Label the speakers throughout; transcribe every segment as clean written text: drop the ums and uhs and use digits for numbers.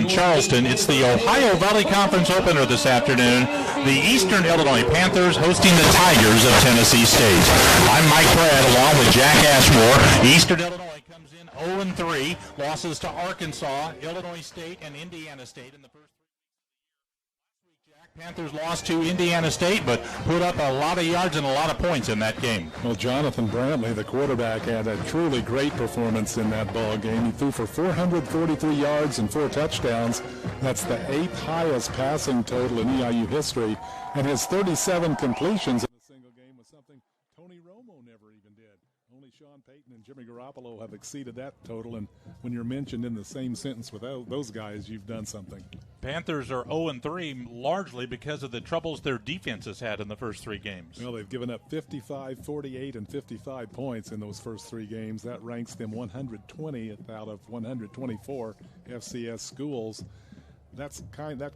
Speaker 1: Charleston. It's the Ohio Valley Conference opener this afternoon. The Eastern Illinois Panthers hosting the Tigers of Tennessee State. I'm Mike Brad along with Jack Ashmore. Eastern Illinois comes in 0-3. Losses to Arkansas, Illinois State, and Indiana State in the first 3 weeks. Jack, Panthers lost to Indiana State, but put up a lot of yards and a lot of points in that game.
Speaker 2: Well, Jonathan Brantley, the quarterback, had a truly great performance in that ball game. He threw for 443 yards and 4 touchdowns. That's the 8th highest passing total in EIU history, and his 37 completions in a single game was something Tony Romo never even did. Only Sean Payton and Jimmy Garoppolo have exceeded that total, and when you're mentioned in the same sentence with those guys, you've done something.
Speaker 1: Panthers are 0-3 largely because of the troubles their defense has had in the first 3 games.
Speaker 2: Well, they've given up 55, 48, and 55 points in those first 3 games. That ranks them 120th out of 124 FCS schools. That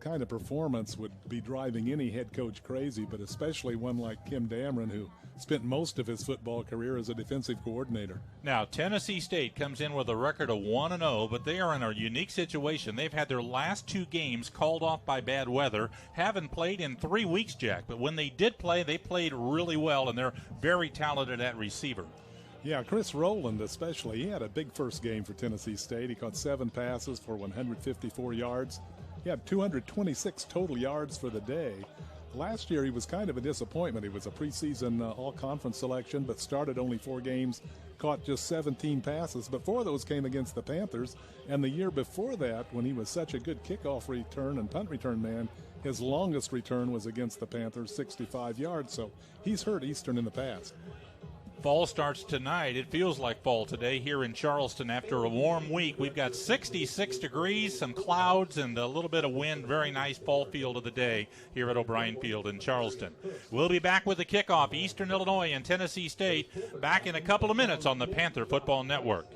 Speaker 2: kind of performance would be driving any head coach crazy, but especially one like Kim Dameron, who spent most of his football career as a defensive coordinator.
Speaker 1: Now, Tennessee State comes in with a record of 1-0, but they are in a unique situation. They've had their last 2 games called off by bad weather, haven't played in 3 weeks, Jack, but when they did play, they played really well, and they're very talented at receiver.
Speaker 2: Yeah, Chris Rowland especially, he had a big first game for Tennessee State. He caught 7 passes for 154 yards. He had 226 total yards for the day. Last year, he was kind of a disappointment. He was a preseason all-conference selection, but started only 4 games, caught just 17 passes. But 4 of those came against the Panthers. And the year before that, when he was such a good kickoff return and punt return man, his longest return was against the Panthers, 65 yards. So he's hurt Eastern in the past.
Speaker 1: Fall starts tonight. It feels like fall today here in Charleston after a warm week. We've got 66 degrees, some clouds, and a little bit of wind. Very nice fall feel of the day here at O'Brien Field in Charleston. We'll be back with the kickoff. Eastern Illinois and Tennessee State back in a couple of minutes on the Panther Football Network.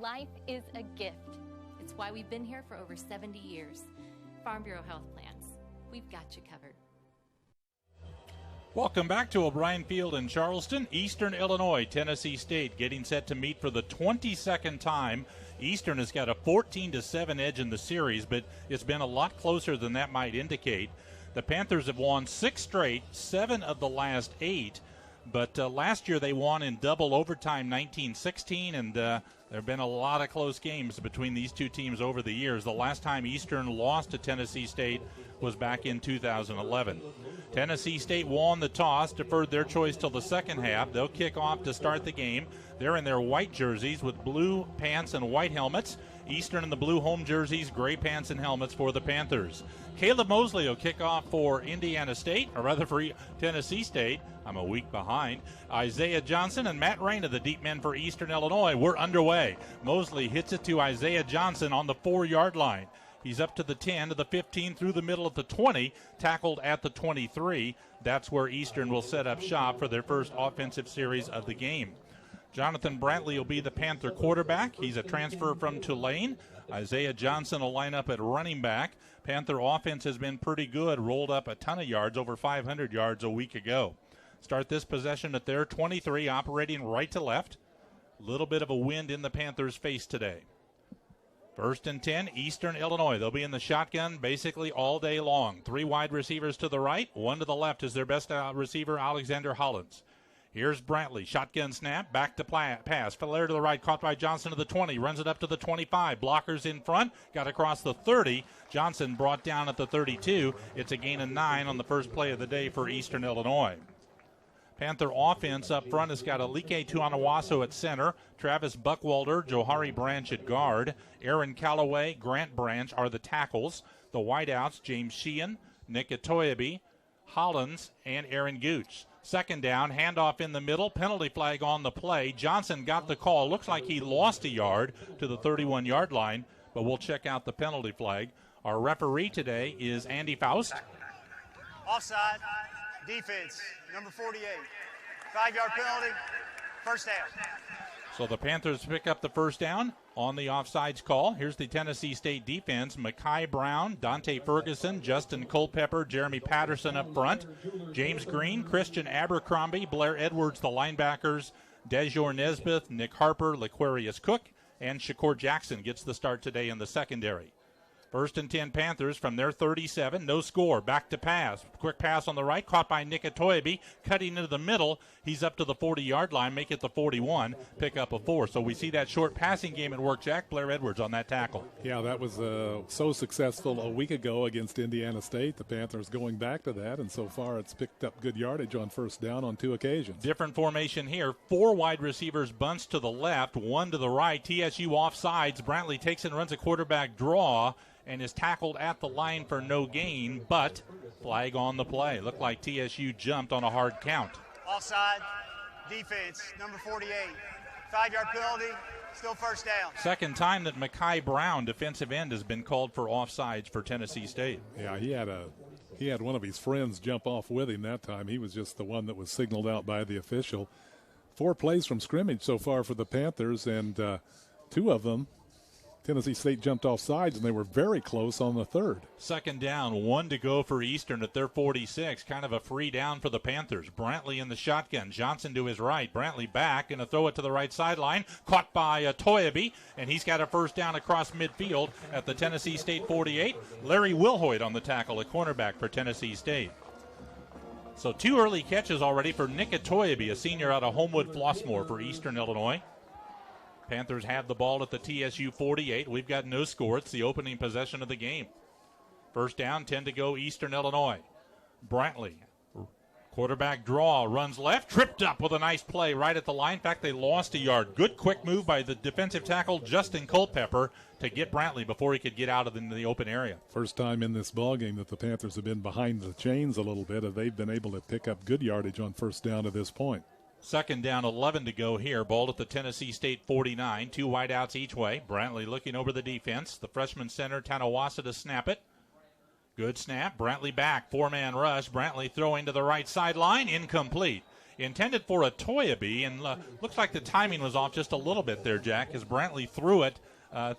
Speaker 3: Life is a gift. It's why we've been here for over 70 years. Farm Bureau Health Plans. We've got you covered.
Speaker 1: Welcome back to O'Brien Field in Charleston. Eastern Illinois, Tennessee State getting set to meet for the 22nd time. Eastern has got a 14-7 edge in the series, but it's been a lot closer than that might indicate. The Panthers have won 6 straight, 7 of the last 8. But last year they won in double overtime 19-16, and there have been a lot of close games between these 2 teams over the years. The last time Eastern lost to Tennessee State was back in 2011. Tennessee State won the toss, deferred their choice till the second half. They'll kick off to start the game. They're in their white jerseys with blue pants and white helmets. Eastern in the blue home jerseys, gray pants and helmets for the Panthers. Caleb Mosley will kick off for Indiana State, or rather for Tennessee State. I'm a week behind. Isaiah Johnson and Matt Reyna, the deep men for Eastern Illinois. We're underway. Mosley hits it to Isaiah Johnson on the 4-yard line. He's up to the 10, to the 15, through the middle of the 20, tackled at the 23. That's where Eastern will set up shop for their first offensive series of the game. Jonathan Brantley will be the Panther quarterback. He's a transfer from Tulane. Isaiah Johnson will line up at running back. Panther offense has been pretty good, rolled up a ton of yards, over 500 yards a week ago. Start this possession at their 23, operating right to left. A little bit of a wind in the Panthers' face today. 1st and 10, Eastern Illinois. They'll be in the shotgun basically all day long. 3 wide receivers to the right, 1 to the left is their best receiver, Alexander Hollins. Here's Brantley, shotgun snap, back to pass. Flair to the right, caught by Johnson to the 20, runs it up to the 25. Blockers in front, got across the 30. Johnson brought down at the 32. It's a gain of 9 on the first play of the day for Eastern Illinois. Panther offense up front has got Alike Tuanawaso at center, Travis Buckwalter, Johari Branch at guard, Aaron Callaway, Grant Branch are the tackles. The wideouts, James Sheehan, Nick Atoyabi, Hollins, and Aaron Gooch. 2nd down, handoff in the middle, penalty flag on the play. Johnson got the call. Looks like he lost a yard to the 31-yard line, but we'll check out the penalty flag. Our referee today is Andy Faust.
Speaker 4: Offside, defense, number 48. 5-yard penalty, first down.
Speaker 1: So the Panthers pick up the first down on the offsides call. Here's the Tennessee State defense. Mekhi Brown, Dante Ferguson, Justin Culpepper, Jeremy Patterson up front. James Green, Christian Abercrombie, Blair Edwards, the linebackers. Dejor Nesbitt, Nick Harper, Laquarius Cook, and Shakur Jackson gets the start today in the secondary. 1st and 10 Panthers from their 37. No score. Back to pass. Quick pass on the right. Caught by Nick Atoyebi. Cutting into the middle. He's up to the 40-yard line. Make it the 41. Pick up a 4. So we see that short passing game at work, Jack. Blair Edwards on that tackle.
Speaker 2: Yeah, that was so successful a week ago against Indiana State. The Panthers going back to that, and so far it's picked up good yardage on first down on 2 occasions.
Speaker 1: Different formation here. 4 wide receivers bunts to the left, 1 to the right. TSU offsides. Brantley takes and runs a quarterback draw and is tackled at the line for no gain, but flag on the play. Looked like TSU jumped on a hard count.
Speaker 4: Offside, defense, number 48. 5-yard penalty, still first down.
Speaker 1: Second time that Mekhi Brown, defensive end, has been called for offsides for Tennessee State.
Speaker 2: Yeah, he had one of his friends jump off with him that time. He was just the one that was signaled out by the official. 4 plays from scrimmage so far for the Panthers, and 2 of them, Tennessee State jumped off sides, and they were very close on the 3rd.
Speaker 1: Second down, 1 to go for Eastern at their 46. Kind of a free down for the Panthers. Brantley in the shotgun. Johnson to his right. Brantley back, and a throw it to the right sideline. Caught by Atoyebi, and he's got a first down across midfield at the Tennessee State 48. Larry Wilhoit on the tackle, a cornerback for Tennessee State. So 2 early catches already for Nick Atoyebi, a senior out of Homewood Flossmoor for Eastern Illinois. Panthers have the ball at the TSU 48. We've got no score. It's the opening possession of the game. First down, 10 to go, Eastern Illinois. Brantley, quarterback draw, runs left, tripped up with a nice play right at the line. In fact, they lost a yard. Good quick move by the defensive tackle, Justin Culpepper, to get Brantley before he could get out of the open area.
Speaker 2: First time in this ballgame that the Panthers have been behind the chains a little bit, and they've been able to pick up good yardage on first down to this point.
Speaker 1: Second down, 11 to go here. Ball at the Tennessee State 49. 2 wideouts each way. Brantley looking over the defense. The freshman center, Tanawasa, to snap it. Good snap. Brantley back. 4-man rush. Brantley throwing to the right sideline. Incomplete. Intended for Atoyebi, and looks like the timing was off just a little bit there, Jack, as Brantley threw it,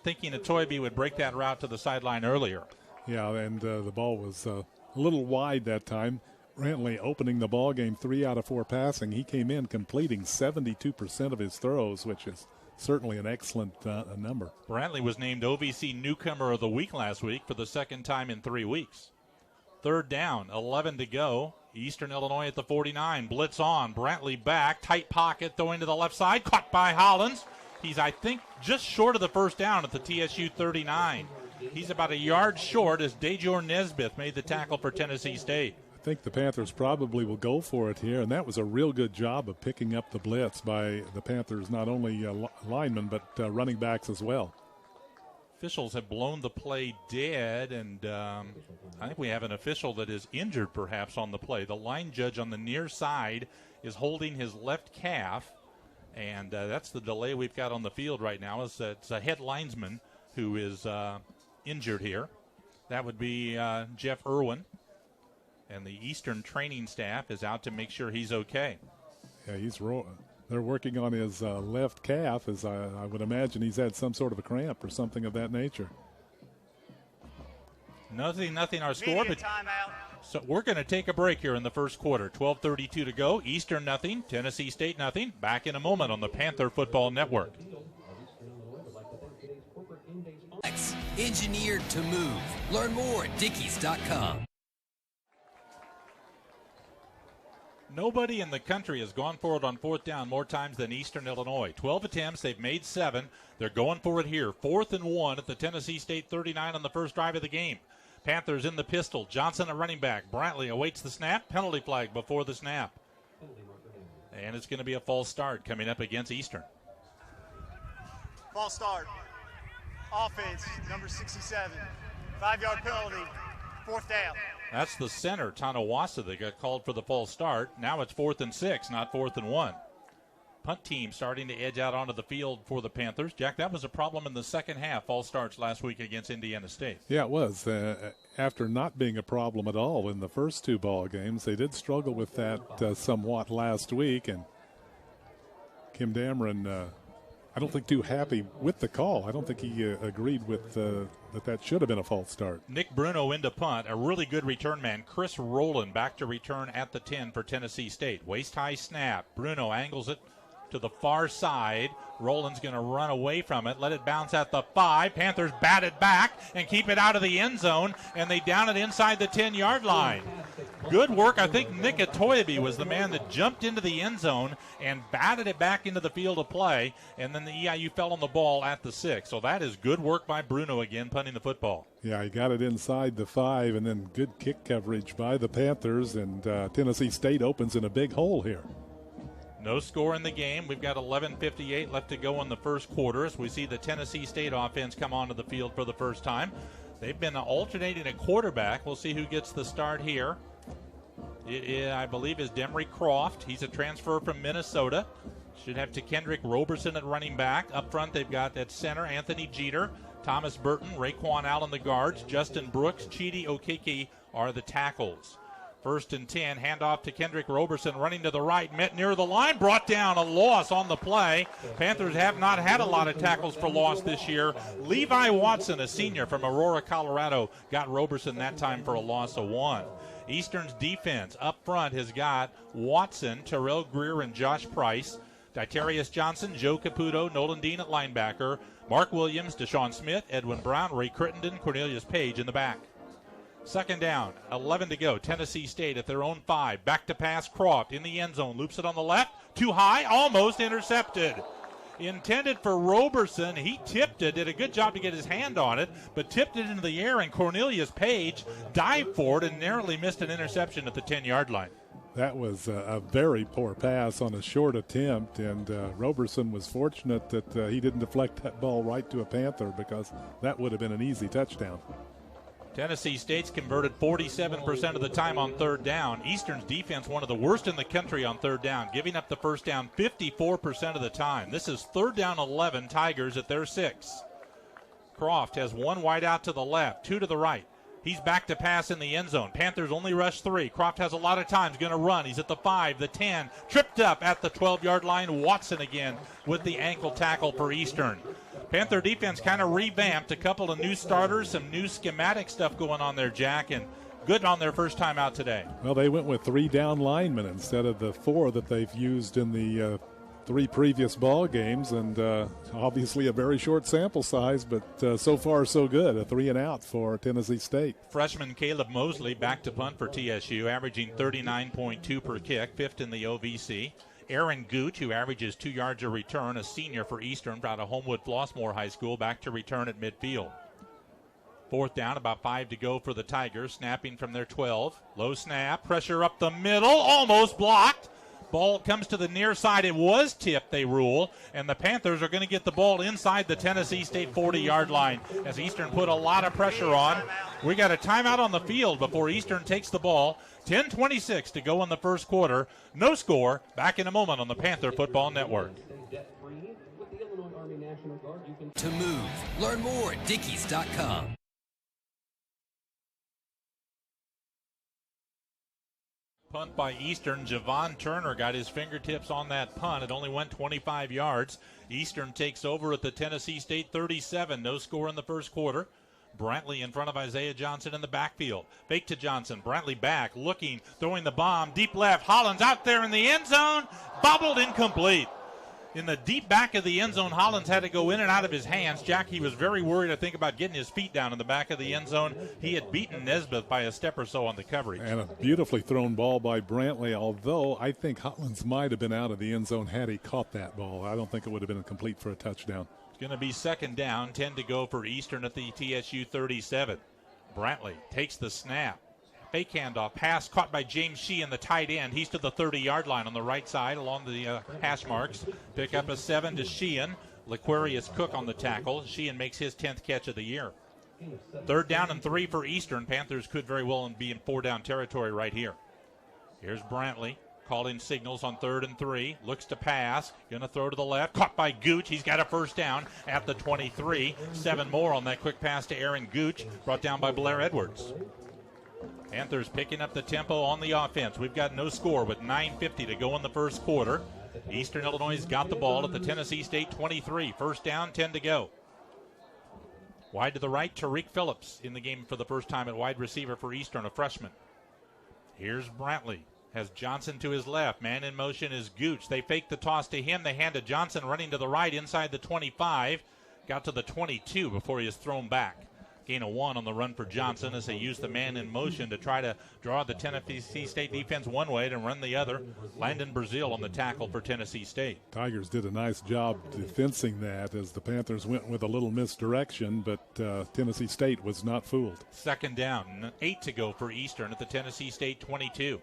Speaker 1: thinking Atoyebi would break that route to the sideline earlier.
Speaker 2: Yeah, and the ball was a little wide that time. Brantley opening the ball game 3 out of 4 passing. He came in completing 72% of his throws, which is certainly an excellent number.
Speaker 1: Brantley was named OVC Newcomer of the Week last week for the second time in 3 weeks. Third down, 11 to go. Eastern Illinois at the 49. Blitz on. Brantley back. Tight pocket. Throwing to the left side. Caught by Hollins. He's, I think, just short of the first down at the TSU 39. He's about a yard short as Dejor Nesbitt made the tackle for Tennessee State.
Speaker 2: I think the Panthers probably will go for it here, and that was a real good job of picking up the blitz by the Panthers, not only linemen but running backs as well.
Speaker 1: Officials have blown the play dead, and I think we have an official that is injured perhaps on the play. The line judge on the near side is holding his left calf, and that's the delay we've got on the field right now. It's a head linesman who is injured here. That would be Jeff Irwin. And the Eastern training staff is out to make sure he's okay.
Speaker 2: Yeah, they're working on his left calf, as I would imagine he's had some sort of a cramp or something of that nature.
Speaker 1: Nothing our score, but so we're going to take a break here in the first quarter. 12:32 to go. Eastern nothing, Tennessee State nothing. Back in a moment on the Panther Football Network.
Speaker 5: Engineered to move. Learn more at Dickies.com.
Speaker 1: Nobody in the country has gone for it on fourth down more times than Eastern Illinois. 12 attempts, they've made 7. They're going for it here. 4th and 1 at the Tennessee State 39 on the first drive of the game. Panthers in the pistol. Johnson a running back. Brantley awaits the snap. Penalty flag before the snap. And it's going to be a false start coming up against Eastern.
Speaker 4: False start. Offense, number 67. 5-yard penalty. 4th down.
Speaker 1: That's the center, Tanawasa, that got called for the false start. Now it's 4th and 6, not 4th and 1. Punt team starting to edge out onto the field for the Panthers. Jack, that was a problem in the second half, false starts last week against Indiana State.
Speaker 2: Yeah, it was. After not being a problem at all in the first 2 ball games, they did struggle with that somewhat last week. And Kim Dameron, I don't think too happy with the call. I don't think he agreed with that should have been a false start.
Speaker 1: Nick Bruno into punt. A really good return man. Chris Rowland back to return at the 10 for Tennessee State. Waist-high snap. Bruno angles it to the far side. Rowland's going to run away from it. Let it bounce at the 5. Panthers bat it back and keep it out of the end zone, and they down it inside the 10-yard line. Good work. I think Nick Atoyabi was the man that jumped into the end zone and batted it back into the field of play, and then the EIU fell on the ball at the 6. So that is good work by Bruno again, punting the football.
Speaker 2: Yeah, he got it inside the 5, and then good kick coverage by the Panthers, and Tennessee State opens in a big hole here.
Speaker 1: No score in the game. We've got 11:58 left to go in the first quarter as we see the Tennessee State offense come onto the field for the first time. They've been alternating a quarterback. We'll see who gets the start here. I believe is Demery Croft. He's a transfer from Minnesota. Should have to Kendrick Roberson at running back. Up front, they've got at center Anthony Jeter, Thomas Burton, Raekwon Allen the guards, Justin Brooks, Chidi Okeke are the tackles. 1st and 10, handoff to Kendrick Roberson, running to the right, met near the line, brought down a loss on the play. Panthers have not had a lot of tackles for loss this year. Levi Watson, a senior from Aurora, Colorado, got Roberson that time for a loss of 1. Eastern's defense up front has got Watson, Terrell Greer, and Josh Price. Ditarius Johnson, Joe Caputo, Nolan Dean at linebacker, Mark Williams, Deshaun Smith, Edwin Brown, Ray Crittenden, Cornelius Page in the back. 2nd down, 11 to go. Tennessee State at their own 5. Back to pass, Croft in the end zone. Loops it on the left. Too high, almost intercepted. Intended for Roberson. He tipped it, did a good job to get his hand on it, but tipped it into the air, and Cornelius Page dived for it and narrowly missed an interception at the 10-yard line.
Speaker 2: That was a very poor pass on a short attempt, and Roberson was fortunate that he didn't deflect that ball right to a Panther, because that would have been an easy touchdown.
Speaker 1: Tennessee State's converted 47% of the time on 3rd down. Eastern's defense, one of the worst in the country on 3rd down, giving up the first down 54% of the time. This is 3rd down 11, Tigers at their 6. Croft has 1 wide out to the left, 2 to the right. He's back to pass in the end zone. Panthers only rush 3. Croft has a lot of time. He's going to run. He's at the 5, the 10. Tripped up at the 12-yard line. Watson again with the ankle tackle for Eastern. Panther defense kind of revamped. A couple of new starters, some new schematic stuff going on there, Jack, and good on their first time out today.
Speaker 2: Well, they went with 3 down linemen instead of the 4 that they've used in the 3 previous ball games, and obviously a very short sample size, but so far so good. A 3 and out for Tennessee State.
Speaker 1: Freshman Caleb Mosley back to punt for TSU, averaging 39.2 per kick, 5th in the OVC. Aaron Gooch, who averages 2 yards a return, a senior for Eastern out of Homewood Flossmoor High School, back to return at midfield. 4th down, about 5 to go for the Tigers, snapping from their 12. Low snap, pressure up the middle, almost blocked. Ball comes to the near side. It was tipped, they rule, and the Panthers are going to get the ball inside the Tennessee State 40-yard line as Eastern put a lot of pressure on. We got a timeout on the field before Eastern takes the ball. 10:26 to go in the first quarter. No score. Back in a moment on the Panther Football Network.
Speaker 5: To move, learn more at Dickies.com.
Speaker 1: Punt by Eastern. Javon Turner got his fingertips on that punt. It only went 25 yards. Eastern takes over at the Tennessee State 37. No score in the first quarter. Brantley in front of Isaiah Johnson in the backfield. Fake to Johnson. Brantley back, looking, throwing the bomb. Deep left. Hollins out there in the end zone. Bobbled, incomplete. In the deep back of the end zone, Hollins had to go in and out of his hands. Jack, he was very worried, I think, about getting his feet down in the back of the end zone. He had beaten Nesbitt by a step or so on the coverage.
Speaker 2: And a beautifully thrown ball by Brantley, although I think Hollins might have been out of the end zone had he caught that ball. I don't think it would have been complete for a touchdown.
Speaker 1: It's going to be 2nd down, 10 to go for Eastern at the TSU 37. Brantley takes the snap. Fake handoff, pass caught by James Sheehan, the tight end. He's to the 30-yard line on the right side along the hash marks. Pick up a 7 to Sheehan. Laquarius Cook on the tackle. Sheehan makes his 10th catch of the year. 3rd down and 3 for Eastern. Panthers could very well be in 4-down territory right here. Here's Brantley calling signals on 3rd and 3. Looks to pass. Going to throw to the left. Caught by Gooch. He's got a first down at the 23. 7 more on that quick pass to Aaron Gooch. Brought down by Blair Edwards. Panthers picking up the tempo on the offense. We've got no score with 9:50 to go in the first quarter. Eastern Illinois got the ball at the Tennessee State 23. First down, 10 to go. Wide to the right, Tariq Phillips in the game for the first time at wide receiver for Eastern, a freshman. Here's Brantley. Has Johnson to his left. Man in motion is Gooch. They fake the toss to him. They hand to Johnson running to the right inside the 25. Got to the 22 before he is thrown back. Gain of 1 on the run for Johnson as they use the man in motion to try to draw the Tennessee State defense one way and run the other. Landon Brazil on the tackle for Tennessee State.
Speaker 2: Tigers did a nice job defensing that as the Panthers went with a little misdirection, but Tennessee State was not fooled.
Speaker 1: Second down, 8 to go for Eastern at the Tennessee State 22.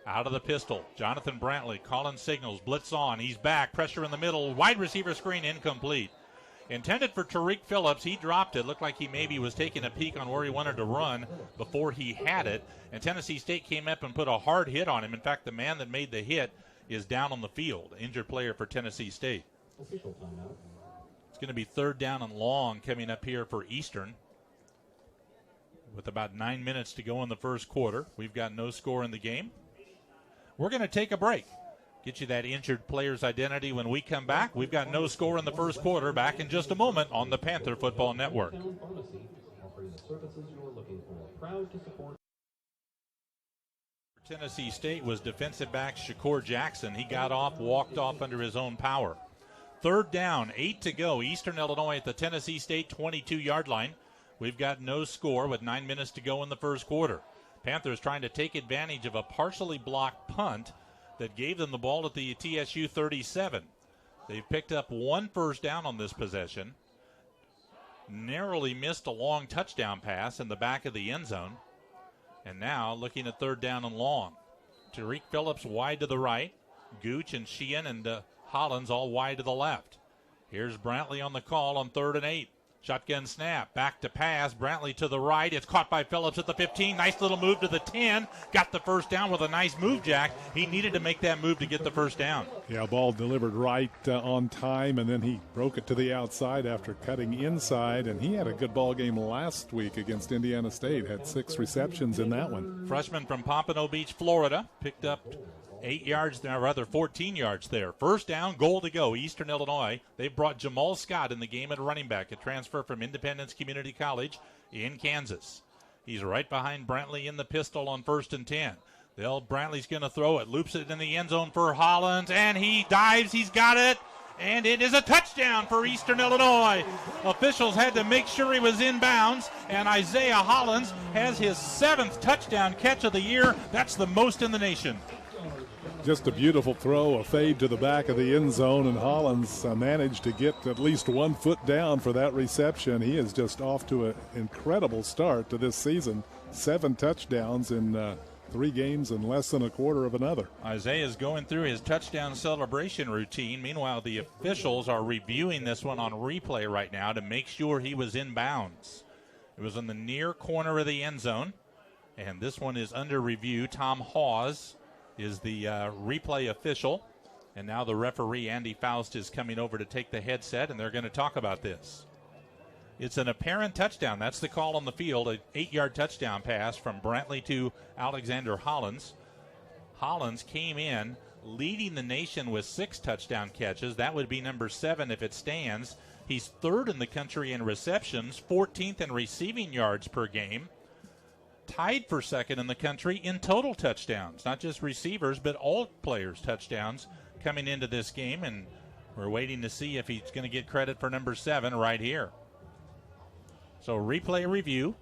Speaker 1: Out of the pistol, Jonathan Brantley calling signals, blitz on, he's back, pressure in the middle, wide receiver screen incomplete. Intended for Tariq Phillips, he dropped it. Looked like he maybe was taking a peek on where he wanted to run before he had it. And Tennessee State came up and put a hard hit on him. In fact, the man that made the hit is down on the field. Injured player for Tennessee State. It's going to be third down and long coming up here for Eastern. With about 9 minutes to go in the first quarter. We've got no score in the game. We're going to take a break. Get you that injured player's identity when we come back. We've got no score in the first quarter. Back in just a moment on the Panther Football Network. Tennessee State was defensive back Shakur Jackson. He got off, walked off under his own power. Third down, 8 to go. Eastern Illinois at the Tennessee State 22-yard line. We've got no score with 9 minutes to go in the first quarter. Panthers trying to take advantage of a partially blocked punt that gave them the ball at the TSU 37. They've picked up one first down on this possession. Narrowly missed a long touchdown pass in the back of the end zone. And now looking at third down and long. Tariq Phillips wide to the right. Gooch and Sheehan and Hollins all wide to the left. Here's Brantley on the call on 3rd and 8. Shotgun snap, back to pass, Brantley to the right. It's caught by Phillips at the 15. Nice little move to the 10. Got the first down with a nice move, Jack. He needed to make that move to get the first down.
Speaker 2: Yeah, ball delivered right on time, and then he broke it to the outside after cutting inside, and he had a good ball game last week against Indiana State. Had 6 receptions in that one.
Speaker 1: Freshman from Pompano Beach, Florida, picked up 8 yards there, rather 14 yards there. First down, goal to go, Eastern Illinois. They've brought Jamal Scott in the game at running back, a transfer from Independence Community College in Kansas. He's right behind Brantley in the pistol on 1st and 10. Brantley's going to throw it, loops it in the end zone for Hollins, and he dives, he's got it, and it is a touchdown for Eastern Illinois. Officials had to make sure he was in bounds, and Isaiah Hollins has his 7th touchdown catch of the year. That's the most in the nation.
Speaker 2: Just a beautiful throw, a fade to the back of the end zone, and Hollins managed to get at least 1 foot down for that reception. He is just off to an incredible start to this season. 7 touchdowns in 3 games and less than a quarter of another.
Speaker 1: Isaiah's going through his touchdown celebration routine. Meanwhile, the officials are reviewing this one on replay right now to make sure he was in bounds. It was in the near corner of the end zone, and this one is under review. Tom Hawes is the replay official, and now the referee Andy Faust is coming over to take the headset, and they're going to talk about this. It's an apparent touchdown. That's the call on the field, an 8-yard touchdown pass from Brantley to Alexander Hollins. Hollins came in leading the nation with 6 touchdown catches. That would be number 7 if it stands. He's 3rd in the country in receptions, 14th in receiving yards per game. Tied for 2nd in the country in total touchdowns, not just receivers, but all players' touchdowns coming into this game, and we're waiting to see if he's going to get credit for number 7 right here. So replay review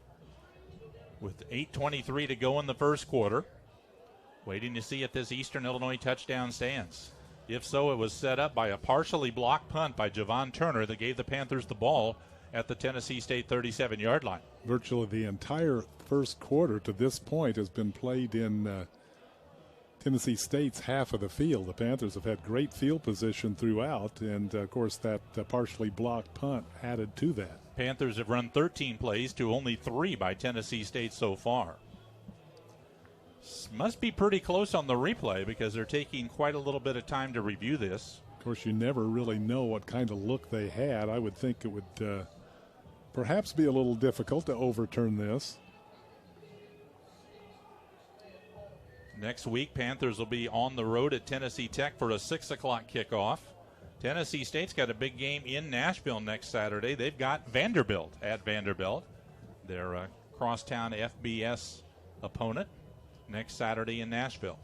Speaker 1: with 8:23 to go in the first quarter, waiting to see if this Eastern Illinois touchdown stands. If so, it was set up by a partially blocked punt by Javon Turner that gave the Panthers the ball at the Tennessee State 37-yard line.
Speaker 2: Virtually the entire first quarter to this point has been played in Tennessee State's half of the field. The Panthers have had great field position throughout, and of course that partially blocked punt added to that.
Speaker 1: Panthers have run 13 plays to only 3 by Tennessee State so far. Must be pretty close on the replay because they're taking quite a little bit of time to review this.
Speaker 2: Of course, you never really know what kind of look they had. I would think it would perhaps be a little difficult to overturn this.
Speaker 1: Next week, Panthers will be on the road at Tennessee Tech for a 6 o'clock kickoff. Tennessee State's got a big game in Nashville next Saturday. They've got Vanderbilt at Vanderbilt, their crosstown FBS opponent, next Saturday in Nashville.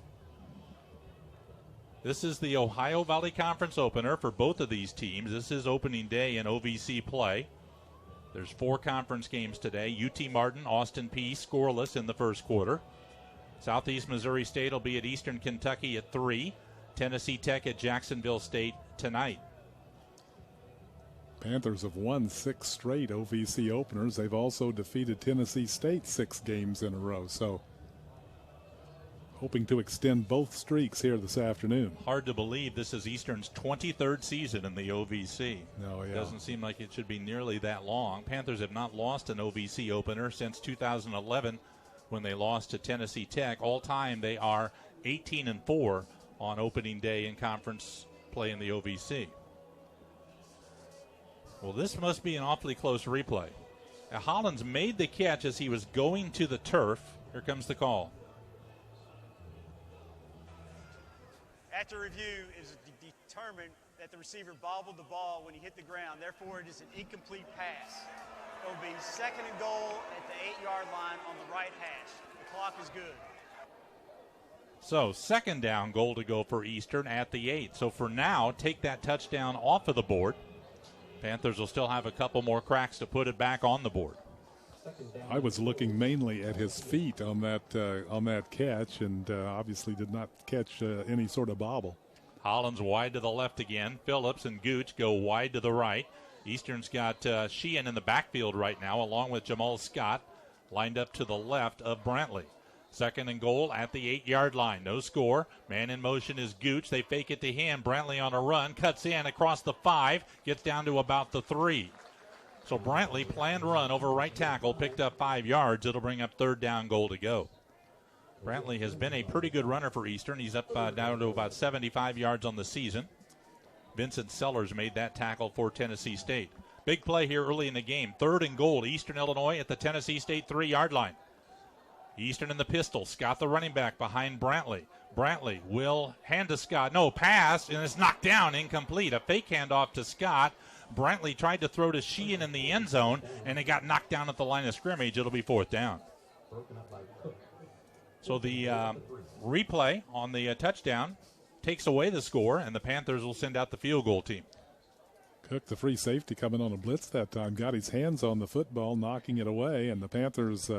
Speaker 1: This is the Ohio Valley Conference opener for both of these teams. This is opening day in OVC play. There's 4 conference games today. UT Martin, Austin Peay scoreless in the first quarter. Southeast Missouri State will be at Eastern Kentucky at 3. Tennessee Tech at Jacksonville State tonight.
Speaker 2: Panthers have won 6 straight OVC openers. They've also defeated Tennessee State 6 games in a row. So hoping to extend both streaks here this afternoon.
Speaker 1: Hard to believe this is Eastern's 23rd season in the OVC.
Speaker 2: No, yeah.
Speaker 1: Doesn't seem like it should be nearly that long. Panthers have not lost an OVC opener since 2011 when they lost to Tennessee Tech. All time they are 18-4 on opening day in conference play in the OVC. Well, this must be an awfully close replay. Hollins made the catch as he was going to the turf. Here comes the call.
Speaker 4: After review, it is determined that the receiver bobbled the ball when he hit the ground. Therefore, it is an incomplete pass. It will be 2nd and goal at the 8-yard line on the right hash. The clock is good.
Speaker 1: So 2nd down, goal to go for Eastern at the 8. So for now, take that touchdown off of the board. Panthers will still have a couple more cracks to put it back on the board.
Speaker 2: I was looking mainly at his feet on that catch, and obviously did not catch any sort of bobble.
Speaker 1: Hollins wide to the left again. Phillips and Gooch go wide to the right. Eastern's got Sheehan in the backfield right now, along with Jamal Scott, lined up to the left of Brantley. 2nd and goal at the 8-yard line. No score. Man in motion is Gooch. They fake it to him. Brantley on a run. Cuts in across the 5. Gets down to about the 3. So Brantley, planned run over right tackle, picked up 5 yards. It'll bring up 3rd down, goal to go. Brantley has been a pretty good runner for Eastern. He's up down to about 75 yards on the season. Vincent Sellers made that tackle for Tennessee State. Big play here early in the game. 3rd and goal, Eastern Illinois at the Tennessee State 3-yard line. Eastern in the pistol. Scott, the running back, behind Brantley. Brantley will hand to Scott. No, pass, and it's knocked down, incomplete. A fake handoff to Scott. Brantley tried to throw to Sheehan in the end zone, and it got knocked down at the line of scrimmage. It'll be 4th down. So the replay on the touchdown takes away the score, and the Panthers will send out the field goal team.
Speaker 2: Cook, the free safety, coming on a blitz that time, got his hands on the football, knocking it away, and the Panthers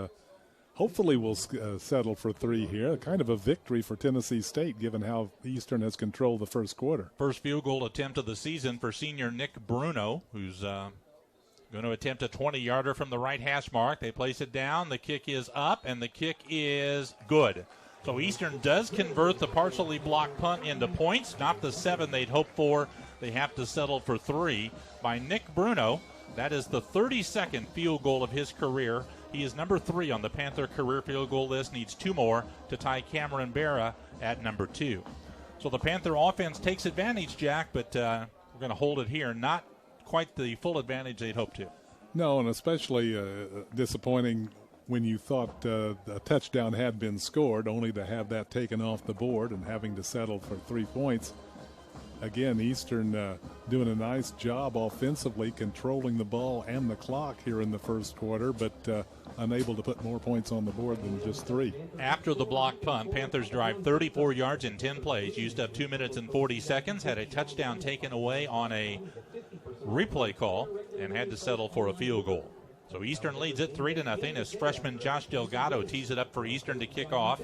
Speaker 2: hopefully will settle for 3 here. Kind of a victory for Tennessee State, given how Eastern has controlled the first quarter.
Speaker 1: First field goal attempt of the season for senior Nick Bruno, who's going to attempt a 20-yarder from the right hash mark. They place it down. The kick is up, and the kick is good. So Eastern does convert the partially blocked punt into points, not the 7 they'd hoped for. They have to settle for 3 by Nick Bruno. That is the 32nd field goal of his career. He is number 3 on the Panther career field goal list, needs 2 more to tie Cameron Barra at number 2. So the Panther offense takes advantage, Jack, but we're going to hold it here. Not quite the full advantage they'd hoped to.
Speaker 2: No, and especially disappointing when you thought a touchdown had been scored, only to have that taken off the board and having to settle for 3 points. Again, Eastern doing a nice job offensively, controlling the ball and the clock here in the first quarter, but unable to put more points on the board than just 3.
Speaker 1: After the block punt, Panthers drive 34 yards in 10 plays, used up 2 minutes and 40 seconds, had a touchdown taken away on a replay call, and had to settle for a field goal. So Eastern leads it 3-0 as freshman Josh Delgado tees it up for Eastern to kick off.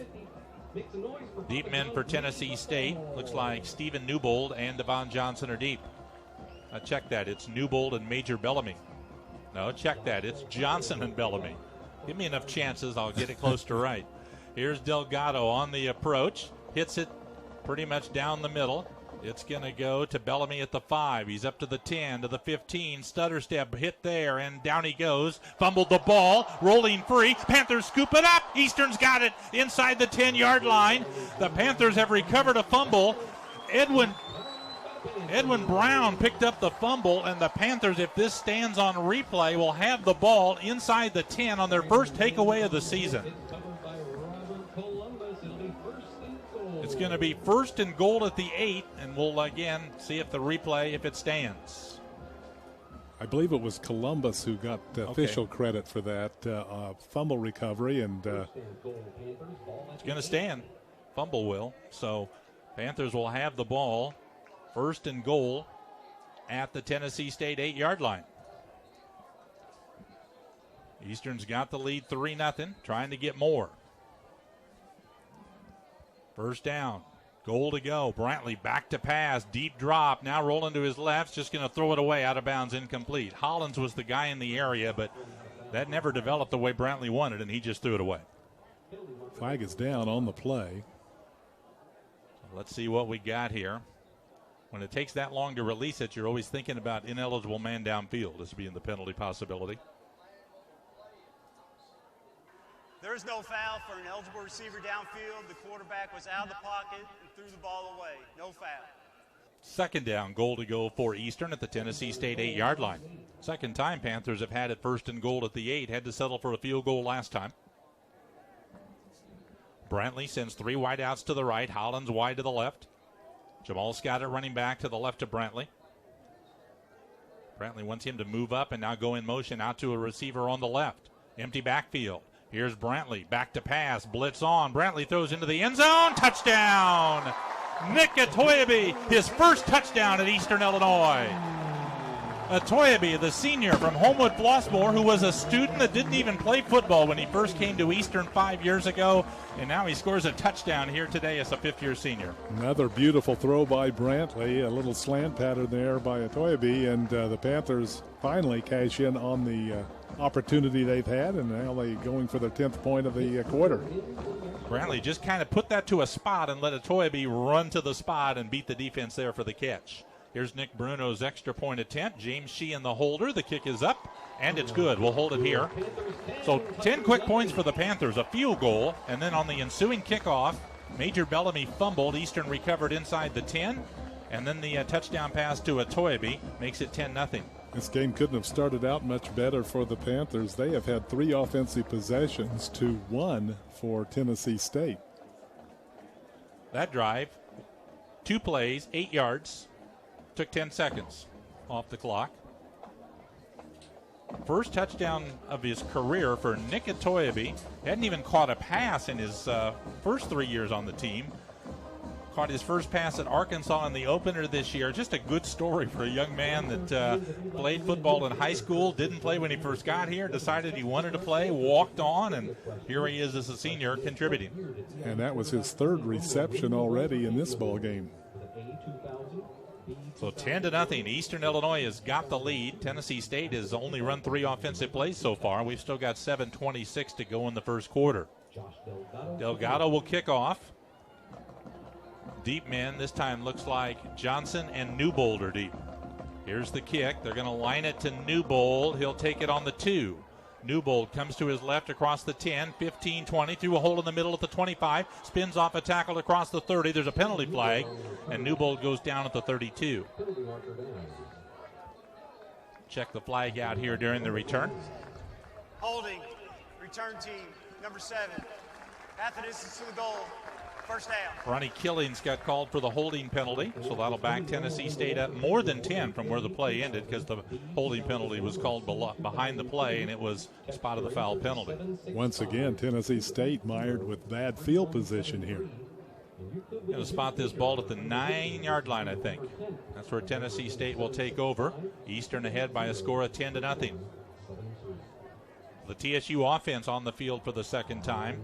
Speaker 1: Deep men for Tennessee State. Looks like Stephen Newbold and Devon Johnson are deep. Check that. It's Newbold and Major Bellamy. No, check that. It's Johnson and Bellamy. Give me enough chances, I'll get it close to right. Here's Delgado on the approach. Hits it pretty much down the middle. It's going to go to Bellamy at the 5. He's up to the 10, to the 15. Stutter step hit there, and down he goes. Fumbled the ball, rolling free. Panthers scoop it up. Eastern's got it inside the 10-yard line. The Panthers have recovered a fumble. Edwin Brown picked up the fumble, and the Panthers, if this stands on replay, will have the ball inside the 10 on their first takeaway of the season. going to be first and goal at the 8, and we'll again see if the replay, if it stands.
Speaker 2: I believe it was Columbus who got the official credit for that fumble recovery, and
Speaker 1: it's going to stand. Fumble will. So Panthers will have the ball, first and goal at the Tennessee State 8-yard line. Eastern's got the lead 3-0, trying to get more. First down, goal to go. Brantley back to pass, deep drop, now rolling to his left, just going to throw it away, out of bounds, incomplete. Hollins was the guy in the area, but that never developed the way Brantley wanted, and he just threw it away.
Speaker 2: Flag is down on the play.
Speaker 1: Let's see what we got here. When it takes that long to release it, you're always thinking about ineligible man downfield as being the penalty possibility.
Speaker 4: There is no foul for an eligible receiver downfield. The quarterback was out of the pocket and threw the ball away. No foul.
Speaker 1: Second down, goal to go for Eastern at the Tennessee State 8-yard line. Second time Panthers have had it first and goal at the 8. Had to settle for a field goal last time. Brantley sends 3 wideouts to the right. Hollins wide to the left. Jamal Scott at running back to the left of Brantley. Brantley wants him to move up and now go in motion out to a receiver on the left. Empty backfield. Here's Brantley, back to pass, blitz on. Brantley throws into the end zone, touchdown! Nick Atoyabi, his first touchdown at Eastern Illinois. Atoyabi, the senior from Homewood Flossmoor, who was a student that didn't even play football when he first came to Eastern 5 years ago, and now he scores a touchdown here today as a fifth-year senior.
Speaker 2: Another beautiful throw by Brantley, a little slant pattern there by Atoyabi, and the Panthers finally cash in on the opportunity they've had, and now they're going for their 10th point of the quarter.
Speaker 1: Brantley just kind of put that to a spot and let Atoyabi run to the spot and beat the defense there for the catch. Here's Nick Bruno's extra point attempt. James Sheehan the holder. The kick is up, and it's good. We'll hold it here. So 10 quick points for the Panthers, a field goal, and then on the ensuing kickoff, Major Bellamy fumbled. Eastern recovered inside the 10, and then the touchdown pass to Atoyabi makes it 10-0.
Speaker 2: This game couldn't have started out much better for the Panthers. They have had 3 offensive possessions to 1 for Tennessee State.
Speaker 1: That drive, 2 plays, 8 yards, took 10 seconds off the clock. First touchdown of his career for Nick Atoyabi. Hadn't even caught a pass in his first 3 years on the team. Caught his first pass at Arkansas in the opener this year. Just a good story for a young man that played football in high school, didn't play when he first got here, decided he wanted to play, walked on, and here he is as a senior contributing.
Speaker 2: And that was his 3rd reception already in this ball game.
Speaker 1: So 10-0. Eastern Illinois has got the lead. Tennessee State has only run 3 offensive plays so far. We've still got 7:26 to go in the first quarter. Delgado will kick off. Deep men, this time looks like Johnson and Newbold are deep. Here's the kick. They're going to line it to Newbold. He'll take it on the 2. Newbold comes to his left across the 10, 15, 20, through a hole in the middle at the 25, spins off a tackle across the 30. There's a penalty flag, and Newbold goes down at the 32. Check the flag out here during the return.
Speaker 4: Holding, return team, number 7. Half the distance to the goal. First down.
Speaker 1: Ronnie Killings got called for the holding penalty, so that'll back Tennessee State up more than 10 from where the play ended, because the holding penalty was called behind the play, and it was spot of the foul penalty.
Speaker 2: Once again, Tennessee State mired with bad field position here.
Speaker 1: Going to spot this ball at the 9-yard line, I think. That's where Tennessee State will take over. Eastern ahead by a score of 10-0. The TSU offense on the field for the second time.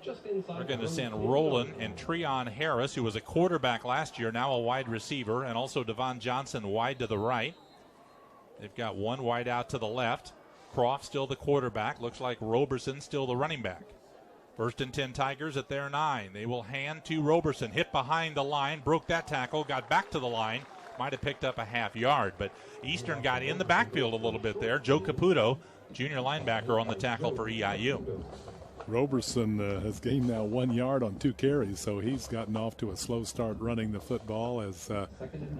Speaker 1: They're going to send Roland and Treon Harris, who was a quarterback last year, now a wide receiver, and also Devon Johnson wide to the right. They've got 1 wide out to the left. Croft still the quarterback. Looks like Roberson still the running back. First and 10 Tigers at their 9. They will hand to Roberson. Hit behind the line. Broke that tackle. Got back to the line. Might have picked up a half yard, but Eastern got in the backfield a little bit there. Joe Caputo, junior linebacker, on the tackle for EIU.
Speaker 2: Roberson has gained now 1 yard on 2 carries, so he's gotten off to a slow start running the football. As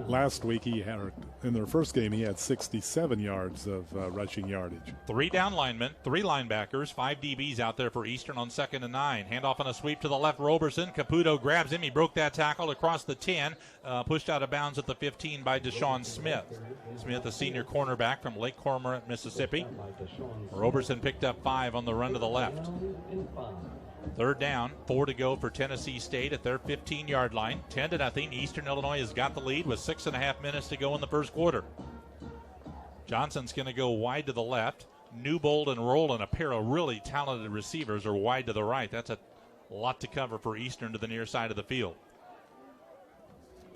Speaker 2: last week in their first game, he had 67 yards of rushing yardage.
Speaker 1: 3 down linemen, 3 linebackers, 5 DBs out there for Eastern on 2nd and 9. Handoff on a sweep to the left, Roberson. Caputo grabs him. He broke that tackle across the 10, pushed out of bounds at the 15 by Deshaun Smith. Smith, a senior cornerback from Lake Cormorant, Mississippi. Roberson picked up 5 on the run to the left. 3rd down, 4 to go for Tennessee State at their 15-yard line. 10-0. Eastern Illinois has got the lead with 6.5 minutes to go in the first quarter. Johnson's going to go wide to the left. Newbold and Rowland, a pair of really talented receivers, are wide to the right. That's a lot to cover for Eastern to the near side of the field.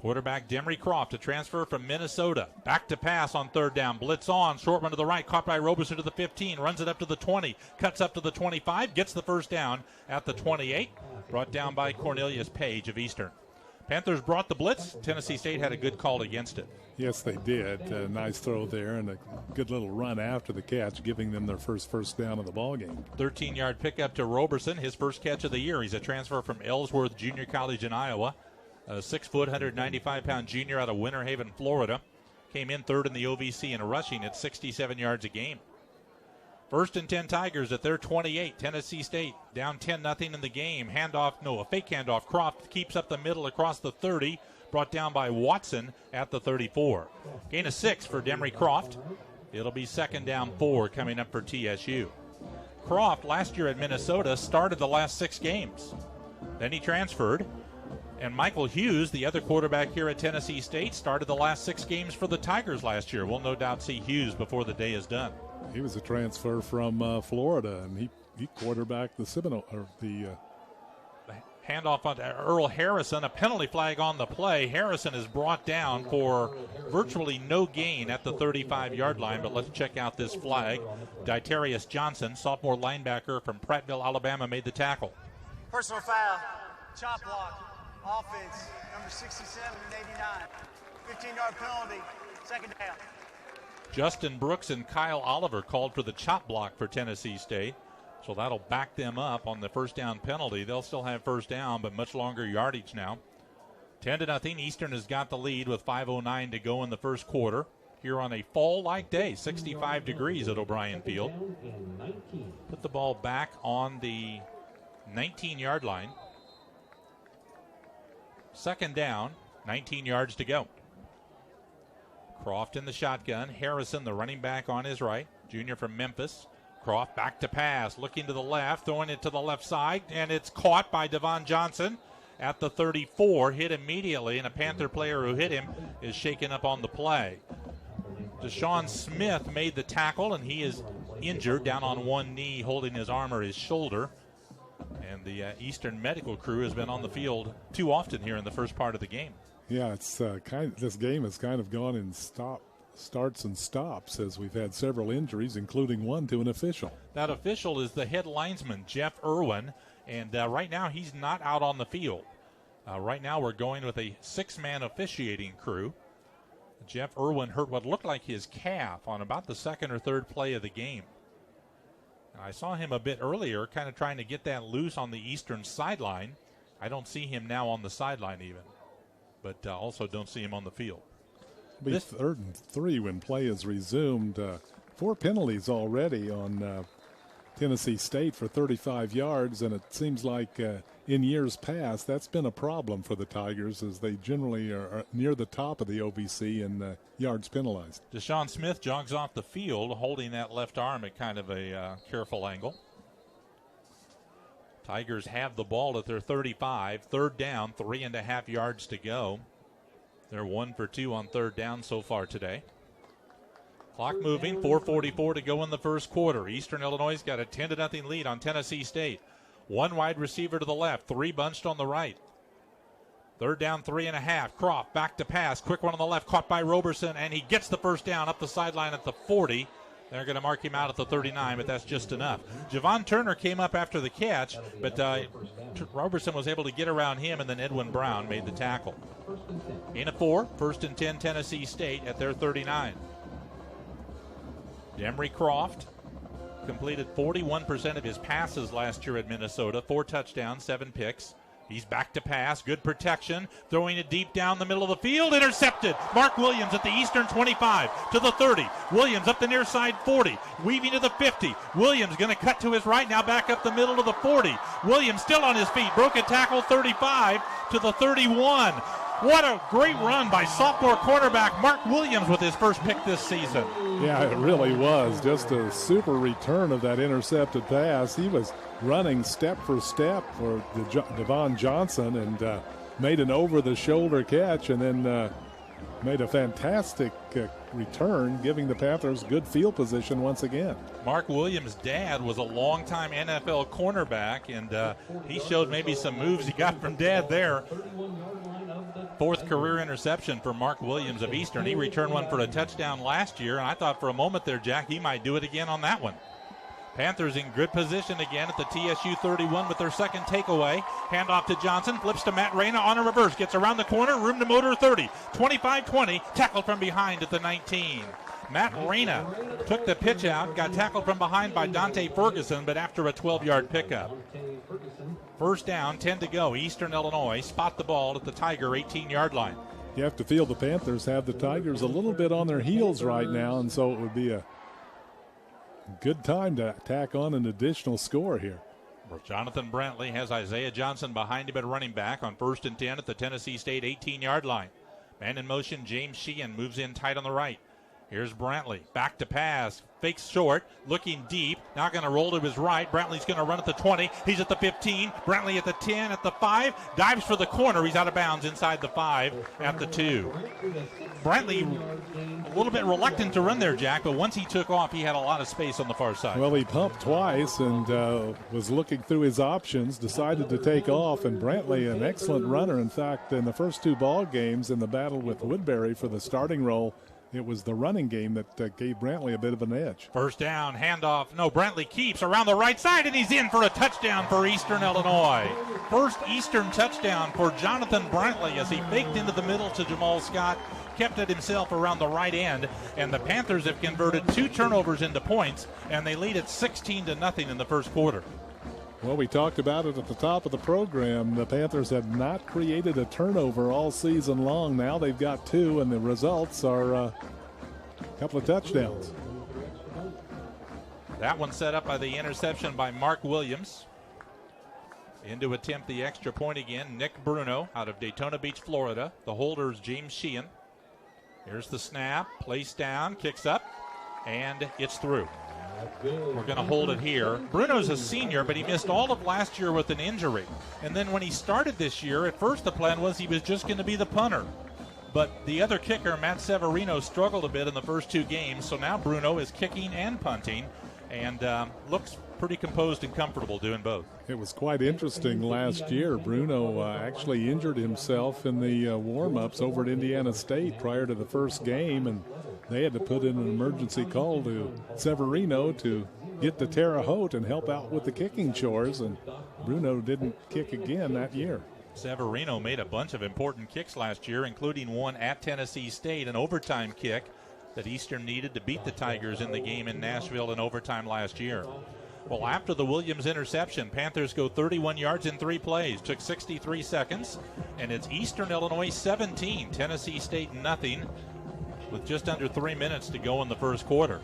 Speaker 1: Quarterback Demery Croft, a transfer from Minnesota. Back to pass on 3rd down. Blitz on. Short one to the right. Caught by Roberson to the 15. Runs it up to the 20. Cuts up to the 25. Gets the first down at the 28. Brought down by Cornelius Page of Eastern. Panthers brought the blitz. Tennessee State had a good call against it.
Speaker 2: Yes, they did. A nice throw there and a good little run after the catch, giving them their first down of the ballgame.
Speaker 1: 13-yard pickup to Roberson, his first catch of the year. He's a transfer from Ellsworth Junior College in Iowa. A 6-foot, 195-pound junior out of Winter Haven, Florida. Came in 3rd in the OVC in rushing at 67 yards a game. 1st and 10 Tigers at their 28. Tennessee State down 10-0 in the game. A fake handoff. Croft keeps up the middle across the 30. Brought down by Watson at the 34. Gain of 6 for Demery Croft. It'll be 2nd down 4 coming up for TSU. Croft, last year at Minnesota, started the last 6 games. Then he transferred. And Michael Hughes, the other quarterback here at Tennessee State, started the last 6 games for the Tigers last year. We'll no doubt see Hughes before the day is done.
Speaker 2: He was a transfer from Florida, and he quarterbacked the Seminole,
Speaker 1: handoff on Earl Harrison. A penalty flag on the play. Harrison is brought down for virtually no gain at the 35-yard line, but let's check out this flag. Ditarius Johnson, sophomore linebacker from Prattville, Alabama, made the tackle.
Speaker 4: Personal foul, chop block. Offense, number 67 and 89. 15-yard penalty, 2nd down.
Speaker 1: Justin Brooks and Kyle Oliver called for the chop block for Tennessee State. So that'll back them up on the 1st down penalty. They'll still have 1st down, but much longer yardage now. 10-0. Eastern has got the lead with 5:09 to go in the first quarter. Here on a fall-like day, 65 degrees at O'Brien Field. Put the ball back on the 19-yard line. 2nd down, 19 yards to go. Croft in the shotgun. Harrison, the running back, on his right. Junior from Memphis. Croft back to pass, looking to the left, throwing it to the left side, and it's caught by Devon Johnson at the 34. Hit immediately, and a Panther player who hit him is shaken up on the play. Deshaun Smith made the tackle, and he is injured, down on one knee, holding his arm or his shoulder. And the Eastern medical crew has been on the field too often here in the first part of the game.
Speaker 2: Yeah, it's this game has kind of gone in starts and stops as we've had several injuries, including one to an official.
Speaker 1: That official is the head linesman, Jeff Irwin, and right now he's not out on the field. Right now we're going with a 6-man officiating crew. Jeff Irwin hurt what looked like his calf on about the 2nd or 3rd play of the game. I saw him a bit earlier kind of trying to get that loose on the Eastern sideline. I don't see him now on the sideline even, but also don't see him on the field.
Speaker 2: It'll be 3rd and 3 when play is resumed. 4 penalties already on Tennessee State for 35 yards, and it seems like in years past that's been a problem for the Tigers, as they generally are near the top of the OVC in yards penalized.
Speaker 1: Deshaun Smith jogs off the field holding that left arm at kind of a careful angle. Tigers have the ball at their 35. 3rd down, 3.5 yards to go. They're 1 for 2 on 3rd down so far today. Clock moving, 4:44 to go in the first quarter. Eastern Illinois got a 10-0 lead on Tennessee State. 1 wide receiver to the left, 3 bunched on the right. 3rd down, 3.5. Croft back to pass. Quick one on the left, caught by Roberson, and he gets the first down up the sideline at the 40. They're going to mark him out at the 39, but that's just enough. Javon Turner came up after the catch, but Roberson was able to get around him, and then Edwin Brown made the tackle. Gain of 4, 1st and 10 Tennessee State at their 39. Demery Croft completed 41% of his passes last year at Minnesota. 4 touchdowns, 7 picks. He's back to pass. Good protection. Throwing it deep down the middle of the field. Intercepted. Mark Williams at the Eastern 25 to the 30. Williams up the near side 40. Weaving to the 50. Williams going to cut to his right now, back up the middle to the 40. Williams still on his feet. Broke a tackle 35 to the 31. What a great run by sophomore cornerback Mark Williams with his first pick this season.
Speaker 2: Yeah, it really was. Just a super return of that intercepted pass. He was running step for step for Devon Johnson and made an over-the-shoulder catch and then made a fantastic return, giving the Panthers good field position once again.
Speaker 1: Mark Williams' dad was a longtime NFL cornerback, and he showed maybe some moves he got from dad there. 4th career interception for Mark Williams of Eastern. He returned one for a touchdown last year, and I thought for a moment there, Jack, he might do it again on that one. Panthers in good position again at the TSU 31 with their second takeaway. Handoff to Johnson, flips to Matt Reyna on a reverse, gets around the corner, room to motor 30, 25-20, tackled from behind at the 19. Matt Reyna took the pitch out, got tackled from behind by Dante Ferguson, but after a 12-yard pickup. First down, 10 to go. Eastern Illinois spot the ball at the Tiger 18-yard line.
Speaker 2: You have to feel the Panthers have the Tigers a little bit on their heels right now, and so it would be a good time to tack on an additional score here.
Speaker 1: Jonathan Brantley has Isaiah Johnson behind him at running back on 1st and 10 at the Tennessee State 18-yard line. Man in motion, James Sheehan moves in tight on the right. Here's Brantley, back to pass, fakes short, looking deep, now going to roll to his right. Brantley's going to run at the 20, he's at the 15, Brantley at the 10, at the 5, dives for the corner, he's out of bounds inside the 5, at the 2. Brantley a little bit reluctant to run there, Jack, but once he took off, he had a lot of space on the far side.
Speaker 2: Well, he pumped twice and was looking through his options, decided to take off, and Brantley, an excellent runner. In fact, in the first 2 ball games in the battle with Woodbury for the starting role, it was the running game that gave Brantley a bit of an edge.
Speaker 1: First down, handoff. No, Brantley keeps around the right side, and he's in for a touchdown for Eastern Illinois. First Eastern touchdown for Jonathan Brantley as he faked into the middle to Jamal Scott, kept it himself around the right end, and the Panthers have converted 2 turnovers into points, and they lead it 16-0 in the first quarter.
Speaker 2: Well, we talked about it at the top of the program. The Panthers have not created a turnover all season long. Now they've got 2, and the results are a couple of touchdowns.
Speaker 1: That one set up by the interception by Mark Williams. In to attempt the extra point again, Nick Bruno out of Daytona Beach, Florida. The holder is James Sheehan. Here's the snap, placed down, kicks up, and it's through. We're going to hold it here. Bruno's a senior, but he missed all of last year with an injury. And then when he started this year, at first the plan was he was just going to be the punter. But the other kicker, Matt Severino, struggled a bit in the first 2 games, so now Bruno is kicking and punting and looks pretty composed and comfortable doing both.
Speaker 2: It was quite interesting last year. Bruno actually injured himself in the warm-ups over at Indiana State prior to the first game, and they had to put in an emergency call to Severino to get to Terre Haute and help out with the kicking chores, and Bruno didn't kick again that year.
Speaker 1: Severino made a bunch of important kicks last year, including one at Tennessee State, an overtime kick that Eastern needed to beat the Tigers in the game in Nashville in overtime last year. Well, after the Williams interception, Panthers go 31 yards in 3 plays. Took 63 seconds, and it's Eastern Illinois 17, Tennessee State nothing, with just under 3 minutes to go in the first quarter.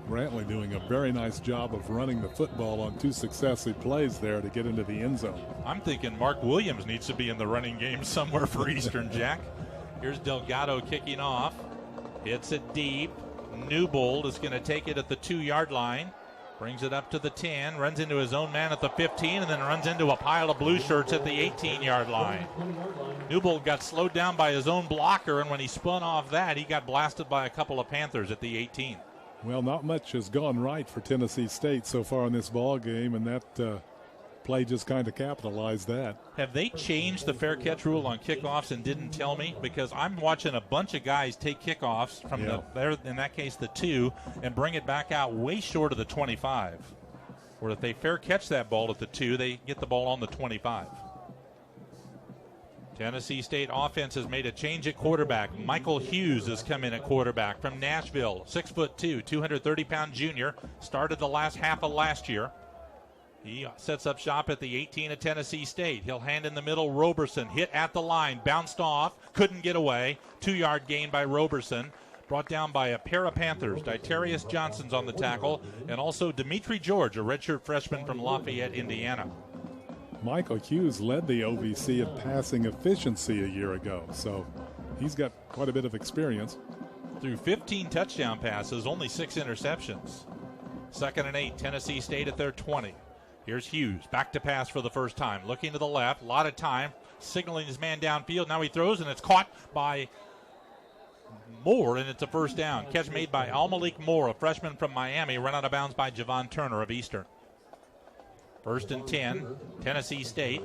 Speaker 2: Brantley doing a very nice job of running the football on 2 successive plays there to get into the end zone.
Speaker 1: I'm thinking Mark Williams needs to be in the running game somewhere for Eastern, Jack. Here's Delgado kicking off. Hits it deep. Newbold is going to take it at the 2-yard line. Brings it up to the 10, runs into his own man at the 15, and then runs into a pile of blue shirts at the 18-yard line. Newbold got slowed down by his own blocker, and when he spun off that, he got blasted by a couple of Panthers at the 18.
Speaker 2: Well, not much has gone right for Tennessee State so far in this ball game, and that play just kind of capitalized that.
Speaker 1: Have they changed the fair catch rule on kickoffs and didn't tell me? Because I'm watching a bunch of guys take kickoffs from in that case, the 2, and bring it back out way short of the 25. Or if they fair catch that ball at the 2, they get the ball on the 25. Tennessee State offense has made a change at quarterback. Michael Hughes has come in at quarterback from Nashville. 6'2", 230-pound junior. Started the last half of last year. He sets up shop at the 18 of Tennessee State. He'll hand in the middle. Roberson hit at the line. Bounced off. Couldn't get away. 2-yard gain by Roberson. Brought down by a pair of Panthers. Ditarius Johnson's on the tackle. And also Dimitri George, a redshirt freshman from Lafayette, Indiana.
Speaker 2: Michael Hughes led the OVC in passing efficiency a year ago, so he's got quite a bit of experience.
Speaker 1: Through 15 touchdown passes, only 6 interceptions. 2nd and 8, Tennessee State at their 20. Here's Hughes, back to pass for the first time. Looking to the left, a lot of time, signaling his man downfield. Now he throws, and it's caught by Moore, and it's a first down. Catch made by Al-Malik Moore, a freshman from Miami, run out of bounds by Javon Turner of Eastern. 1st and 10, Tennessee State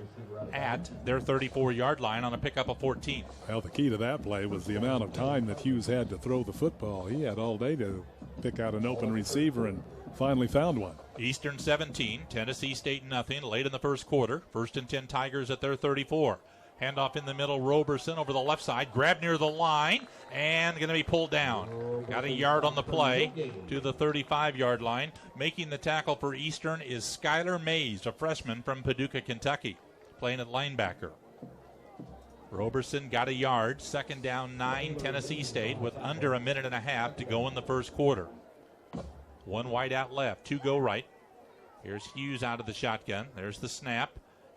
Speaker 1: at their 34-yard line on a pickup of 14.
Speaker 2: Well, the key to that play was the amount of time that Hughes had to throw the football. He had all day to pick out an open receiver and finally found one.
Speaker 1: Eastern 17, Tennessee State nothing late in the first quarter. 1st and 10 Tigers at their 34. Handoff in the middle, Roberson over the left side, grabbed near the line, and going to be pulled down. Got a yard on the play to the 35-yard line. Making the tackle for Eastern is Skylar Mays, a freshman from Paducah, Kentucky, playing at linebacker. Roberson got a yard. 2nd down, 9, Tennessee State, with under a minute and a half to go in the first quarter. 1 wide out left, 2 go right. Here's Hughes out of the shotgun. There's the snap.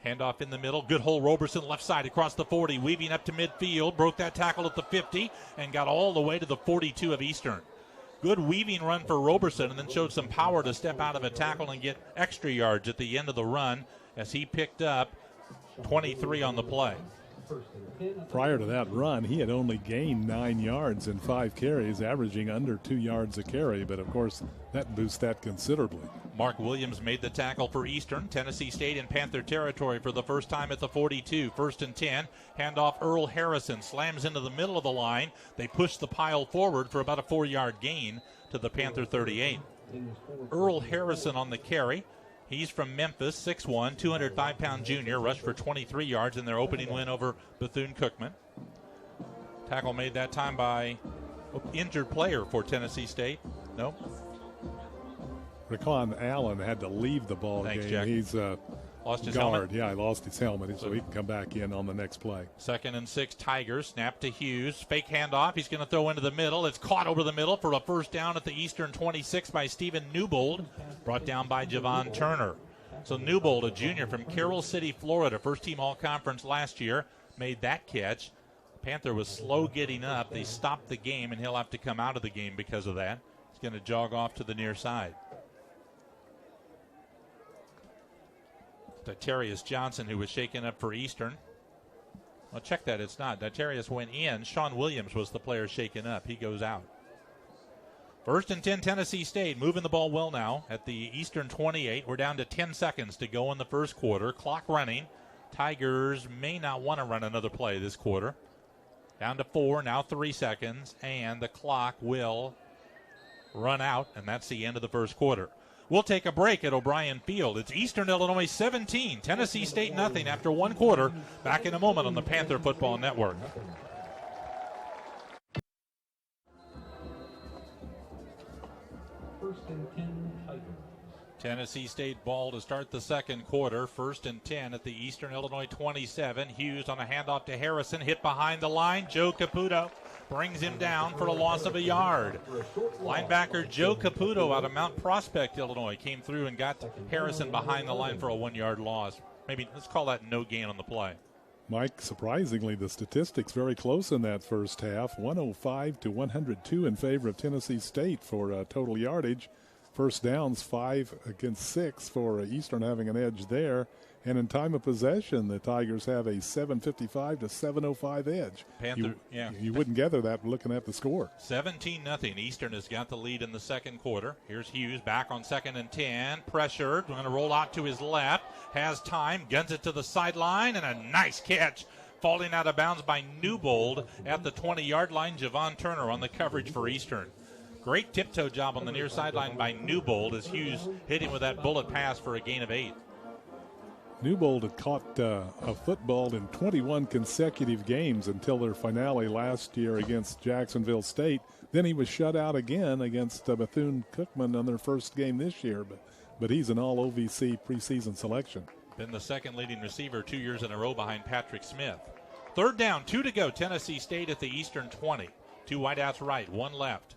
Speaker 1: Handoff in the middle. Good hole, Roberson left side across the 40. Weaving up to midfield. Broke that tackle at the 50 and got all the way to the 42 of Eastern. Good weaving run for Roberson, and then showed some power to step out of a tackle and get extra yards at the end of the run as he picked up 23 on the play.
Speaker 2: Prior to that run, he had only gained 9 yards in 5 carries, averaging under 2 yards a carry, but of course that boosts that considerably.
Speaker 1: Mark Williams made the tackle for Eastern. Tennessee State in Panther territory for the first time at the 42. 1st and 10. Handoff Earl Harrison slams into the middle of the line. They push the pile forward for about a 4-yard gain to the Panther 38. Earl Harrison on the carry. He's from Memphis, 6'1", 205-pound junior, rushed for 23 yards in their opening win over Bethune-Cookman. Tackle made that time by injured player for Tennessee State. No.
Speaker 2: Raquan Allen had to leave the ball
Speaker 1: Thanks,
Speaker 2: game.
Speaker 1: Jack.
Speaker 2: He's
Speaker 1: lost his
Speaker 2: guard.
Speaker 1: helmet.
Speaker 2: Yeah, he lost his helmet, so he can come back in on the next play.
Speaker 1: 2nd and 6, Tigers. Snap to Hughes. Fake handoff. He's going to throw into the middle. It's caught over the middle for a first down at the Eastern 26 by Stephen Newbold. Brought down by Javon Turner. So Newbold, a junior from Carroll City, Florida, first-team All-Conference last year, made that catch. Panther was slow getting up. They stopped the game, and he'll have to come out of the game because of that. He's going to jog off to the near side. Ditarius Johnson, who was shaken up for Eastern. Well, check that. It's not. Ditarius went in. Sean Williams was the player shaken up. He goes out. 1st and 10, Tennessee State. Moving the ball well now at the Eastern 28. We're down to 10 seconds to go in the first quarter. Clock running. Tigers may not want to run another play this quarter. Down to 4, now 3 seconds, and the clock will run out, and that's the end of the first quarter. We'll take a break at O'Brien Field. It's Eastern Illinois 17, Tennessee State nothing after 1 quarter. Back in a moment on the Panther Football Network. Tennessee State ball to start the second quarter. 1st and 10 at the Eastern Illinois 27. Hughes on a handoff to Harrison. Hit behind the line. Joe Caputo brings him down for a loss of a yard. Linebacker Joe Caputo out of Mount Prospect, Illinois, came through and got Harrison behind the line for a 1-yard loss. Maybe let's call that no gain on the play.
Speaker 2: Mike, surprisingly, the statistics very close in that first half. 105 to 102 in favor of Tennessee State for total yardage. First downs, 5 against 6 for Eastern having an edge there. And in time of possession, the Tigers have a 7:55 to 7:05 edge. You wouldn't gather that looking at the score.
Speaker 1: 17-0. Eastern has got the lead in the second quarter. Here's Hughes back on 2nd and 10. Pressured. Going to roll out to his left. Has time. Guns it to the sideline. And a nice catch. Falling out of bounds by Newbold at the 20-yard line. Javon Turner on the coverage for Eastern. Great tiptoe job on the near sideline by Newbold as Hughes hit him with that bullet pass for a gain of 8.
Speaker 2: Newbold had caught a football in 21 consecutive games until their finale last year against Jacksonville State. Then he was shut out again against Bethune-Cookman on their first game this year, but he's an all OVC preseason selection.
Speaker 1: Been the second leading receiver 2 years in a row behind Patrick Smith. Third down, 2 to go. Tennessee State at the Eastern 20. 2 wideouts right, 1 left.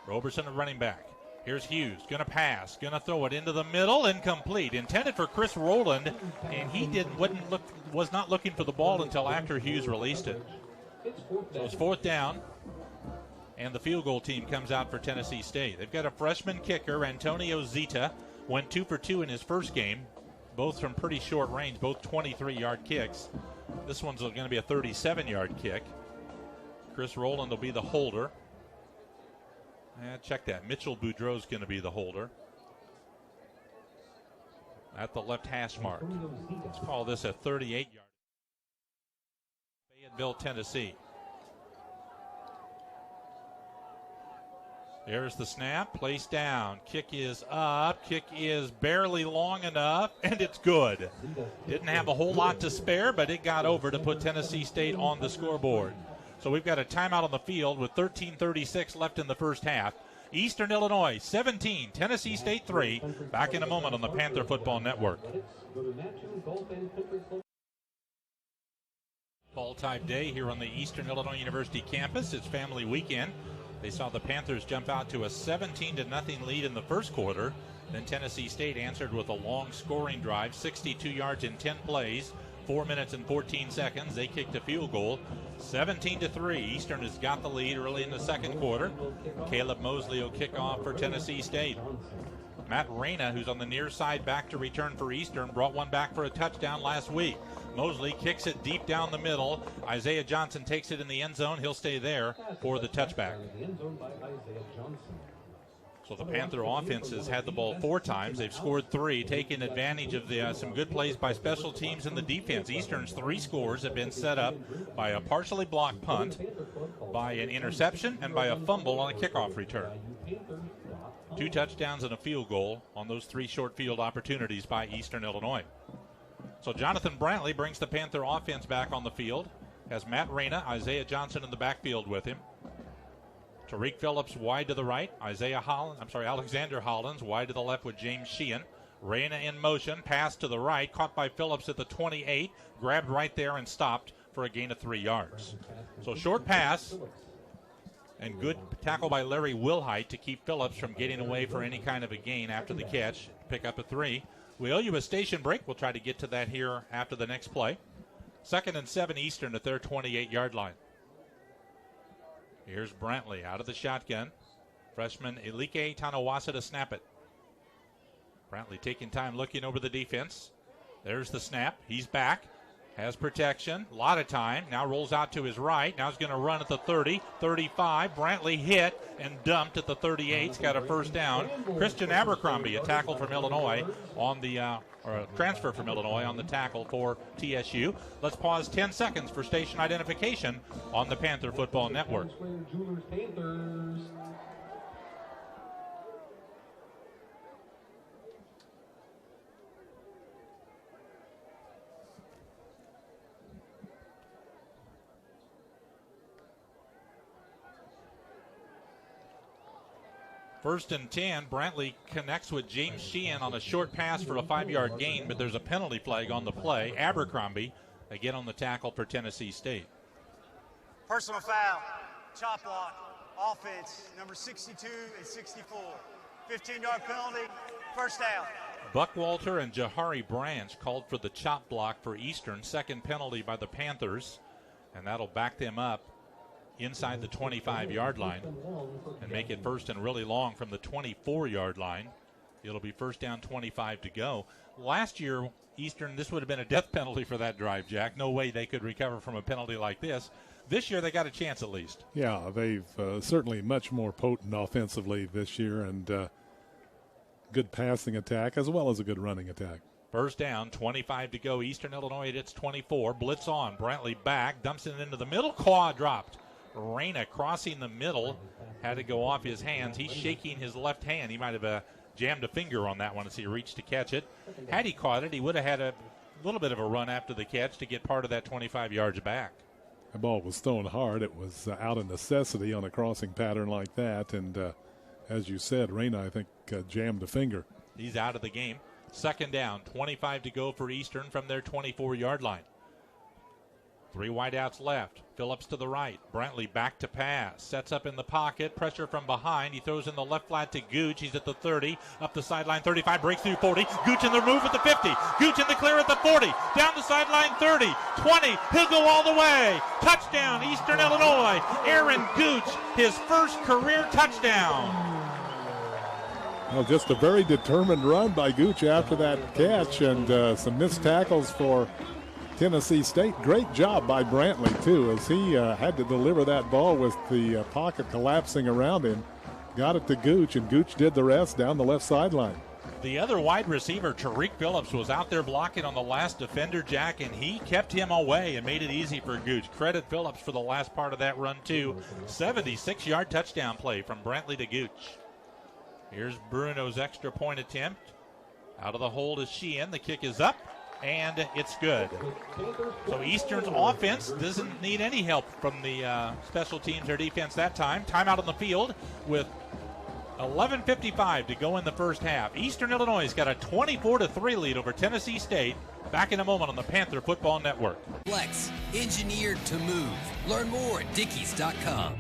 Speaker 1: Roberson, a running back. Here's Hughes, going to pass, going to throw it into the middle, incomplete. Intended for Chris Rowland, and he was not looking for the ball until after Hughes released it. So it's 4th down, and the field goal team comes out for Tennessee State. They've got a freshman kicker, Antonio Zita, went 2 for 2 in his first game, both from pretty short range, both 23-yard kicks. This one's going to be a 37-yard kick. Chris Rowland will be the holder. Check that. Mitchell Boudreau's going to be the holder at the left hash mark. Let's call this a 38-yard. Fayetteville, Tennessee. There's the snap. Placed down. Kick is up. Kick is barely long enough, and it's good. Didn't have a whole lot to spare, but it got over to put Tennessee State on the scoreboard. So we've got a timeout on the field with 13:36 left in the first half. Eastern Illinois 17, Tennessee State 3. Back in a moment on the Panther Football Network. Fall type day here on the Eastern Illinois University campus. It's family weekend. They saw the Panthers jump out to a 17-0 lead in the first quarter. Then Tennessee State answered with a long scoring drive, 62 yards in 10 plays. 4 minutes and 14 seconds. They kicked a field goal. 17-3. Eastern has got the lead early in the second quarter. Caleb Mosley will kick off for Tennessee State. Matt Reyna, who's on the near side back to return for Eastern, brought one back for a touchdown last week. Mosley kicks it deep down the middle. Isaiah Johnson takes it in the end zone. He'll stay there for the touchback. So the Panther offense has had the ball 4 times. They've scored 3, taking advantage of some good plays by special teams and the defense. Eastern's 3 scores have been set up by a partially blocked punt, by an interception, and by a fumble on a kickoff return. 2 touchdowns and a field goal on those 3 short field opportunities by Eastern Illinois. So Jonathan Brantley brings the Panther offense back on the field. Has Matt Reyna, Isaiah Johnson in the backfield with him. Tariq Phillips wide to the right. Alexander Hollins wide to the left with James Sheehan. Reyna in motion. Pass to the right. Caught by Phillips at the 28. Grabbed right there and stopped for a gain of 3 yards. So short pass and good tackle by Larry Wilhite to keep Phillips from getting away for any kind of a gain after the catch. Pick up a 3. We owe you a station break. We'll try to get to that here after the next play. 2nd and 7 Eastern at their 28-yard line. Here's Brantley out of the shotgun. Freshman Elike Tanawasa to snap it. Brantley taking time looking over the defense. There's the snap. He's back. Has protection. A lot of time. Now rolls out to his right. Now he's going to run at the 30, 35. Brantley hit and dumped at the 38. He's got a first down. Christian Abercrombie, a tackle from Illinois on the or a transfer from Illinois on the tackle for TSU. Let's pause 10 seconds for station identification on the Panther Football Network. First and 10, Brantley connects with James Sheehan on a short pass for a 5-yard gain, but there's a penalty flag on the play. Abercrombie, again on the tackle for Tennessee State.
Speaker 4: Personal foul, chop block, offense, number 62 and 64. 15-yard penalty, first down.
Speaker 1: Buckwalter and Jahari Branch called for the chop block for Eastern. Second penalty by the Panthers, and that'll back them up inside the 25-yard line and make it first and really long from the 24-yard line. It'll be first down, 25 to go. Last year, Eastern, this would have been a death penalty for that drive, Jack. No way they could recover from a penalty like this. This year, they got a chance at least.
Speaker 2: Yeah, they've certainly much more potent offensively this year, and good passing attack as well as a good running attack.
Speaker 1: First down, 25 to go. Eastern Illinois at its 24. Blitz on. Brantley back, dumps it into the middle. Claw dropped. Reyna crossing the middle, had to go off his hands. He's shaking his left hand. He might have jammed a finger on that one as he reached to catch it. Had he caught it, he would have had little bit of a run after the catch to get part of that 25 yards back.
Speaker 2: The ball was thrown hard. It was out of necessity on a crossing pattern like that. And as you said, Reyna, I think, jammed a finger.
Speaker 1: He's out of the game. Second down, 25 to go for Eastern from their 24-yard line. 3 wideouts left. Phillips to the right. Brantley back to pass. Sets up in the pocket. Pressure from behind. He throws in the left flat to Gooch. He's at the 30. Up the sideline 35. Breaks through 40. Gooch in the move at the 50. Gooch in the clear at the 40. Down the sideline 30. 20. He'll go all the way. Touchdown Eastern Illinois. Aaron Gooch, his first career touchdown.
Speaker 2: Well, just a very determined run by Gooch after that catch, and some missed tackles for Tennessee State. Great job by Brantley, too, as he had to deliver that ball with the pocket collapsing around him. Got it to Gooch, and Gooch did the rest down the left sideline.
Speaker 1: The other wide receiver, Tariq Phillips, was out there blocking on the last defender, Jack, and he kept him away and made it easy for Gooch. Credit Phillips for the last part of that run, too. 76-yard touchdown play from Brantley to Gooch. Here's Bruno's extra point attempt. Out of the hold is Sheehan. The kick is up, and it's good. So Eastern's offense doesn't need any help from the special teams or defense that time. Timeout on the field with 11:55 to go in the first half. Eastern Illinois has got a 24-3 lead over Tennessee State. Back in a moment on the Panther Football Network.
Speaker 5: Flex, engineered to move. Learn more at Dickies.com.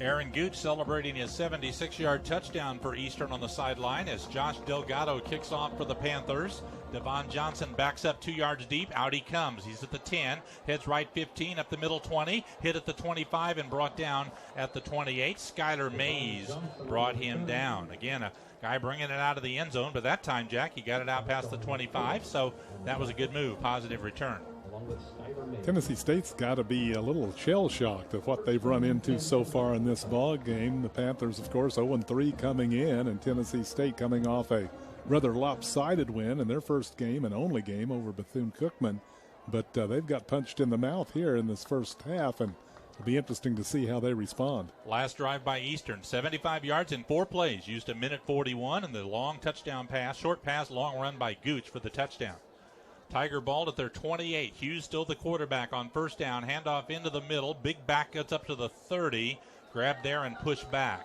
Speaker 1: Aaron Gooch celebrating his 76-yard touchdown for Eastern on the sideline as Josh Delgado kicks off for the Panthers. Devon Johnson backs up 2 yards deep. Out he comes. He's at the 10. Heads right 15, up the middle 20. Hit at the 25 and brought down at the 28. Skylar Mays brought him down. Again, a guy bringing it out of the end zone, but that time, Jack, he got it out past the 25, so that was a good move. Positive return.
Speaker 2: Tennessee State's got to be a little shell-shocked of what they've run into so far in this ball game. The Panthers, of course, 0-3 coming in, and Tennessee State coming off a rather lopsided win in their first game and only game over Bethune-Cookman. But they've got punched in the mouth here in this first half, and it'll be interesting to see how they respond.
Speaker 1: Last drive by Eastern, 75 yards in 4 plays, used a minute 41, and the long touchdown pass, short pass, long run by Gooch for the touchdown. Tiger ball at their 28. Hughes still the quarterback on first down. Handoff into the middle. Big back gets up to the 30. Grabbed there and pushed back.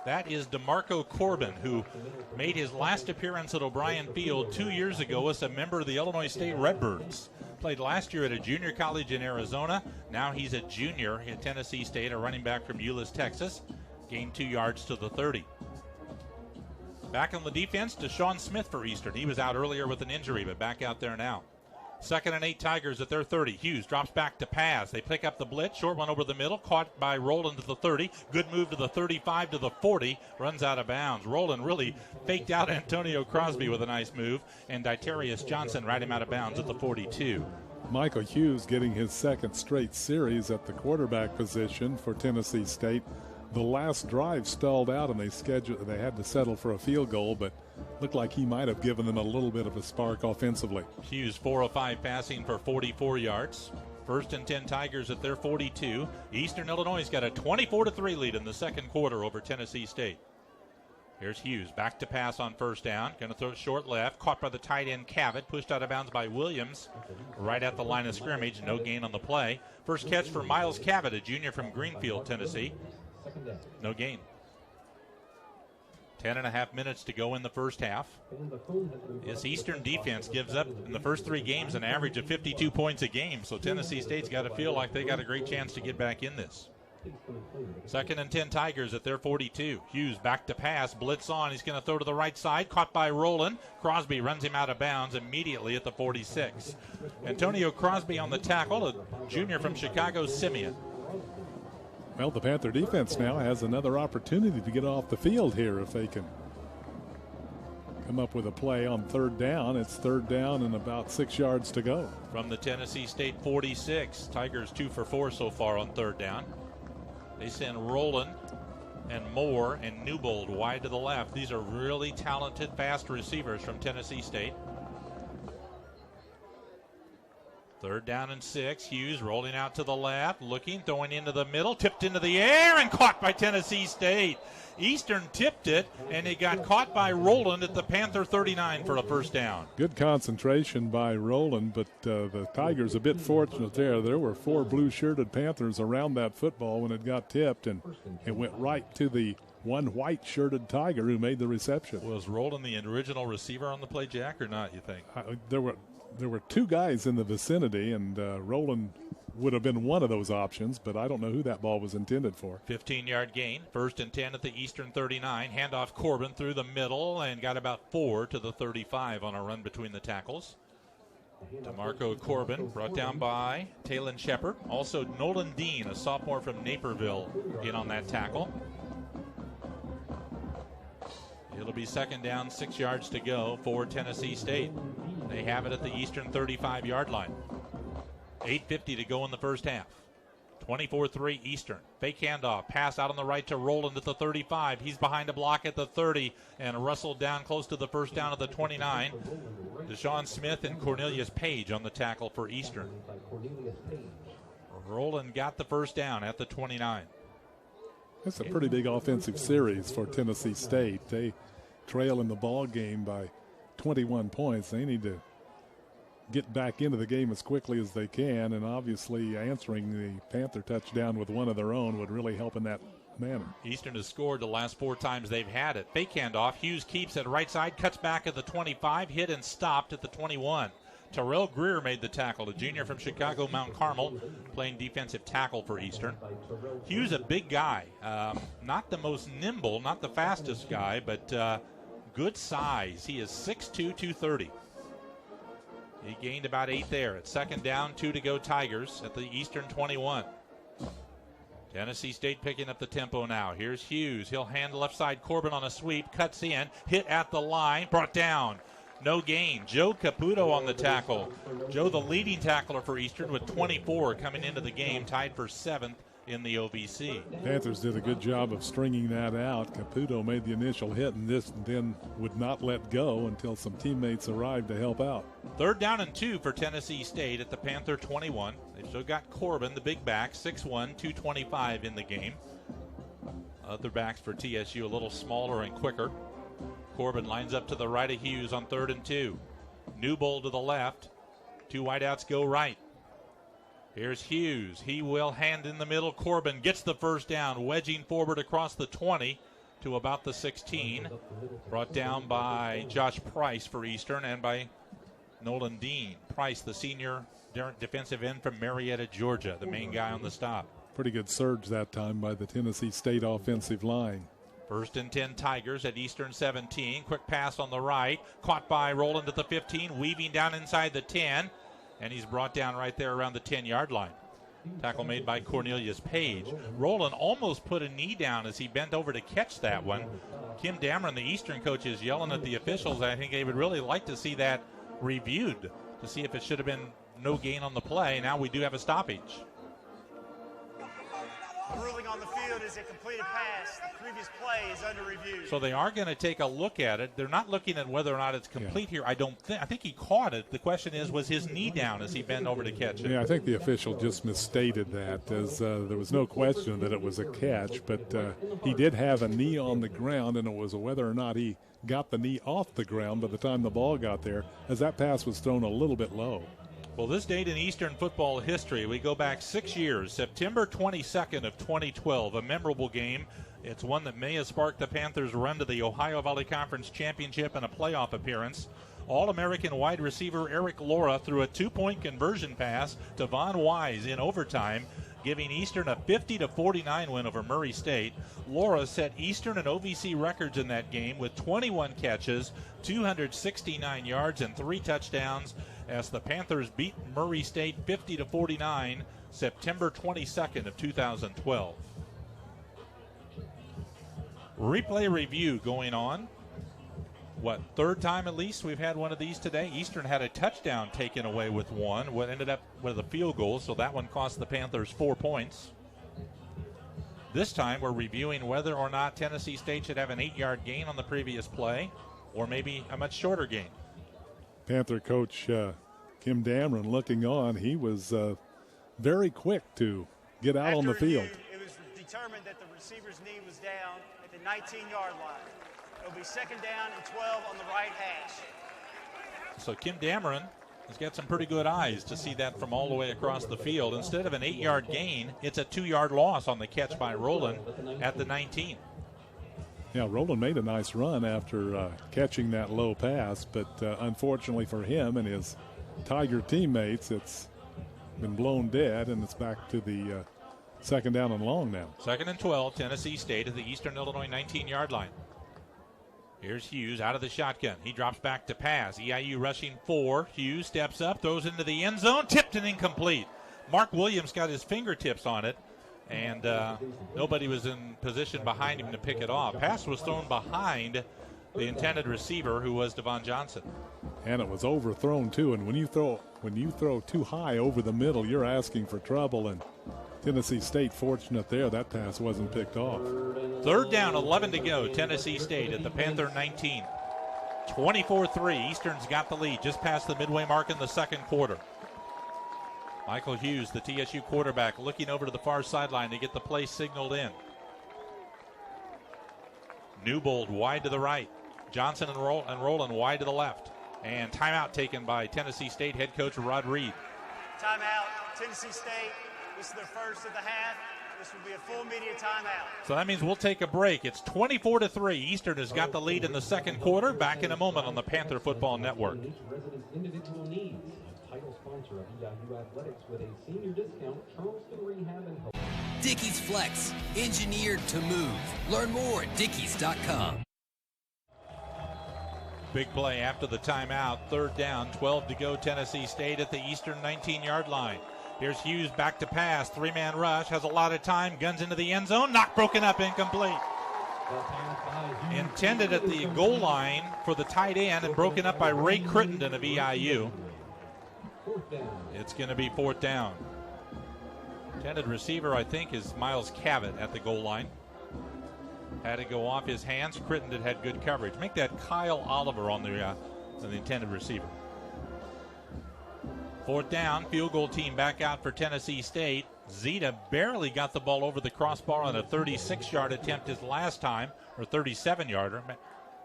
Speaker 1: That is DeMarco Corbin, who made his last appearance at O'Brien Field 2 years ago as a member of the Illinois State Redbirds. Played last year at a junior college in Arizona. Now he's a junior at Tennessee State, a running back from Euless, Texas. Gained 2 yards to the 30. Back on the defense, Deshaun Smith for Eastern. He was out earlier with an injury, but back out there now. 2nd and 8 Tigers at their 30. Hughes drops back to pass. They pick up the blitz. Short one over the middle. Caught by Rowland to the 30. Good move to the 35 to the 40. Runs out of bounds. Rowland really faked out Antonio Crosby with a nice move. And Ditarius Johnson right him out of bounds at the 42.
Speaker 2: Michael Hughes getting his second straight series at the quarterback position for Tennessee State. The last drive stalled out, and they had to settle for a field goal, but looked like he might have given them a little bit of a spark offensively.
Speaker 1: Hughes 4 of 5 passing for 44 yards. 1st and 10 Tigers at their 42. Eastern Illinois got a 24-3 lead in the second quarter over Tennessee State. Here's Hughes back to pass on first down. Going to throw it short left. Caught by the tight end Cavett. Pushed out of bounds by Williams. Right at the line of scrimmage. No gain on the play. First catch for Miles Cavett, a junior from Greenfield, Tennessee. No gain. 10.5 minutes to go in the first half. This Eastern defense gives up in the first 3 games an average of 52 points a game, so Tennessee State's got to feel like they got a great chance to get back in this. 2nd and 10 Tigers at their 42. Hughes back to pass, blitz on. He's going to throw to the right side, caught by Rowland. Crosby runs him out of bounds immediately at the 46. Antonio Crosby on the tackle, a junior from Chicago, Simeon.
Speaker 2: Well, the Panther defense now has another opportunity to get off the field here if they can come up with a play on 3rd down. It's 3rd down and about 6 yards to go.
Speaker 1: From the Tennessee State 46, Tigers 2 for 4 so far on 3rd down. They send Rowland and Moore and Newbold wide to the left. These are really talented, fast receivers from Tennessee State. Third down and 6. Hughes rolling out to the left, looking, throwing into the middle, tipped into the air, and caught by Tennessee State. Eastern tipped it, and it got caught by Rowland at the Panther 39 for a first down.
Speaker 2: Good concentration by Rowland, but the Tigers a bit fortunate there. There were 4 blue-shirted Panthers around that football when it got tipped, and it went right to the one white-shirted Tiger who made the reception.
Speaker 1: Was Rowland the original receiver on the play, Jack, or not, you think?
Speaker 2: There were 2 guys in the vicinity, and Rowland would have been one of those options, but I don't know who that ball was intended for.
Speaker 1: 15-yard gain, 1st and 10 at the Eastern 39. Handoff Corbin through the middle and got about 4 to the 35 on a run between the tackles. DeMarco Corbin brought down by Talon Shepard. Also Nolan Dean, a sophomore from Naperville, in on that tackle. It'll be 2nd down, 6 yards to go for Tennessee State. They have it at the Eastern 35-yard line. 8:50 to go in the first half. 24-3 Eastern. Fake handoff. Pass out on the right to Rowland at the 35. He's behind a block at the 30 and rustled down close to the first down at the 29. Deshaun Smith and Cornelius Page on the tackle for Eastern. Rowland got the first down at the 29.
Speaker 2: It's a pretty big offensive series for Tennessee State. They trail in the ball game by 21 points. They need to get back into the game as quickly as they can, and obviously answering the Panther touchdown with one of their own would really help in that manner.
Speaker 1: Eastern has scored the last 4 times they've had it. Fake handoff. Hughes keeps it right side, cuts back at the 25, hit and stopped at the 21. Terrell Greer made the tackle, a junior from Chicago Mount Carmel, playing defensive tackle for Eastern. Hughes, a big guy, not the most nimble, not the fastest guy, but good size. He is 6'2", 230. He gained about 8 there. It's 2nd down, 2 to go Tigers at the Eastern 21. Tennessee State picking up the tempo now. Here's Hughes. He'll hand left side Corbin on a sweep, cuts in, hit at the line, brought down. No gain. Joe Caputo on the tackle. Joe, the leading tackler for Eastern with 24 coming into the game, tied for 7th in the OVC.
Speaker 2: Panthers did a good job of stringing that out. Caputo made the initial hit and then would not let go until some teammates arrived to help out.
Speaker 1: 3rd down and 2 for Tennessee State at the Panther 21. They've still got Corbin, the big back, 6'1", 225 in the game. Other backs for TSU a little smaller and quicker. Corbin lines up to the right of Hughes on 3rd and 2. Newbold to the left. 2 wideouts go right. Here's Hughes. He will hand in the middle. Corbin gets the first down, wedging forward across the 20 to about the 16. Brought down by Josh Price for Eastern and by Nolan Dean. Price, the senior defensive end from Marietta, Georgia, the main guy on the stop.
Speaker 2: Pretty good surge that time by the Tennessee State offensive line.
Speaker 1: 1st and 10 Tigers at Eastern 17. Quick pass on the right. Caught by Rowland at the 15. Weaving down inside the 10. And he's brought down right there around the 10-yard line. Tackle made by Cornelius Page. Rowland almost put a knee down as he bent over to catch that one. Kim Dameron, the Eastern coach, is yelling at the officials. I think they would really like to see that reviewed to see if it should have been no gain on the play. Now we do have a stoppage.
Speaker 4: The ruling on the field is a completed pass. The previous play is under review.
Speaker 1: So they are going to take a look at it. They're not looking at whether or not it's complete here. I think he caught it. The question is, was his knee down as he bent over to catch it?
Speaker 2: Yeah, I think the official just misstated that, as there was no question that it was a catch, but he did have a knee on the ground, and it was whether or not he got the knee off the ground by the time the ball got there, as that pass was thrown a little bit low.
Speaker 1: Well, this date in Eastern football history, we go back 6 years, September 22nd of 2012, a memorable game. It's one that may have sparked the Panthers' run to the Ohio Valley Conference Championship and a playoff appearance. All-American wide receiver Eric Laura threw a 2-point conversion pass to Von Wise in overtime, giving Eastern a 50-49 win over Murray State. Laura set Eastern and OVC records in that game with 21 catches, 269 yards, and 3 touchdowns as the Panthers beat Murray State 50-49 September 22nd of 2012. Replay review going on. Third time at least we've had one of these today. Eastern had a touchdown taken away with one. What ended up with a field goal, so that one cost the Panthers 4 points. This time we're reviewing whether or not Tennessee State should have an 8-yard gain on the previous play or maybe a much shorter gain.
Speaker 2: Panther coach Kim Dameron looking on. He was very quick to get out on the field.
Speaker 4: It was determined that the receiver's knee was down at the 19-yard line. It'll be second down and 12 on the right hash.
Speaker 1: So Kim Dameron has got some pretty good eyes to see that from all the way across the field. Instead of an 8-yard gain, it's a 2-yard loss on the catch by Rowland at the 19.
Speaker 2: Yeah, Rowland made a nice run after catching that low pass, but unfortunately for him and his Tiger teammates, it's been blown dead, and it's back to the second down and long now.
Speaker 1: Second and 12, Tennessee State at the Eastern Illinois 19-yard line. Here's Hughes out of the shotgun. He drops back to pass. EIU rushing 4. Hughes steps up, throws into the end zone, tipped and incomplete. Mark Williams got his fingertips on it, and nobody was in position behind him to pick it off. Pass was thrown behind the intended receiver, who was Devon Johnson.
Speaker 2: And it was overthrown too. And when you throw too high over the middle, you're asking for trouble. And Tennessee State fortunate there, that pass wasn't picked off.
Speaker 1: Third down, 11 to go. Tennessee State at the Panther 19. 24-3. Eastern's got the lead just past the midway mark in the second quarter. Michael Hughes, the TSU quarterback, looking over to the far sideline to get the play signaled in. Newbold wide to the right. Johnson and Rowland wide to the left. And timeout taken by Tennessee State head coach Rod Reed.
Speaker 4: Timeout, Tennessee State. This is their first of the half. This will be a full media timeout.
Speaker 1: So that means we'll take a break. It's 24-3. Eastern has got the lead in the second quarter. Back in a moment on the Panther Football Network.
Speaker 6: Individual needs. Title sponsor of EIU Athletics with a senior discount, Charleston Rehab and Health.
Speaker 5: Dickies Flex, engineered to move. Learn more at dickies.com.
Speaker 1: Big play after the timeout. Third down, 12 to go. Tennessee State at the Eastern 19-yard line. Here's Hughes back to pass. Three-man rush. Has a lot of time. Guns into the end zone. Knock broken up. Incomplete. Intended at the goal line for the tight end and broken up by Ray Crittenden of EIU. It's going to be fourth down. Intended receiver, I think, is Miles Cavett at the goal line. Had to go off his hands. Crittenden had good coverage. Make that Kyle Oliver on the intended receiver. Fourth down, field goal team back out for Tennessee State. Zeta barely got the ball over the crossbar on a 36-yard attempt his last time, or 37-yarder.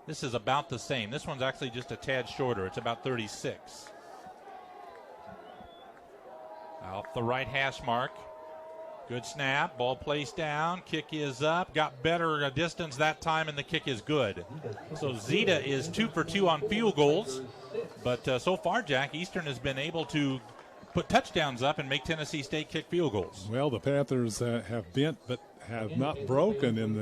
Speaker 1: This is about the same. This one's actually just a tad shorter. It's about 36. Off the right hash mark. Good snap. Ball placed down. Kick is up. Got better distance that time, and the kick is good. So Zeta is 2 for 2 on field goals. But so far, Jack, Eastern has been able to put touchdowns up and make Tennessee State kick field goals.
Speaker 2: Well, the Panthers have bent but have not broken in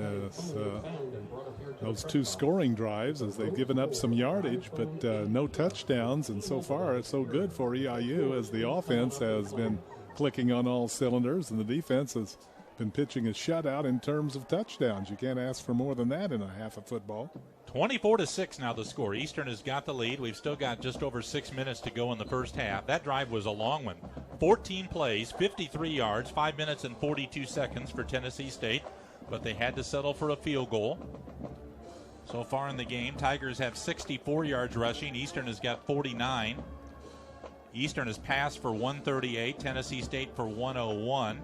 Speaker 2: those two scoring drives, as they've given up some yardage, but no touchdowns. And so far, it's so good for EIU, as the offense has been clicking on all cylinders, and the defense has been pitching a shutout in terms of touchdowns. You can't ask for more than that in a half of football.
Speaker 1: 24-6 now the score. Eastern has got the lead. We've still got just over 6 minutes to go in the first half. That drive was a long one. 14 plays, 53 yards, 5 minutes and 42 seconds for Tennessee State, but they had to settle for a field goal. So far in the game, Tigers have 64 yards rushing. Eastern has got 49. Eastern has passed for 138, Tennessee State for 101.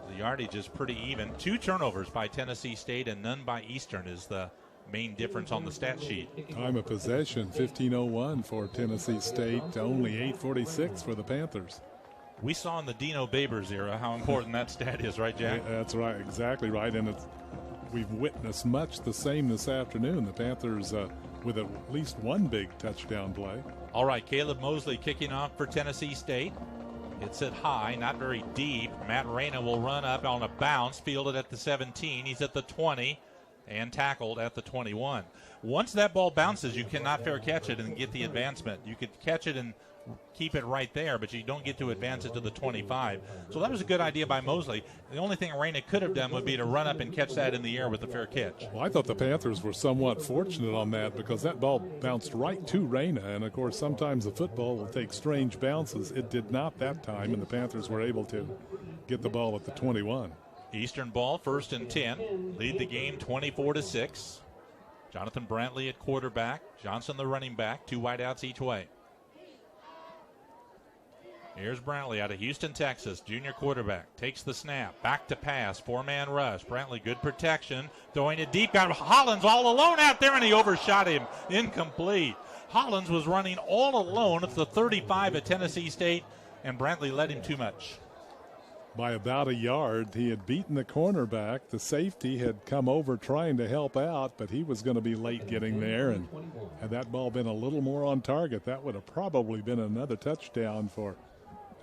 Speaker 1: The yardage is pretty even. 2 turnovers by Tennessee State and none by Eastern is the main difference on the stat sheet.
Speaker 2: Time of possession, 15:01 for Tennessee State, only 8:46 for the Panthers.
Speaker 1: We saw in the Dino Babers era how important that stat is, right, Jack?
Speaker 2: That's right, exactly right. And we've witnessed much the same this afternoon. The Panthers with at least one big touchdown play.
Speaker 1: All right, Caleb Mosley kicking off for Tennessee State. It's at high, not very deep. Matt Reyna will run up on a bounce, fielded at the 17. He's at the 20 and tackled at the 21. Once that ball bounces, you cannot fair catch it and get the advancement. You could catch it and keep it right there, but you don't get to advance it to the 25. So that was a good idea by Mosley. The only thing Reyna could have done would be to run up and catch that in the air with a fair catch.
Speaker 2: Well, I thought the Panthers were somewhat fortunate on that, because that ball bounced right to Reyna, and of course sometimes the football will take strange bounces. It did not that time, and the Panthers were able to get the ball at the 21.
Speaker 1: Eastern ball, 1st and 10. Lead the game 24-6. Jonathan Brantley at quarterback. Johnson the running back. 2 wideouts each way. Here's Brantley out of Houston, Texas, junior quarterback. Takes the snap, back to pass, four-man rush. Brantley, good protection, throwing it deep. Got Hollins all alone out there, and he overshot him. Incomplete. Hollins was running all alone at the 35 at Tennessee State, and Brantley led him too much.
Speaker 2: By about a yard, he had beaten the cornerback. The safety had come over trying to help out, but he was going to be late getting there. And had that ball been a little more on target, that would have probably been another touchdown for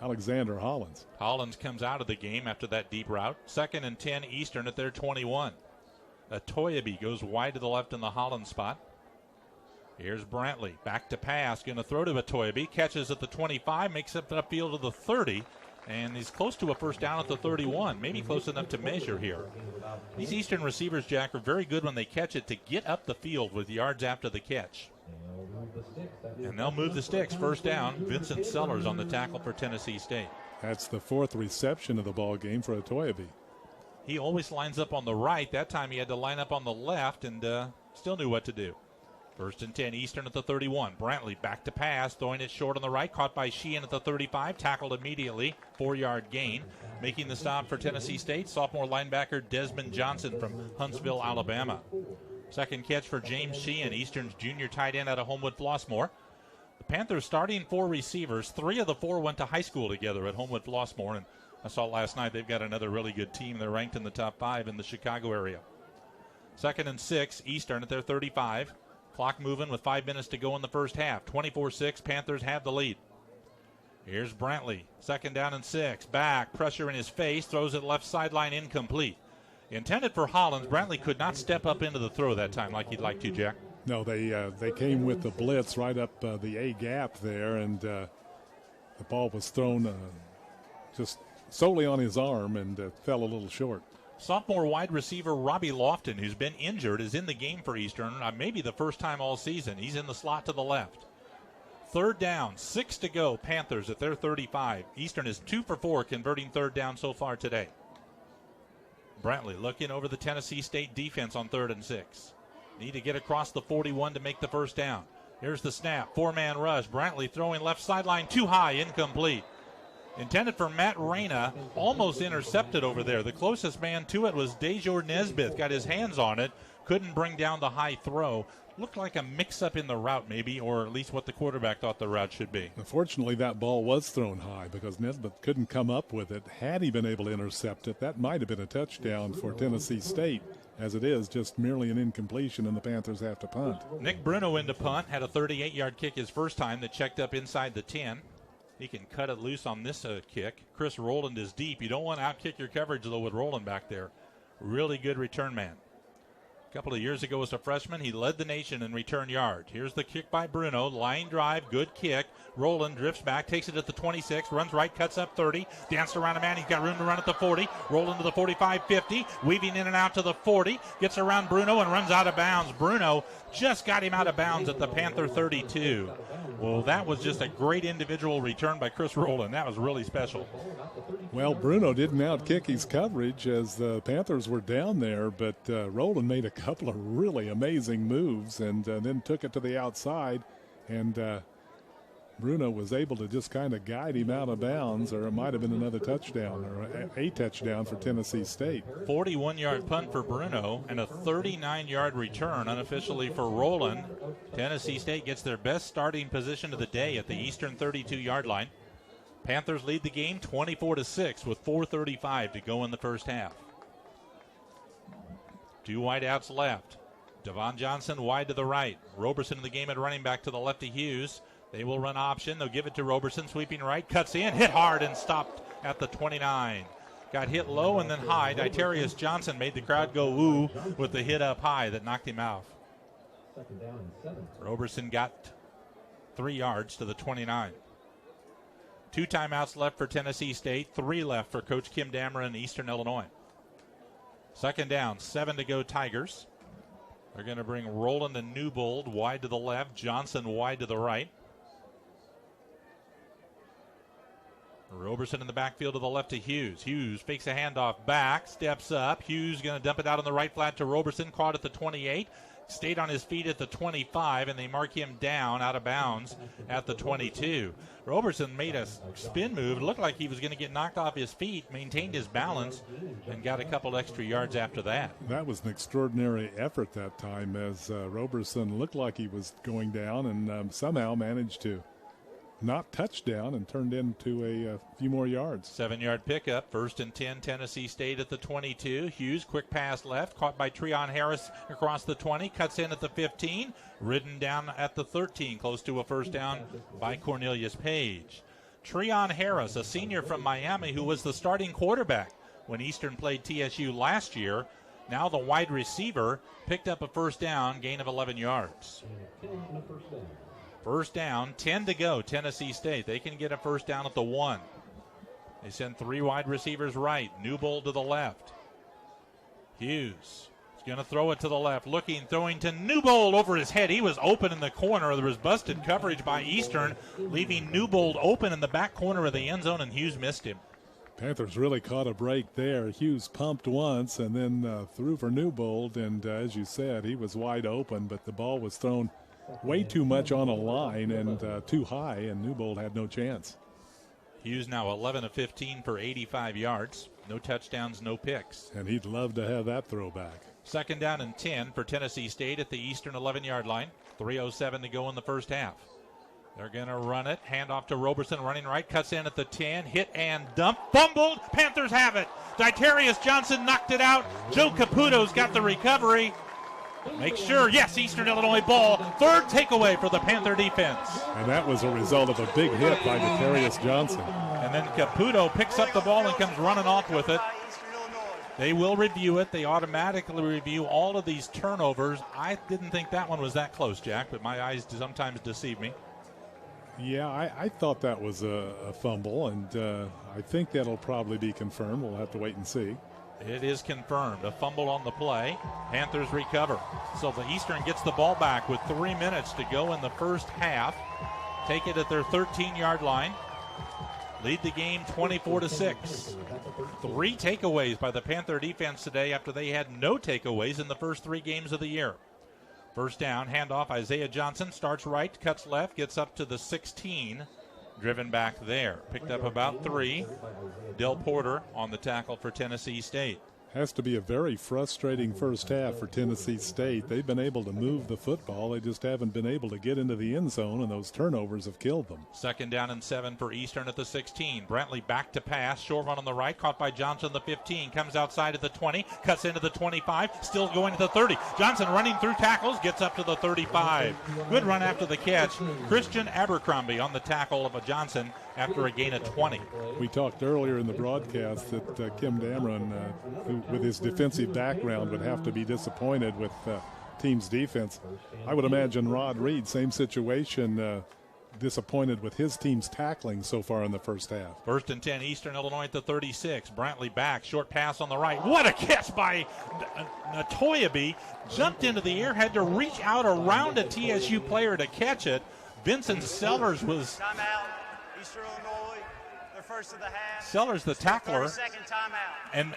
Speaker 2: Alexander Hollins.
Speaker 1: Hollins comes out of the game after that deep route. 2nd and 10 Eastern at their 21. Atoyabi goes wide to the left in the Hollins spot. Here's Brantley, back to pass, going to throw to Atoyabi, catches at the 25, makes it upfield to the 30, and he's close to a first down at the 31, maybe close enough to measure here. These Eastern receivers, Jack, are very good when they catch it to get up the field with yards after the catch. And they'll move the sticks. First down, Vincent Sellers on the tackle for Tennessee State.
Speaker 2: That's the 4th reception of the ball game for Atoyabi.
Speaker 1: He always lines up on the right. That time he had to line up on the left and still knew what to do. 1st and 10 Eastern at the 31. Brantley back to pass, throwing it short on the right, caught by Sheehan at the 35, tackled immediately, 4-yard gain. Making the stop for Tennessee State, sophomore linebacker Desmond Johnson from Huntsville, Alabama. Second catch for James Sheehan, Eastern's junior tight end out of Homewood Flossmoor. The Panthers starting 4 receivers. 3 of the 4 went to high school together at Homewood Flossmoor, and I saw last night they've got another really good team. They're ranked in the top 5 in the Chicago area. 2nd and 6, Eastern at their 35. Clock moving with 5 minutes to go in the first half. 24-6, Panthers have the lead. Here's Brantley, 2nd down and 6. Back, pressure in his face, throws it left sideline, incomplete. Intended for Hollins, Brantley could not step up into the throw that time like he'd like to, Jack.
Speaker 2: No, they came with the blitz right up the A gap there, and the ball was thrown just solely on his arm and fell a little short.
Speaker 1: Sophomore wide receiver Robbie Lofton, who's been injured, is in the game for Eastern. Maybe the first time all season. He's in the slot to the left. 3rd down, 6 to go. Panthers at their 35. Eastern is 2 for 4 converting 3rd down so far today. Brantley looking over the Tennessee State defense on 3rd and 6. Need to get across the 41 to make the first down. Here's the snap. 4-man rush. Brantley throwing left sideline too high, incomplete. Intended for Matt Reyna, almost intercepted over there. The closest man to it was Dejor Nesbitt. Got his hands on it, couldn't bring down the high throw. Looked like a mix-up in the route maybe, or at least what the quarterback thought the route should be.
Speaker 2: Unfortunately, that ball was thrown high because Nesbitt couldn't come up with it. Had he been able to intercept it, that might have been a touchdown for Tennessee State. As it is, just merely an incompletion, and the Panthers have to punt.
Speaker 1: Nick Bruno into punt, had a 38-yard kick his first time that checked up inside the 10. He can cut it loose on this kick. Chris Rowland is deep. You don't want to outkick your coverage, though, with Rowland back there. Really good return man. A couple of years ago as a freshman, he led the nation in return yards. Here's the kick by Bruno. Line drive, good kick. Rowland drifts back, takes it at the 26, runs right, cuts up 30, dances around a man. He's got room to run at the 40. Rowland to the 45, 50, weaving in and out to the 40. Gets around Bruno and runs out of bounds. Bruno just got him out of bounds at the Panther 32. Well, that was just a great individual return by Chris Rowland. That was really special.
Speaker 2: Well, Bruno didn't outkick his coverage as the Panthers were down there, but Rowland made a couple of really amazing moves and then took it to the outside, and Bruno was able to just kind of guide him out of bounds, or it might have been another touchdown or a touchdown for Tennessee State.
Speaker 1: 41-yard punt for Bruno and a 39-yard return unofficially for Rowland. Tennessee State gets their best starting position of the day at the Eastern 32-yard line. Panthers lead the game 24-6 with 4:35 to go in the first half. 2 wideouts left. Devon Johnson wide to the right. Roberson in the game at running back to the left of Hughes. They will run option. They'll give it to Roberson, sweeping right, cuts in, hit hard, and stopped at the 29. Got hit low and then high. Ditarius Johnson made the crowd go ooh with the hit up high that knocked him out. Roberson got 3 yards to the 29. 2 timeouts left for Tennessee State, 3 left for Coach Kim Dameron in Eastern Illinois. 2nd down, 7 to go Tigers. They're going to bring Rowland and Newbold wide to the left, Johnson wide to the right. Roberson in the backfield to the left to Hughes. Hughes fakes a handoff back, steps up. Hughes going to dump it out on the right flat to Roberson, caught at the 28. stayed on his feet at the 25, and they mark him down out of bounds at the 22. Roberson made a spin move. It looked like he was going to get knocked off his feet, maintained his balance, and got a couple extra yards after that.
Speaker 2: That was an extraordinary effort that time, as Roberson looked like he was going down and somehow managed to not touch down and turned into a few more yards.
Speaker 1: 7-yard pickup, 1st and 10, Tennessee State at the 22. Hughes, quick pass left, caught by Treon Harris across the 20, cuts in at the 15, ridden down at the 13, close to a first down by Cornelius Page. Treon Harris, a senior from Miami who was the starting quarterback when Eastern played TSU last year, now the wide receiver, picked up a first down, gain of 11 yards. First down, 10 to go, Tennessee State. They can get a first down at the 1. They send 3 wide receivers right. Newbold to the left. Hughes is going to throw it to the left. Looking, throwing to Newbold over his head. He was open in the corner. There was busted coverage by Eastern, leaving Newbold open in the back corner of the end zone, and Hughes missed him.
Speaker 2: Panthers really caught a break there. Hughes pumped once and then threw for Newbold, and as you said, he was wide open, but the ball was thrown way too much on a line and too high, and Newbold had no chance.
Speaker 1: Hughes now 11 of 15 for 85 yards. No touchdowns, no picks.
Speaker 2: And he'd love to have that throwback.
Speaker 1: 2nd down and 10 for Tennessee State at the Eastern 11-yard line. 3:07 to go in the first half. They're going to run it. Hand off to Roberson, running right. Cuts in at the 10. Hit and dump. Fumbled. Panthers have it. Ditarius Johnson knocked it out. Joe Caputo's got the recovery. Make sure, yes, Eastern Illinois ball. 3rd takeaway for the Panther defense.
Speaker 2: And that was a result of a big hit by Ditarius Johnson.
Speaker 1: And then Caputo picks up the ball and comes running off with it. They will review it. They automatically review all of these turnovers. I didn't think that one was that close, Jack, but my eyes sometimes deceive me.
Speaker 2: Yeah, I thought that was a fumble, and I think that'll probably be confirmed. We'll have to wait and see.
Speaker 1: It is confirmed. A fumble on the play. Panthers recover. So the Eastern gets the ball back with 3 minutes to go in the first half. Take it at their 13-yard line. Lead the game 24-6. 3 takeaways by the Panther defense today after they had no takeaways in the first 3 games of the year. First down, handoff. Isaiah Johnson starts right, cuts left, gets up to the 16. Driven back there. Picked up about 3. Del Porter on the tackle for Tennessee State.
Speaker 2: Has to be a very frustrating first half for Tennessee State. They've been able to move the football. They just haven't been able to get into the end zone, and those turnovers have killed them.
Speaker 1: 2nd down and 7 for Eastern at the 16. Brantley back to pass. Short run on the right. Caught by Johnson, the 15. Comes outside at the 20. Cuts into the 25. Still going to the 30. Johnson running through tackles. Gets up to the 35. Good run after the catch. Christian Abercrombie on the tackle of a Johnson after a gain of 20.
Speaker 2: We talked earlier in the broadcast that Kim Dameron, who with his defensive background, would have to be disappointed with team's defense. I would imagine Rod Reed, same situation, disappointed with his team's tackling so far in the first half.
Speaker 1: 1st and 10, Eastern Illinois at the 36. Brantley back, short pass on the right. What a catch by Toyabe. Jumped into the air, had to reach out around a TSU player to catch it. Vincent Sellers was...
Speaker 4: Timeout, Eastern Illinois, their first of the half.
Speaker 1: Sellers, the tackler.
Speaker 4: 30-second timeout.
Speaker 1: And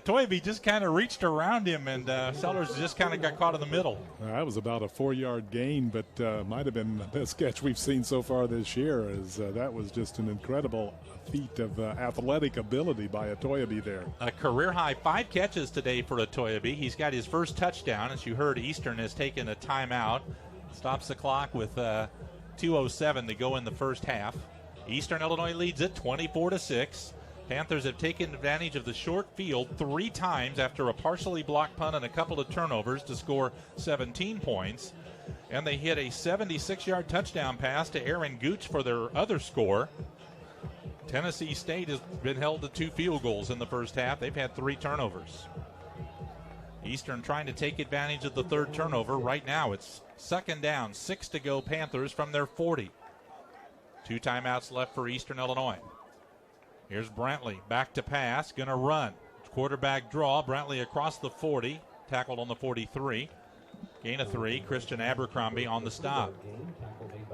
Speaker 1: Toyabe just kind of reached around him, and Sellers just kind of got caught in the middle.
Speaker 2: That was about a 4-yard gain, but might have been the best catch we've seen so far this year, as that was just an incredible feat of athletic ability by Toyabe there. A
Speaker 1: career-high 5 catches today for Toyabe. He's got his first touchdown. As you heard, Eastern has taken a timeout. Stops the clock with 2:07 to go in the first half. Eastern Illinois leads it 24-6. Panthers have taken advantage of the short field 3 times after a partially blocked punt and a couple of turnovers to score 17 points. And they hit a 76-yard touchdown pass to Aaron Gooch for their other score. Tennessee State has been held to 2 field goals in the first half. They've had 3 turnovers. Eastern trying to take advantage of the 3rd turnover. Right now it's 2nd down, 6 to go, Panthers from their 40. 2 timeouts left for Eastern Illinois. Here's Brantley, back to pass, going to run. Quarterback draw, Brantley across the 40, tackled on the 43. Gain of 3, Christian Abercrombie on the stop.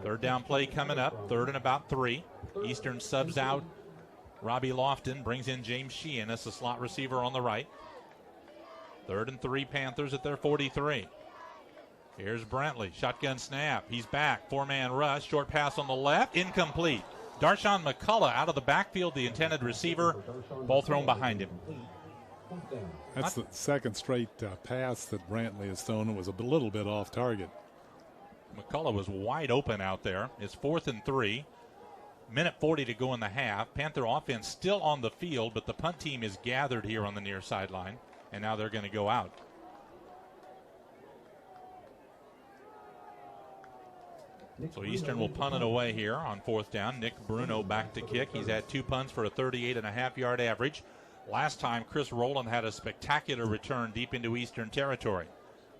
Speaker 1: 3rd down play coming up, 3rd and about 3. Eastern subs out Robbie Lofton, brings in James Sheehan as the slot receiver on the right. 3rd and 3, Panthers at their 43. Here's Brantley, shotgun snap. He's back, four-man rush, short pass on the left, incomplete. Darshawn McCullough out of the backfield, the intended receiver, ball thrown behind him.
Speaker 2: That's the second straight pass that Brantley has thrown. It was a little bit off target.
Speaker 1: McCullough was wide open out there. It's 4th and 3. Minute 40 to go in the half. Panther offense still on the field, but the punt team is gathered here on the near sideline, and now they're going to go out. So Eastern will punt it away here on 4th down. Nick Bruno back to kick. He's had 2 punts for a 38.5-yard average. Last time, Chris Rowland had a spectacular return deep into Eastern territory.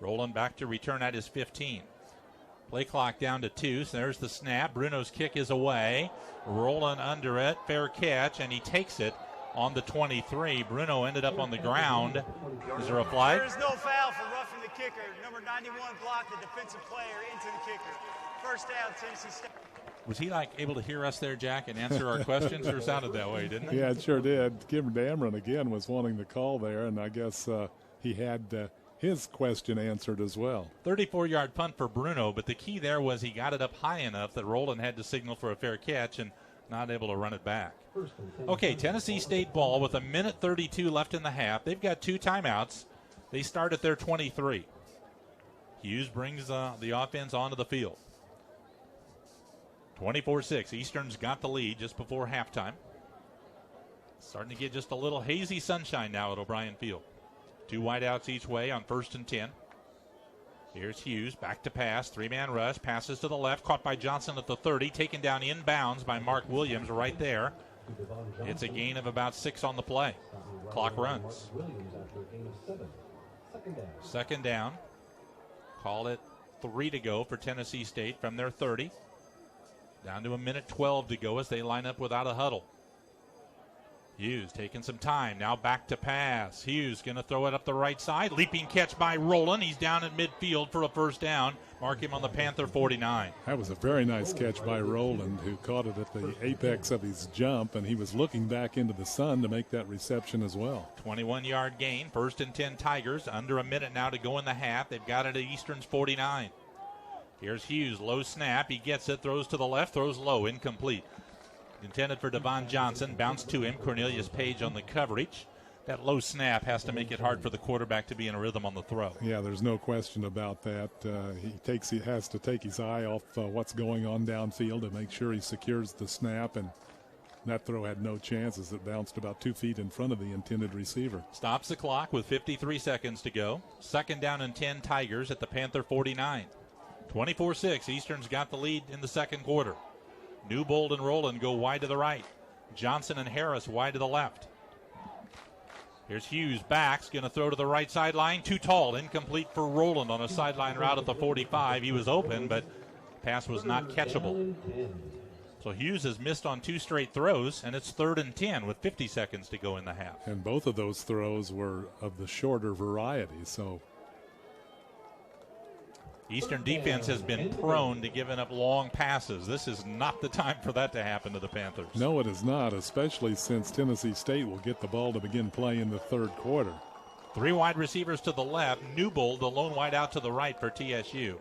Speaker 1: Rowland back to return at his 15. Play clock down to 2. So there's the snap. Bruno's kick is away. Rowland under it. Fair catch, and he takes it on the 23. Bruno ended up on the ground. Is there a flag?
Speaker 4: There is no foul for roughing the kicker. Number 91 blocked the defensive player into the kicker. First down, Tennessee State.
Speaker 1: Was he able to hear us there, Jack, and answer our questions? Or sounded that way, didn't it?
Speaker 2: Yeah, it sure did. Kim Dameron again was wanting the call there, and I guess he had his question answered as well.
Speaker 1: 34-yard punt for Bruno, but the key there was he got it up high enough that Rowland had to signal for a fair catch and not able to run it back. Okay, Tennessee State ball with 1:32 left in the half. They've got 2 timeouts. They start at their 23. Hughes brings the offense onto the field. 24-6. Eastern's got the lead just before halftime. Starting to get just a little hazy sunshine now at O'Brien Field. 2 wideouts each way on 1st and 10. Here's Hughes, back to pass, 3-man rush, passes to the left, caught by Johnson at the 30, taken down inbounds by Mark Williams right there. It's a gain of about 6 on the play. Clock runs. Second down. Call it 3 to go for Tennessee State from their 30. Down to 1:12 to go as they line up without a huddle. Hughes taking some time. Now back to pass. Hughes going to throw it up the right side. Leaping catch by Rowland. He's down at midfield for a first down. Mark him on the Panther 49.
Speaker 2: That was a very nice catch by Rowland, who caught it at the apex of his jump, and he was looking back into the sun to make that reception as well.
Speaker 1: 21-yard gain. 1st and 10 Tigers. Under a minute now to go in the half. They've got it at Eastern's 49. Here's Hughes, low snap. He gets it, throws to the left, throws low, incomplete. Intended for Devon Johnson, bounced to him. Cornelius Page on the coverage. That low snap has to make it hard for the quarterback to be in a rhythm on the throw.
Speaker 2: Yeah, there's no question about that. He has to take his eye off what's going on downfield to make sure he secures the snap, and that throw had no chances. It bounced about 2 feet in front of the intended receiver.
Speaker 1: Stops the clock with 53 seconds to go. 2nd down and 10 Tigers at the Panther 49. 24-6. Eastern's got the lead in the second quarter. Newbold and Rowland go wide to the right. Johnson and Harris wide to the left. Here's Hughes backs, going to throw to the right sideline. Too tall, incomplete for Rowland on a sideline route at the 45. He was open, but pass was not catchable. So Hughes has missed on 2 straight throws, and it's 3rd and 10 with 50 seconds to go in the half.
Speaker 2: And both of those throws were of the shorter variety, so
Speaker 1: Eastern defense has been prone to giving up long passes. This is not the time for that to happen to the Panthers.
Speaker 2: No, it is not, especially since Tennessee State will get the ball to begin play in the 3rd quarter.
Speaker 1: 3 wide receivers to the left. Newbold, the lone wide out to the right for TSU.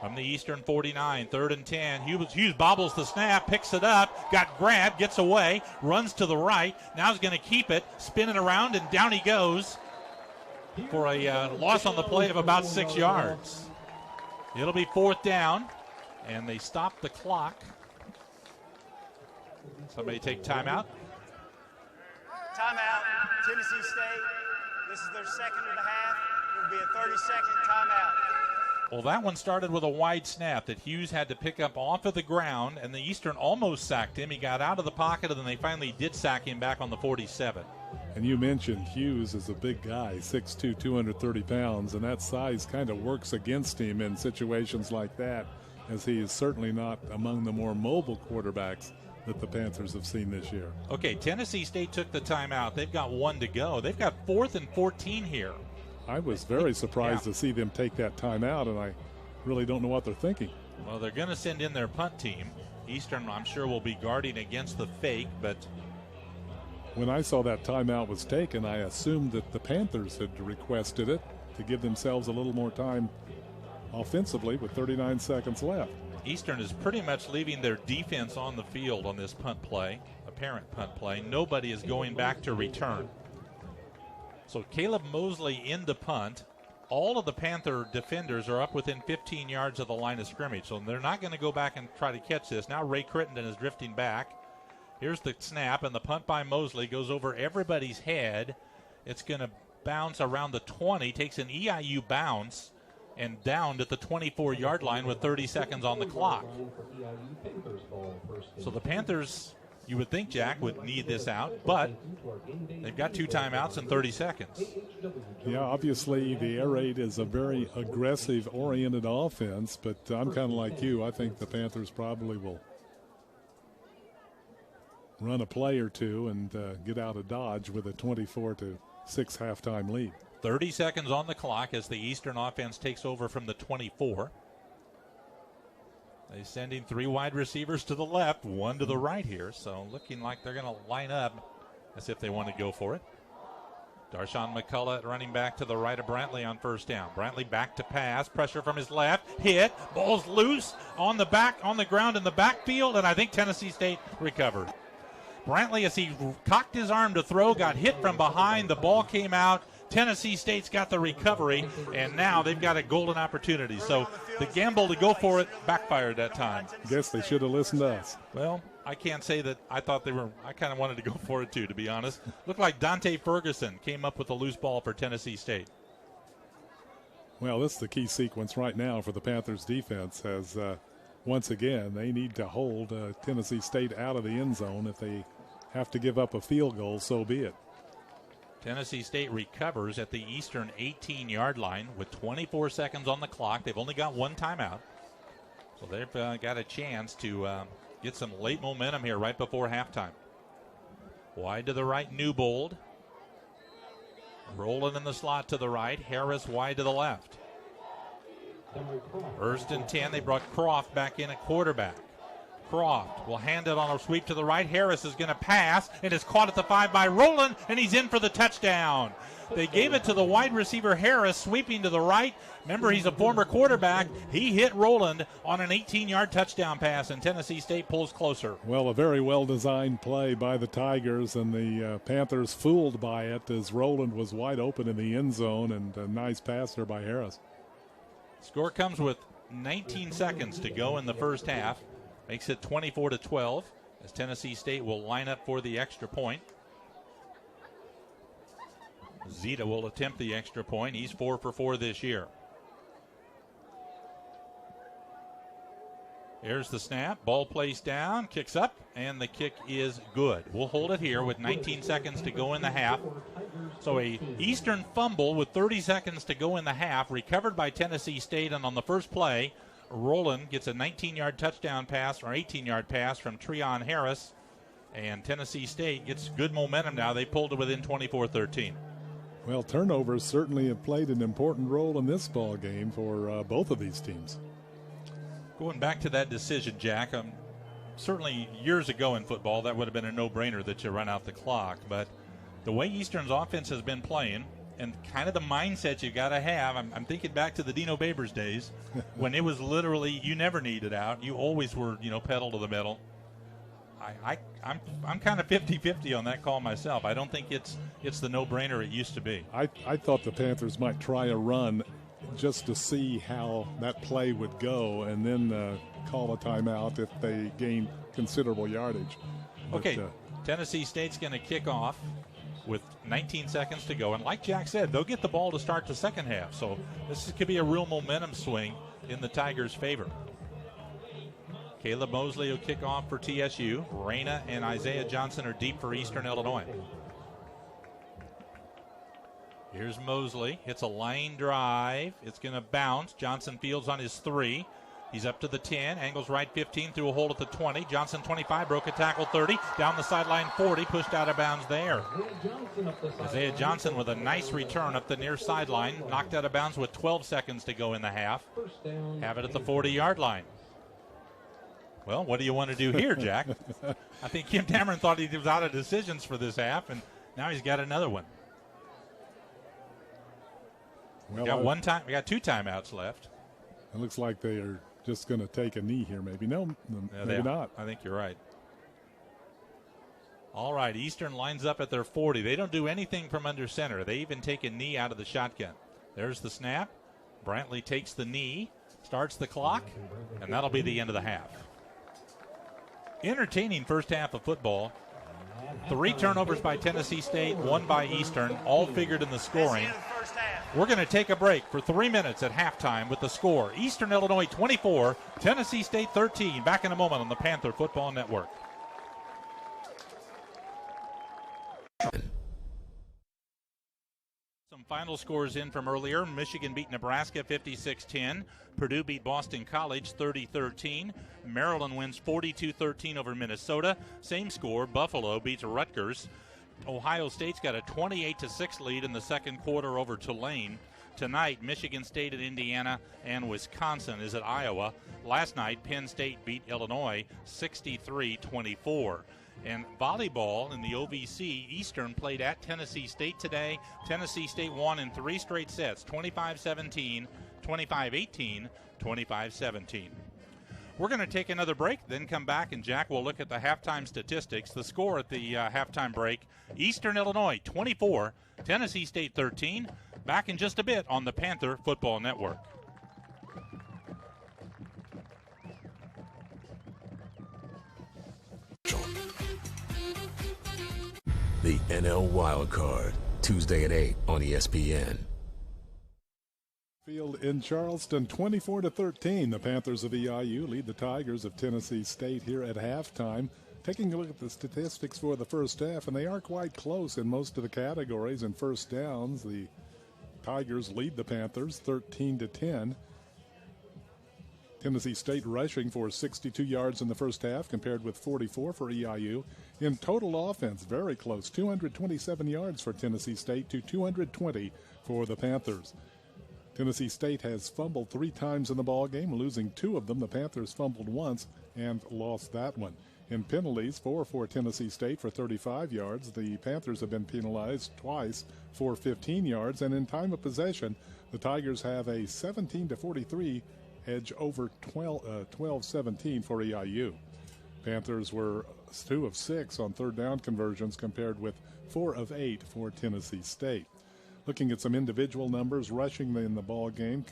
Speaker 1: From the Eastern 49, 3rd and 10. Hughes bobbles the snap, picks it up, got grabbed, gets away, runs to the right. Now he's going to keep it, spin it around, and down he goes for a loss on the play of about 6 yards. It'll be 4th down, and they stop the clock. Somebody take timeout.
Speaker 4: Timeout, Tennessee State. This is their second of the half. It will be a 30-second timeout.
Speaker 1: Well, that one started with a wide snap that Hughes had to pick up off of the ground, and the Eastern almost sacked him. He got out of the pocket, and then they finally did sack him back on the 47.
Speaker 2: And you mentioned Hughes is a big guy, 6'2", 230 pounds, and that size kind of works against him in situations like that, as he is certainly not among the more mobile quarterbacks that the Panthers have seen this year.
Speaker 1: Okay, Tennessee State took the timeout. They've got 1 to go. They've got 4th and 14 here.
Speaker 2: I was very surprised to see them take that timeout, and I really don't know what they're thinking.
Speaker 1: Well, they're going to send in their punt team. Eastern, I'm sure, will be guarding against the fake, but
Speaker 2: when I saw that timeout was taken, I assumed that the Panthers had requested it to give themselves a little more time offensively with 39 seconds left.
Speaker 1: Eastern is pretty much leaving their defense on the field on this punt play, apparent punt play. Nobody is going back to return. So Caleb Mosley in the punt. All of the Panther defenders are up within 15 yards of the line of scrimmage, so they're not going to go back and try to catch this. Now Ray Crittenden is drifting back. Here's the snap, and the punt by Mosley goes over everybody's head. It's going to bounce around the 20, takes an EIU bounce, and downed at the 24-yard line with 30 seconds on the clock. So the Panthers, you would think, Jack, would need this out, but they've got 2 timeouts in 30 seconds.
Speaker 2: Yeah, obviously the air raid is a very aggressive-oriented offense, but I'm kind of like you. I think the Panthers probably will run a play or two and get out of Dodge with a 24-6 halftime lead.
Speaker 1: 30 seconds on the clock as the Eastern offense takes over from the 24. They're sending 3 wide receivers to the left, 1 to the right here. So looking like they're going to line up as if they want to go for it. Darshawn McCullough running back to the right of Brantley on first down. Brantley back to pass, pressure from his left, hit, ball's loose on the ground in the backfield, and I think Tennessee State recovered. Brantley, as he cocked his arm to throw, got hit from behind. The ball came out. Tennessee State's got the recovery, and now they've got a golden opportunity. So the gamble to go for it backfired that time.
Speaker 2: Guess they should have listened to us.
Speaker 1: Well, I can't say that I thought they were. I kind of wanted to go for it too, to be honest. Looked like Dante Ferguson came up with a loose ball for Tennessee State.
Speaker 2: Well, this is the key sequence right now for the Panthers defense, as once again they need to hold Tennessee State out of the end zone. If they have to give up a field goal, so be it.
Speaker 1: Tennessee State recovers at the Eastern 18-yard line with 24 seconds on the clock. They've only got 1 timeout. So they've got a chance to get some late momentum here right before halftime. Wide to the right, Newbold. Rolling in the slot to the right. Harris wide to the left. 1st and 10. They brought Croft back in at quarterback. Croft will hand it on a sweep to the right. Harris is going to pass. It is caught at the 5 by Rowland, and he's in for the touchdown. They gave it to the wide receiver Harris, sweeping to the right. Remember, he's a former quarterback. He hit Rowland on an 18-yard touchdown pass, and Tennessee State pulls closer.
Speaker 2: Well, a very well-designed play by the Tigers, and the Panthers fooled by it as Rowland was wide open in the end zone, and a nice pass there by Harris.
Speaker 1: Score comes with 19 seconds to go in the first half. Makes it 24-12 as Tennessee State will line up for the extra point. Zeta will attempt the extra point. He's 4 for 4 this year. Here's the snap. Ball placed down, kicks up, and the kick is good. We'll hold it here with 19 seconds to go in the half. So a Eastern fumble with 30 seconds to go in the half, recovered by Tennessee State, and on the first play, Rowland gets a 19-yard touchdown pass or 18-yard pass from Treon Harris, and Tennessee State gets good momentum now. They pulled it within 24-13.
Speaker 2: Well, turnovers certainly have played an important role in this ball game for both of these teams.
Speaker 1: Going back to that decision, Jack, certainly years ago in football that would have been a no-brainer that you run out the clock, but the way Eastern's offense has been playing and kind of the mindset you got to have. I'm thinking back to the Dino Babers days when it was literally you never needed out. You always were, pedal to the metal. I'm kind of 50-50 on that call myself. I don't think it's the no-brainer it used to be.
Speaker 2: I thought the Panthers might try a run just to see how that play would go and then call a timeout if they gained considerable yardage.
Speaker 1: Okay, Tennessee State's going to kick off with 19 seconds to go. And like Jack said, they'll get the ball to start the second half. So this could be a real momentum swing in the Tigers' favor. Caleb Mosley will kick off for TSU. Reyna and Isaiah Johnson are deep for Eastern Illinois. Here's Mosley. Hits a line drive. It's going to bounce. Johnson fields on his 3. He's up to the 10, angles right 15 through a hole at the 20. Johnson 25, broke a tackle 30, down the sideline 40, pushed out of bounds there. Isaiah Johnson with a nice return up the near sideline, knocked out of bounds with 12 seconds to go in the half. Have it at the 40-yard line. Well, what do you want to do here, Jack? I think Kim Dameron thought he was out of decisions for this half, and now he's got another one.
Speaker 2: Well,
Speaker 1: We got 2 timeouts left.
Speaker 2: It looks like they are just going to take a knee here, maybe. No, maybe not.
Speaker 1: I think you're right. All right, Eastern lines up at their 40. They don't do anything from under center. They even take a knee out of the shotgun. There's the snap. Brantley takes the knee, starts the clock, and that'll be the end of the half. Entertaining first half of football. 3 turnovers by Tennessee State, 1 by Eastern, all figured in the scoring. We're going to take a break for 3 minutes at halftime with the score. Eastern Illinois 24, Tennessee State 13. Back in a moment on the Panther Football Network. Some final scores in from earlier. Michigan beat Nebraska 56-10. Purdue beat Boston College 30-13. Maryland wins 42-13 over Minnesota. Same score, Buffalo beats Rutgers. Ohio State's got a 28-6 lead in the second quarter over Tulane. Tonight, Michigan State at Indiana and Wisconsin is at Iowa. Last night, Penn State beat Illinois 63-24. And volleyball in the OVC, Eastern played at Tennessee State today. Tennessee State won in 3 straight sets, 25-17, 25-18, 25-17. We're going to take another break, then come back, and Jack will look at the halftime statistics. The score at the halftime break, Eastern Illinois 24, Tennessee State 13. Back in just a bit on the Panther Football Network.
Speaker 7: The NL Wild Card, Tuesday at 8 on ESPN.
Speaker 2: Field in Charleston, 24-13. The Panthers of EIU lead the Tigers of Tennessee State here at halftime. Taking a look at the statistics for the first half, and they are quite close in most of the categories. In first downs, the Tigers lead the Panthers 13-10. Tennessee State rushing for 62 yards in the first half compared with 44 for EIU. In total offense, very close, 227 yards for Tennessee State to 220 for the Panthers. Tennessee State has fumbled 3 times in the ball game, losing 2 of them. The Panthers fumbled once and lost that one. In penalties, 4 for Tennessee State for 35 yards. The Panthers have been penalized twice for 15 yards. And in time of possession, the Tigers have a 17-43 edge over 12-17 for EIU. Panthers were 2 of 6 on third down conversions compared with 4 of 8 for Tennessee State. Looking at some individual numbers, rushing in the ball game,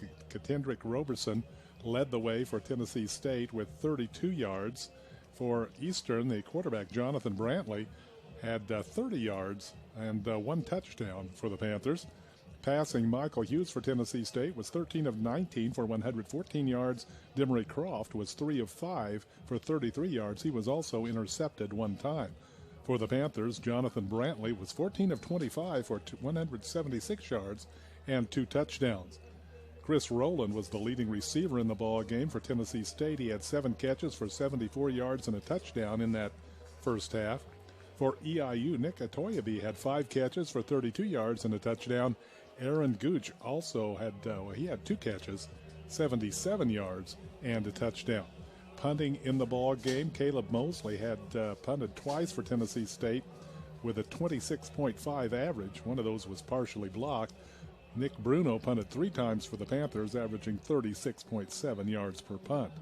Speaker 2: Kendrick Roberson led the way for Tennessee State with 32 yards. For Eastern, the quarterback Jonathan Brantley had 30 yards and 1 touchdown for the Panthers. Passing, Michael Hughes for Tennessee State was 13 of 19 for 114 yards. Demery Croft was 3 of 5 for 33 yards. He was also intercepted 1 time. For the Panthers, Jonathan Brantley was 14 of 25 for 176 yards and 2 touchdowns. Chris Rowland was the leading receiver in the ball game for Tennessee State. He had 7 catches for 74 yards and a touchdown in that first half. For EIU, Nick Atoyabi had 5 catches for 32 yards and a touchdown. Aaron Gooch also had he had 2 catches, 77 yards and a touchdown. Punting in the ball game, Caleb Mosley had punted twice for Tennessee State with a 26.5 average. One of those was partially blocked. Nick Bruno punted 3 times for the Panthers, averaging 36.7 yards per punt.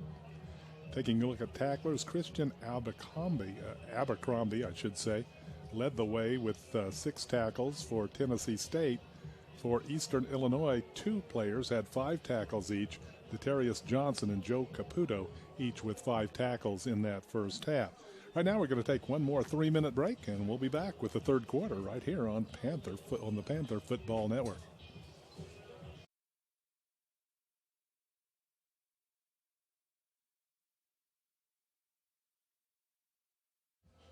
Speaker 2: Taking a look at tacklers, Christian Abercrombie, led the way with 6 tackles for Tennessee State. For Eastern Illinois, 2 players had 5 tackles each. Deterius Johnson and Joe Caputo, each with 5 tackles in that first half. Right now we're going to take one more 3-minute break, and we'll be back with the third quarter right here on the Panther Football Network.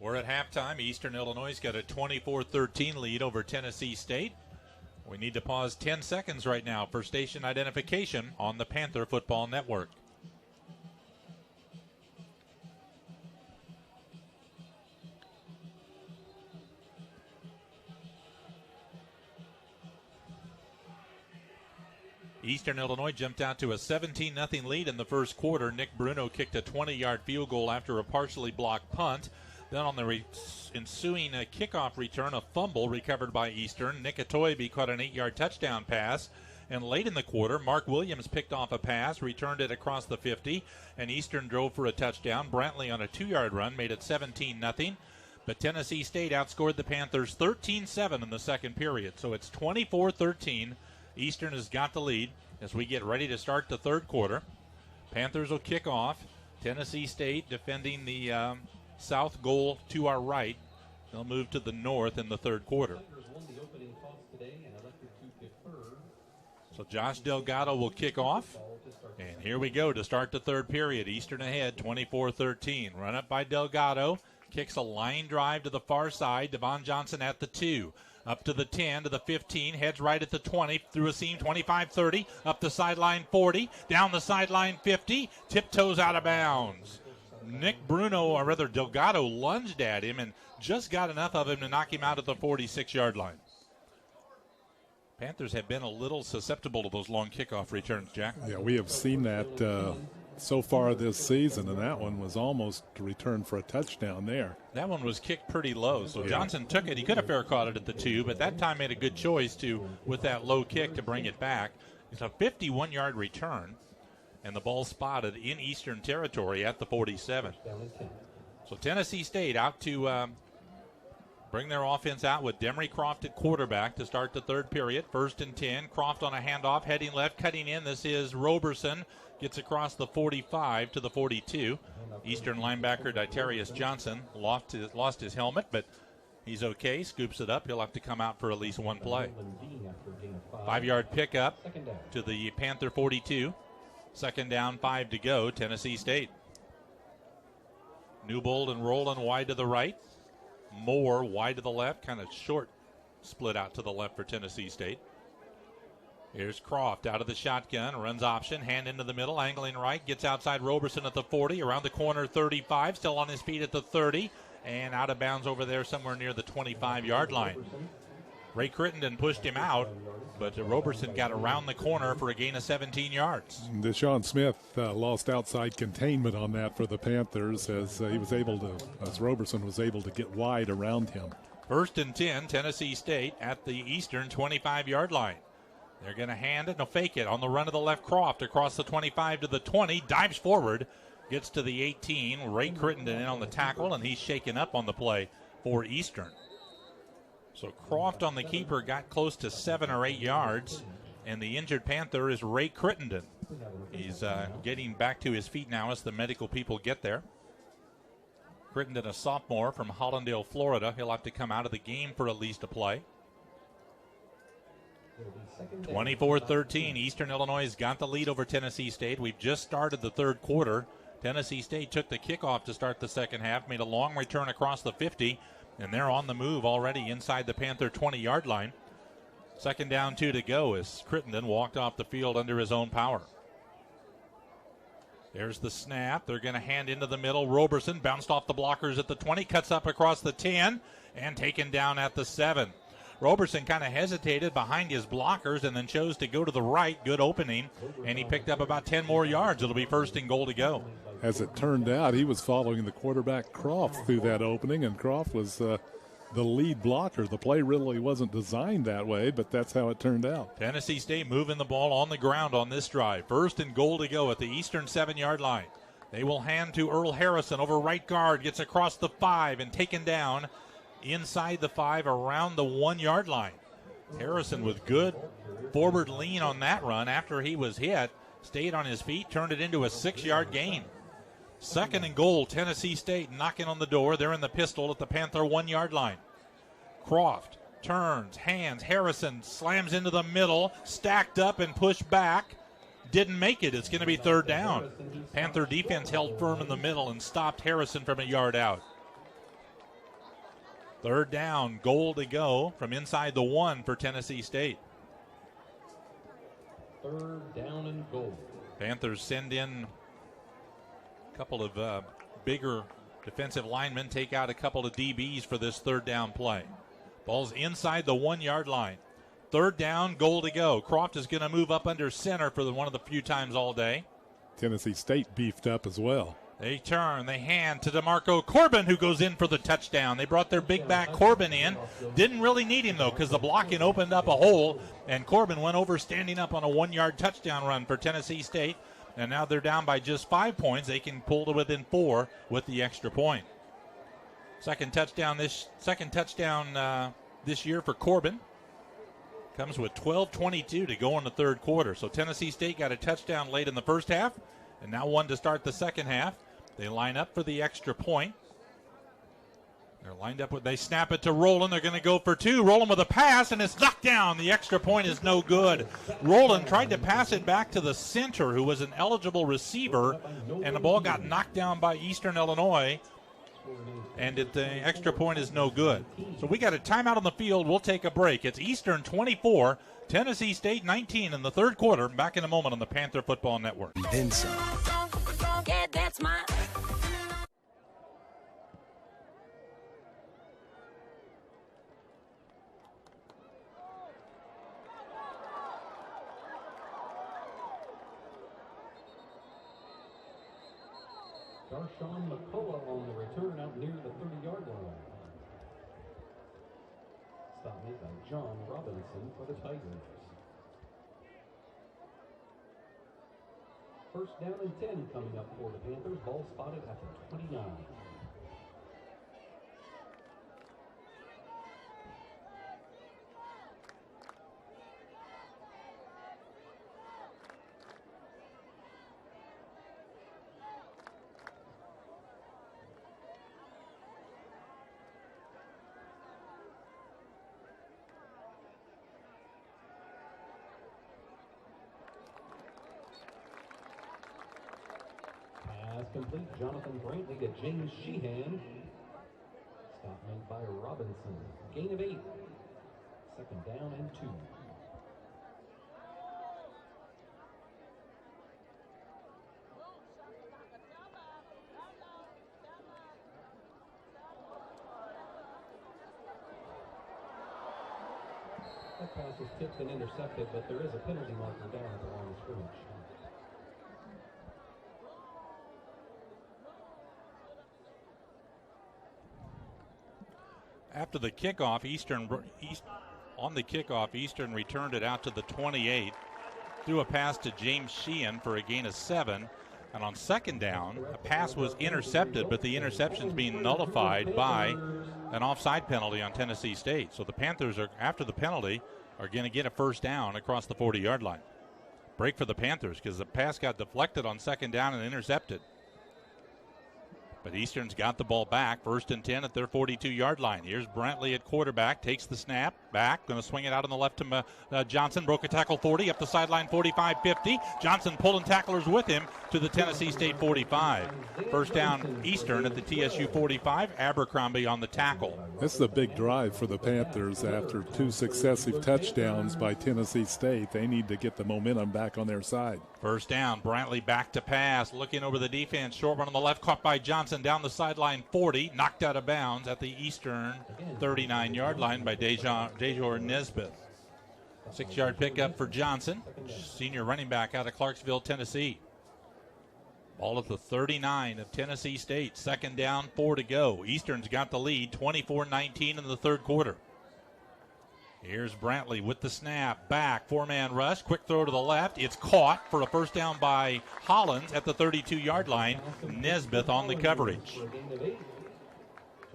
Speaker 1: We're at halftime. Eastern Illinois got a 24-13 lead over Tennessee State. We need to pause 10 seconds right now for station identification on the Panther Football Network. Eastern Illinois jumped out to a 17-0 lead in the first quarter. Nick Bruno kicked a 20-yard field goal after a partially blocked punt. Then on the ensuing kickoff return, a fumble recovered by Eastern. Nick Atoyabi caught an 8-yard touchdown pass. And late in the quarter, Mark Williams picked off a pass, returned it across the 50, and Eastern drove for a touchdown. Brantley on a 2-yard run made it 17-0. But Tennessee State outscored the Panthers 13-7 in the second period. So it's 24-13. Eastern has got the lead as we get ready to start the third quarter. Panthers will kick off. Tennessee State defending the south goal to our right. They'll move to the north in the third quarter. So Josh Delgado will kick off. And here we go to start the third period. Eastern ahead, 24-13. Run up by Delgado. Kicks a line drive to the far side. Devon Johnson at the 2. Up to the 10, to the 15. Heads right at the 20. Through a seam, 25-30. Up the sideline, 40. Down the sideline, 50. Tiptoes out of bounds. Nick Bruno, or rather Delgado, lunged at him and just got enough of him to knock him out at the 46-yard line. Panthers have been a little susceptible to those long kickoff returns, Jack.
Speaker 2: Yeah, we have seen that so far this season, and that one was almost returned for a touchdown there.
Speaker 1: That one was kicked pretty low, so Johnson took it. He could have fair caught it at the 2, but that time made a good choice with that low kick to bring it back. It's a 51-yard return, and the ball spotted in Eastern territory at the 47. So Tennessee State out to bring their offense out with Demery Croft at quarterback to start the third period. 1st and 10. Croft on a handoff, heading left, cutting in. This is Roberson. Gets across the 45 to the 42. Eastern linebacker Ditarius Johnson lost his helmet, but he's okay. Scoops it up. He'll have to come out for at least one play. 5-yard pickup to the Panther 42. 2nd down, 5 to go. Tennessee State. Newbold and Rowland wide to the right. Moore wide to the left. Kind of short split out to the left for Tennessee State. Here's Croft out of the shotgun, runs option, hand into the middle, angling right, gets outside Roberson at the 40, around the corner 35, still on his feet at the 30, and out of bounds over there somewhere near the 25-yard line. Ray Crittenden pushed him out, but Roberson got around the corner for a gain of 17 yards.
Speaker 2: Deshaun Smith lost outside containment on that for the Panthers as Roberson was able to get wide around him.
Speaker 1: 1st and 10, Tennessee State at the Eastern 25-yard line. They're going to hand it, no fake it. On the run of the left, Croft across the 25 to the 20, dives forward, gets to the 18. Ray Crittenden in on the tackle, and he's shaken up on the play for Eastern. So Croft on the keeper got close to 7 or 8 yards, and the injured Panther is Ray Crittenden. He's getting back to his feet now as the medical people get there. Crittenden, a sophomore from Hollandale, Florida. He'll have to come out of the game for at least a play. 24-13, Eastern Illinois has got the lead over Tennessee State. We've just started the third quarter. Tennessee State took the kickoff to start the second half, made a long return across the 50, and they're on the move already inside the Panther 20-yard line. 2nd down, 2 to go as Crittenden walked off the field under his own power. There's the snap. They're going to hand into the middle. Roberson bounced off the blockers at the 20, cuts up across the 10, and taken down at the 7. Roberson kind of hesitated behind his blockers and then chose to go to the right. Good opening, and he picked up about 10 more yards. It'll be 1st and goal to go.
Speaker 2: As it turned out, he was following the quarterback Croft through that opening, and Croft was the lead blocker. The play really wasn't designed that way, but that's how it turned out.
Speaker 1: Tennessee State moving the ball on the ground on this drive. 1st and goal to go at the Eastern 7-yard line. They will hand to Earl Harrison over right guard, gets across the 5 and taken down inside the 5 around the 1-yard line. Harrison with good forward lean on that run after he was hit, stayed on his feet, turned it into a 6-yard gain. 2nd and goal, Tennessee State knocking on the door. They're in the pistol at the Panther 1-yard line. Croft turns, hands, Harrison slams into the middle, stacked up and pushed back. Didn't make it. It's going to be 3rd down. Panther defense held firm in the middle and stopped Harrison from a yard out. 3rd down, goal to go from inside the 1 for Tennessee State.
Speaker 6: 3rd down and goal.
Speaker 1: Panthers send in a couple of bigger defensive linemen, take out a couple of DBs for this 3rd down play. Ball's inside the 1-yard line. 3rd down, goal to go. Croft is going to move up under center for one of the few times all day.
Speaker 2: Tennessee State beefed up as well.
Speaker 1: They turn, they hand to DeMarco Corbin, who goes in for the touchdown. They brought their big back Corbin in. Didn't really need him, though, because the blocking opened up a hole, and Corbin went over standing up on a 1-yard touchdown run for Tennessee State. And now they're down by just 5 points. They can pull to within 4 with the extra point. Second touchdown this year for Corbin. Comes with 12:22 to go in the third quarter. So Tennessee State got a touchdown late in the first half, and now one to start the second half. They line up for the extra point. They're lined up they snap it to Rowland. They're going to go for 2. Rowland with a pass, and it's knocked down. The extra point is no good. Rowland tried to pass it back to the center, who was an eligible receiver, and the ball got knocked down by Eastern Illinois, and the extra point is no good. So we got a timeout on the field. We'll take a break. It's Eastern 24, Tennessee State 19 in the third quarter. Back in a moment on the Panther Football Network.
Speaker 5: Then some.
Speaker 8: Yeah, that's mine.
Speaker 6: Darshawn McCullough on the return out near the 30-yard line. Stop made by John Robinson for the Tigers. First down and 10 coming up for the Panthers. Ball spotted at the 29. Complete. Jonathan Brantley to James Sheehan. Stop made by Robinson. Gain of 8. Second down and 2. That pass was tipped and intercepted, but there is a penalty marker down at the line of scrimmage.
Speaker 1: After the kickoff, Eastern returned it out to the 28, threw a pass to James Sheehan for a gain of 7, and on second down, a pass was intercepted, but the interception's being nullified by an offside penalty on Tennessee State. So the Panthers, after the penalty, are going to get a first down across the 40-yard line. Break for the Panthers because the pass got deflected on second down and intercepted. But Eastern's got the ball back, 1st and 10 at their 42-yard line. Here's Brantley at quarterback, takes the snap, back, going to swing it out on the left to Johnson. Broke a tackle 40, up the sideline 45-50. Johnson pulling tacklers with him to the Tennessee State 45. First down Eastern at the TSU 45, Abercrombie on the tackle.
Speaker 2: This is a big drive for the Panthers after 2 successive touchdowns by Tennessee State. They need to get the momentum back on their side.
Speaker 1: First down, Brantley back to pass, looking over the defense. Short one on the left, caught by Johnson down the sideline 40, knocked out of bounds at the Eastern 39-yard line by Dejor Nesbitt. 6-yard pickup for Johnson, senior running back out of Clarksville, Tennessee. Ball at the 39 of Tennessee State. Second down, 4 to go. Eastern's got the lead, 24-19 in the third quarter. Here's Brantley with the snap, back, 4-man rush, quick throw to the left. It's caught for a first down by Hollins at the 32-yard line. Nesbitt on the coverage.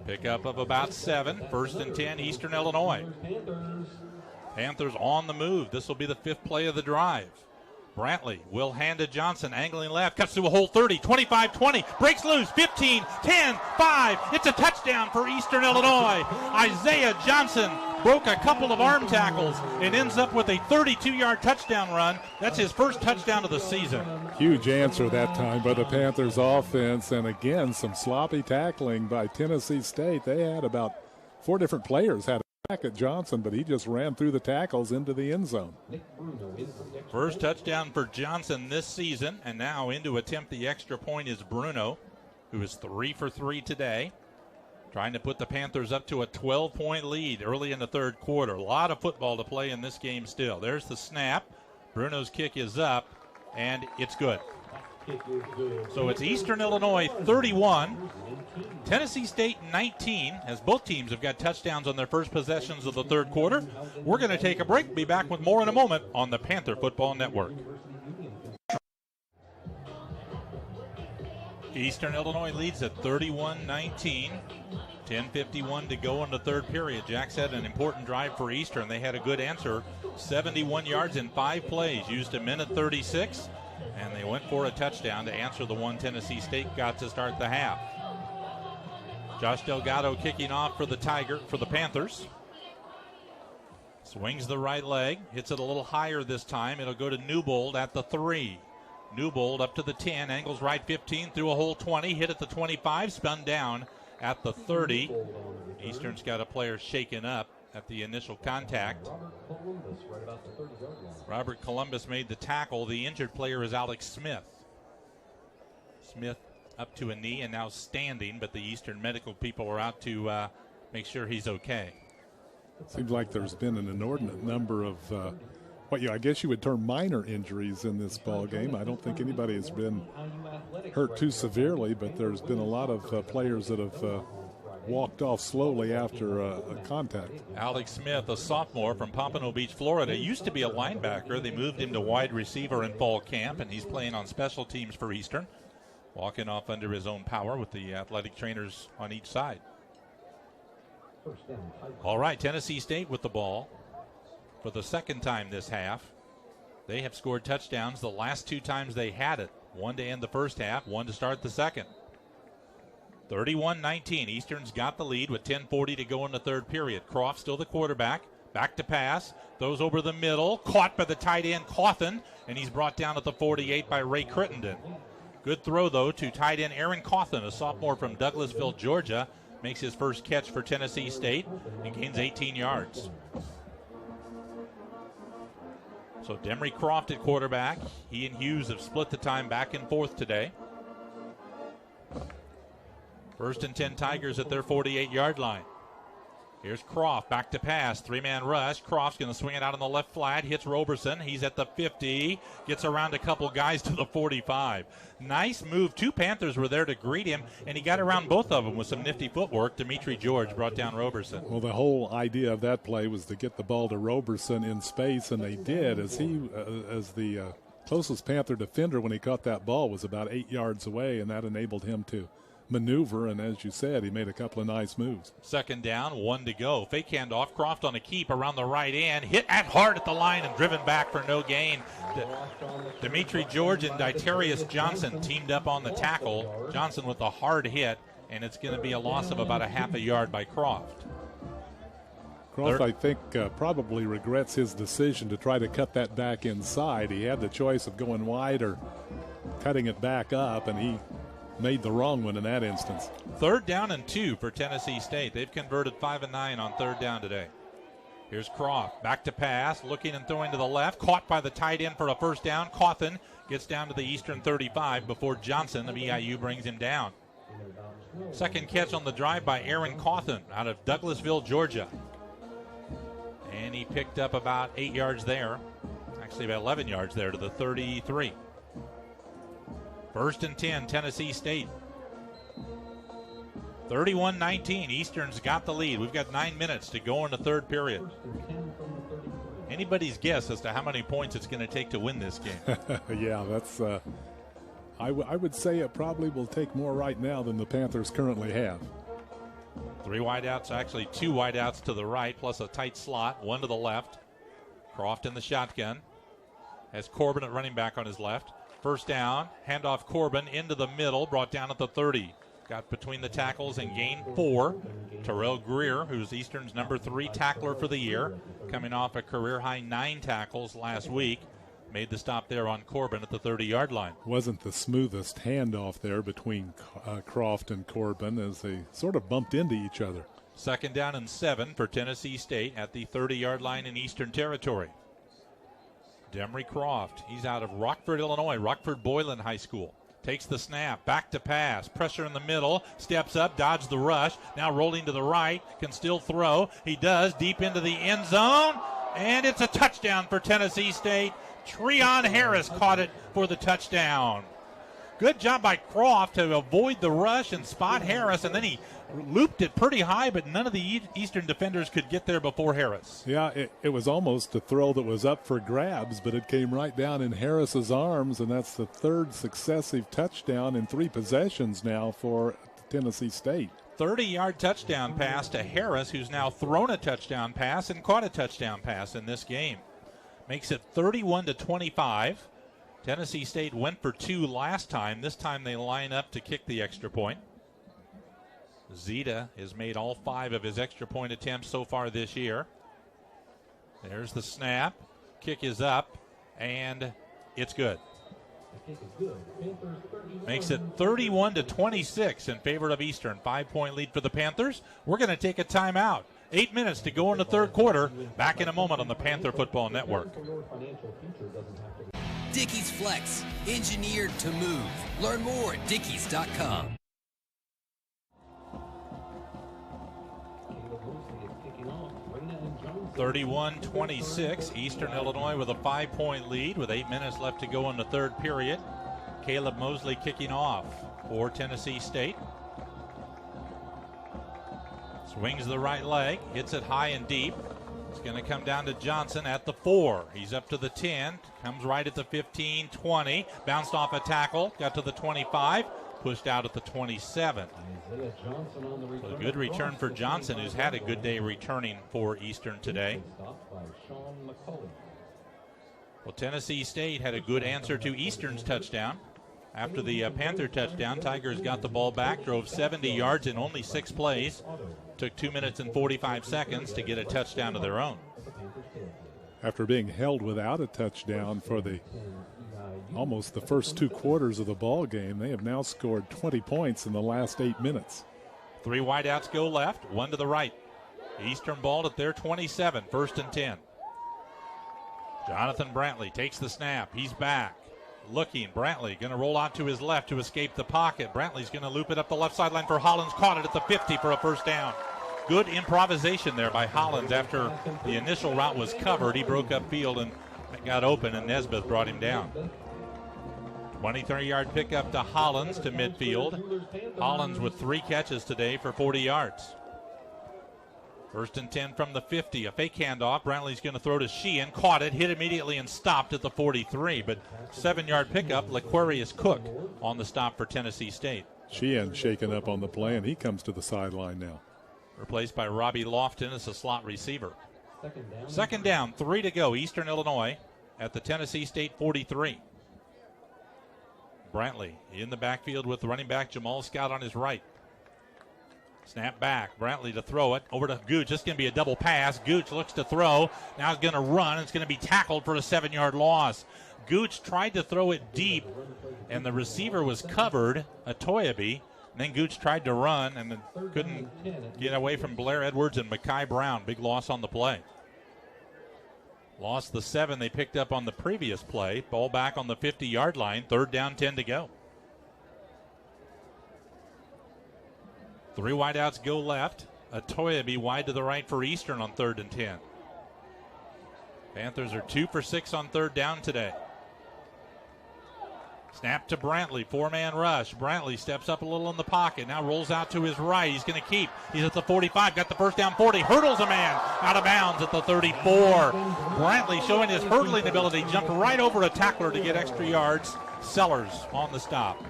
Speaker 1: Pickup of about 7, 1st and 10, Eastern Illinois. Panthers on the move. This will be the 5th play of the drive. Brantley will hand to Johnson, angling left, cuts through a hole 30, 25, 20, breaks loose, 15, 10, 5. It's a touchdown for Eastern Illinois. Isaiah Johnson broke a couple of arm tackles and ends up with a 32-yard touchdown run. That's his first touchdown of the season.
Speaker 2: Huge answer that time by the Panthers offense, and again, some sloppy tackling by Tennessee State. They had about 4 different players had a back at Johnson, but he just ran through the tackles into the end zone.
Speaker 1: First touchdown for Johnson this season, and now in to attempt the extra point is Bruno, who is 3 for 3 today. Trying to put the Panthers up to a 12-point lead early in the third quarter. A lot of football to play in this game still. There's the snap. Bruno's kick is up, and it's good. So it's Eastern Illinois 31, Tennessee State 19, as both teams have got touchdowns on their first possessions of the third quarter. We're going to take a break. Be back with more in a moment on the Panther Football Network. Eastern Illinois leads at 31-19. 10:51 to go in the third period. Jack said an important drive for Eastern. They had a good answer. 71 yards in 5 plays. Used a minute 36, and they went for a touchdown to answer the one Tennessee State got to start the half. Josh Delgado kicking off for the Panthers. Swings the right leg. Hits it a little higher this time. It'll go to Newbold at the 3. Newbold up to the 10. Angles right 15 through a hole 20. Hit at the 25. Spun down at the 30. Eastern's got a player shaken up at the initial contact. Robert Columbus made the tackle. The injured player is Alex Smith. Smith up to a knee and now standing, but the Eastern medical people are out to make sure he's okay.
Speaker 2: Seems like there's been an inordinate number of I guess you would term minor injuries in this ball game. I don't think anybody has been hurt too severely, but there's been a lot of players that have walked off slowly after a contact.
Speaker 1: Alex Smith, a sophomore from Pompano Beach, Florida, used to be a linebacker. They moved him to wide receiver in fall camp, and he's playing on special teams for Eastern, walking off under his own power with the athletic trainers on each side. All right, Tennessee State with the ball for the second time this half. They have scored touchdowns the last 2 times they had it. One to end the first half, one to start the second. 31-19. Eastern's got the lead with 10:40 to go in the third period. Croft still the quarterback. Back to pass. Throws over the middle. Caught by the tight end, Cawthon, and he's brought down at the 48 by Ray Crittenden. Good throw, though, to tight end Aaron Cawthon, a sophomore from Douglasville, Georgia. Makes his first catch for Tennessee State and gains 18 yards. So Demery Croft at quarterback. He and Hughes have split the time back and forth today. First and 10 Tigers at their 48-yard line. Here's Croft, back to pass, 3-man rush. Croft's going to swing it out on the left flat, hits Roberson. He's at the 50, gets around a couple guys to the 45. Nice move. 2 Panthers were there to greet him, and he got around both of them with some nifty footwork. Dimitri George brought down Roberson.
Speaker 2: Well, the whole idea of that play was to get the ball to Roberson in space, and they did, as the closest Panther defender when he caught that ball was about 8 yards away, and that enabled him to maneuver, and as you said, he made a couple of nice moves.
Speaker 1: Second down, 1 to go. Fake handoff, Croft on a keep around the right end, hit hard at the line and driven back for no gain. Dimitri George and Ditarius Johnson teamed up on the tackle. Johnson with a hard hit, and it's going to be a loss of about a half a yard by Croft.
Speaker 2: Croft, I think, probably regrets his decision to try to cut that back inside. He had the choice of going wide or cutting it back up, and he made the wrong one in that instance.
Speaker 1: 3rd down and 2 for Tennessee State. They've converted 5 and 9 on 3rd down today. Here's Croft, back to pass, looking and throwing to the left, caught by the tight end for a first down. Cawthon gets down to the Eastern 35 before Johnson of EIU brings him down. Second catch on the drive by Aaron Cawthon out of Douglasville, Georgia. And he picked up about 8 yards there, actually about 11 yards there to the 33. 1st and 10, Tennessee State. 31-19, Eastern's got the lead. We've got 9 minutes to go in the third period. Anybody's guess as to how many points it's going to take to win this game.
Speaker 2: Yeah, that's. I would say it probably will take more right now than the Panthers currently have.
Speaker 1: 3 wideouts, actually 2 wideouts to the right, plus a tight slot, 1 to the left. Croft in the shotgun. Has Corbin at running back on his left. First down, handoff Corbin into the middle, brought down at the 30. Got between the tackles and gained 4. Terrell Greer, who's Eastern's number 3 tackler for the year, coming off a career-high 9 tackles last week, made the stop there on Corbin at the 30-yard line.
Speaker 2: Wasn't the smoothest handoff there between Croft and Corbin as they sort of bumped into each other.
Speaker 1: 2nd down and 7 for Tennessee State at the 30-yard line in Eastern Territory. Demery Croft, he's out of Rockford, Illinois, Rockford Boylan High School. Takes the snap, back to pass, pressure in the middle, steps up, dodged the rush, now rolling to the right, can still throw. He does, deep into the end zone, and it's a touchdown for Tennessee State. Treon Harris caught it for the touchdown. Good job by Croft to avoid the rush and spot Harris, and then he looped it pretty high, but none of the Eastern defenders could get there before Harris.
Speaker 2: Yeah, it was almost a throw that was up for grabs, but it came right down in Harris's arms, and that's the third successive touchdown in 3 possessions now for Tennessee State.
Speaker 1: 30-yard touchdown pass to Harris, who's now thrown a touchdown pass and caught a touchdown pass in this game. Makes it 31-25. Tennessee State went for 2 last time. This time they line up to kick the extra point. Zeta has made all 5 of his extra point attempts so far this year. There's the snap. Kick is up, and it's good. Makes it 31-26 in favor of Eastern. 5-point lead for the Panthers. We're going to take a timeout. 8 minutes to go in the third quarter. Back in a moment on the Panther Football Network.
Speaker 5: Dickies Flex, engineered to move. Learn more at dickies.com.
Speaker 1: (31-26) Eastern Illinois with a 5-point lead with 8 minutes left to go in the third period. Caleb Mosley kicking off for Tennessee State. Swings the right leg, hits it high and deep. It's going to come down to Johnson at the 4. He's up to the 10, comes right at the 15, 20. Bounced off a tackle, got to the 25, pushed out at the 27. So a good return for Johnson, who's had a good day returning for Eastern today. Well, Tennessee State had a good answer to Eastern's touchdown. After the Panther touchdown, Tigers got the ball back, drove 70 yards in only 6 plays. Took 2 minutes and 45 seconds to get a touchdown of their own.
Speaker 2: After being held without a touchdown for almost the first 2 quarters of the ball game, they have now scored 20 points in the last 8 minutes.
Speaker 1: 3 wideouts go left, 1 to the right. Eastern ball at their 27, 1st and 10. Jonathan Brantley takes the snap. He's back. Looking, Brantley going to roll out to his left to escape the pocket. Brantley's going to loop it up the left sideline for Hollins. Caught it at the 50 for a first down. Good improvisation there by Hollins after the initial route was covered. He broke up field and got open, and Nesbitt brought him down. 23-yard pickup to Hollins to midfield. Hollins with 3 catches today for 40 yards. 1st and 10 from the 50. A fake handoff. Brantley's going to throw to Sheehan. Caught it, hit immediately, and stopped at the 43. But 7-yard pickup. Laquarius Cook on the stop for Tennessee State.
Speaker 2: Sheehan shaken up on the play, and he comes to the sideline now.
Speaker 1: Replaced by Robbie Lofton as a slot receiver. Second down, 3 to go. Eastern Illinois at the Tennessee State 43. Brantley in the backfield with running back Jamal Scott on his right. Snap back. Brantley to throw it. Over to Gooch. This is going to be a double pass. Gooch looks to throw. Now he's going to run. It's going to be tackled for a 7-yard loss. Gooch tried to throw it deep, and the receiver was covered, Atoyabi. Then Gooch tried to run and couldn't get away from Blair Edwards and Mekhi Brown. Big loss on the play. Lost the 7 they picked up on the previous play. Ball back on the 50-yard line. 3rd down, 10 to go. 3 wideouts go left. Atoyabi wide to the right for Eastern on 3rd and 10. Panthers are 2 for 6 on 3rd down today. Snap to Brantley, 4-man rush. Brantley steps up a little in the pocket, now rolls out to his right. He's going to keep. He's at the 45, got the first down 40, hurdles a man out of bounds at the 34. Brantley showing his hurdling ability, jumped right over a tackler to get extra yards. Sellers on the stop.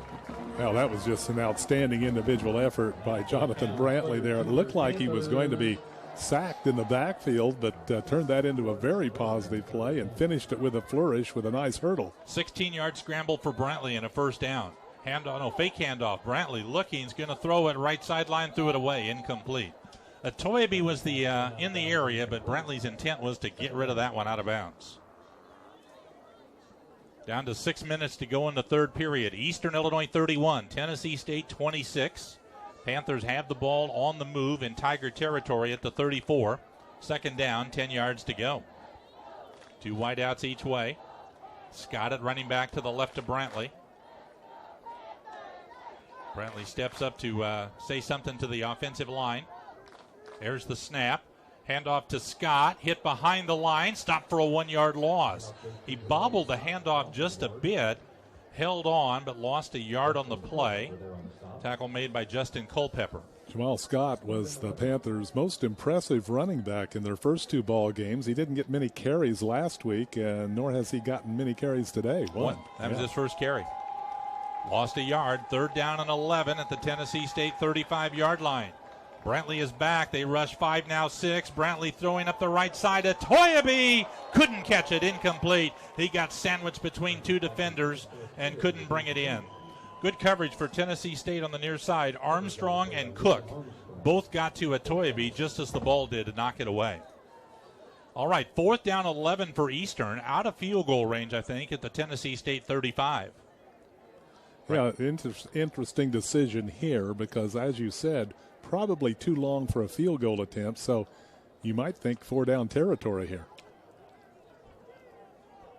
Speaker 2: Well, that was just an outstanding individual effort by Jonathan Brantley there. It looked like he was going to be sacked in the backfield, but turned that into a very positive play and finished it with a flourish with a nice hurdle.
Speaker 1: 16-yard scramble for Brantley and a first down. Fake handoff. Brantley looking, he's going to throw it right sideline, threw it away, incomplete. Atoyabi was in the area, but Brantley's intent was to get rid of that one out of bounds. Down to 6 minutes to go in the third period. Eastern Illinois 31, Tennessee State 26. Panthers have the ball on the move in Tiger territory at the 34. 2nd down, 10 yards to go. 2 wideouts each way. Scott at running back to the left of Brantley. Brantley steps up to say something to the offensive line. There's the snap. Handoff to Scott, hit behind the line, stopped for a 1-yard loss. He bobbled the handoff just a bit, held on but lost a yard on the play. Tackle made by Justin Culpepper.
Speaker 2: Jamal Scott was the Panthers' most impressive running back in their first 2 ball games. He didn't get many carries last week, nor has he gotten many carries today. One.
Speaker 1: That was his first carry. Lost a yard. 3rd down and 11 at the Tennessee State 35-yard line. Brantley is back. They rush 5, now 6. Brantley throwing up the right side. Atoyabi couldn't catch it. Incomplete. He got sandwiched between 2 defenders and couldn't bring it in. Good coverage for Tennessee State on the near side. Armstrong and Cook both got to Atoyabi just as the ball did to knock it away. All right, 4th down 11 for Eastern. Out of field goal range, I think, at the Tennessee State 35.
Speaker 2: Yeah, interesting decision here because, as you said, probably too long for a field goal attempt, so you might think 4-down territory here.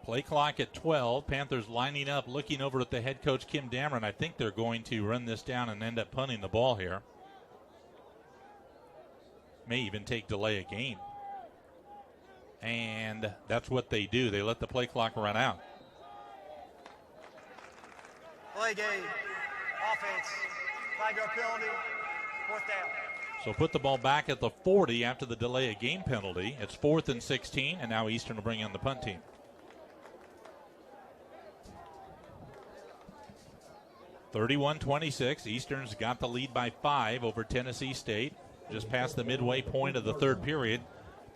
Speaker 1: Play clock at 12. Panthers lining up, looking over at the head coach, Kim Dameron. I think they're going to run this down and end up punting the ball here. May even take delay a game. And that's what they do. They let the play clock run out.
Speaker 4: Play game. Offense. Flag guard penalty. 4th down.
Speaker 1: So put the ball back at the 40 after the delay a game penalty. It's 4th and 16, and now Eastern will bring in the punt team. (31-26). Eastern's got the lead by 5 over Tennessee State. Just past the midway point of the 3rd period.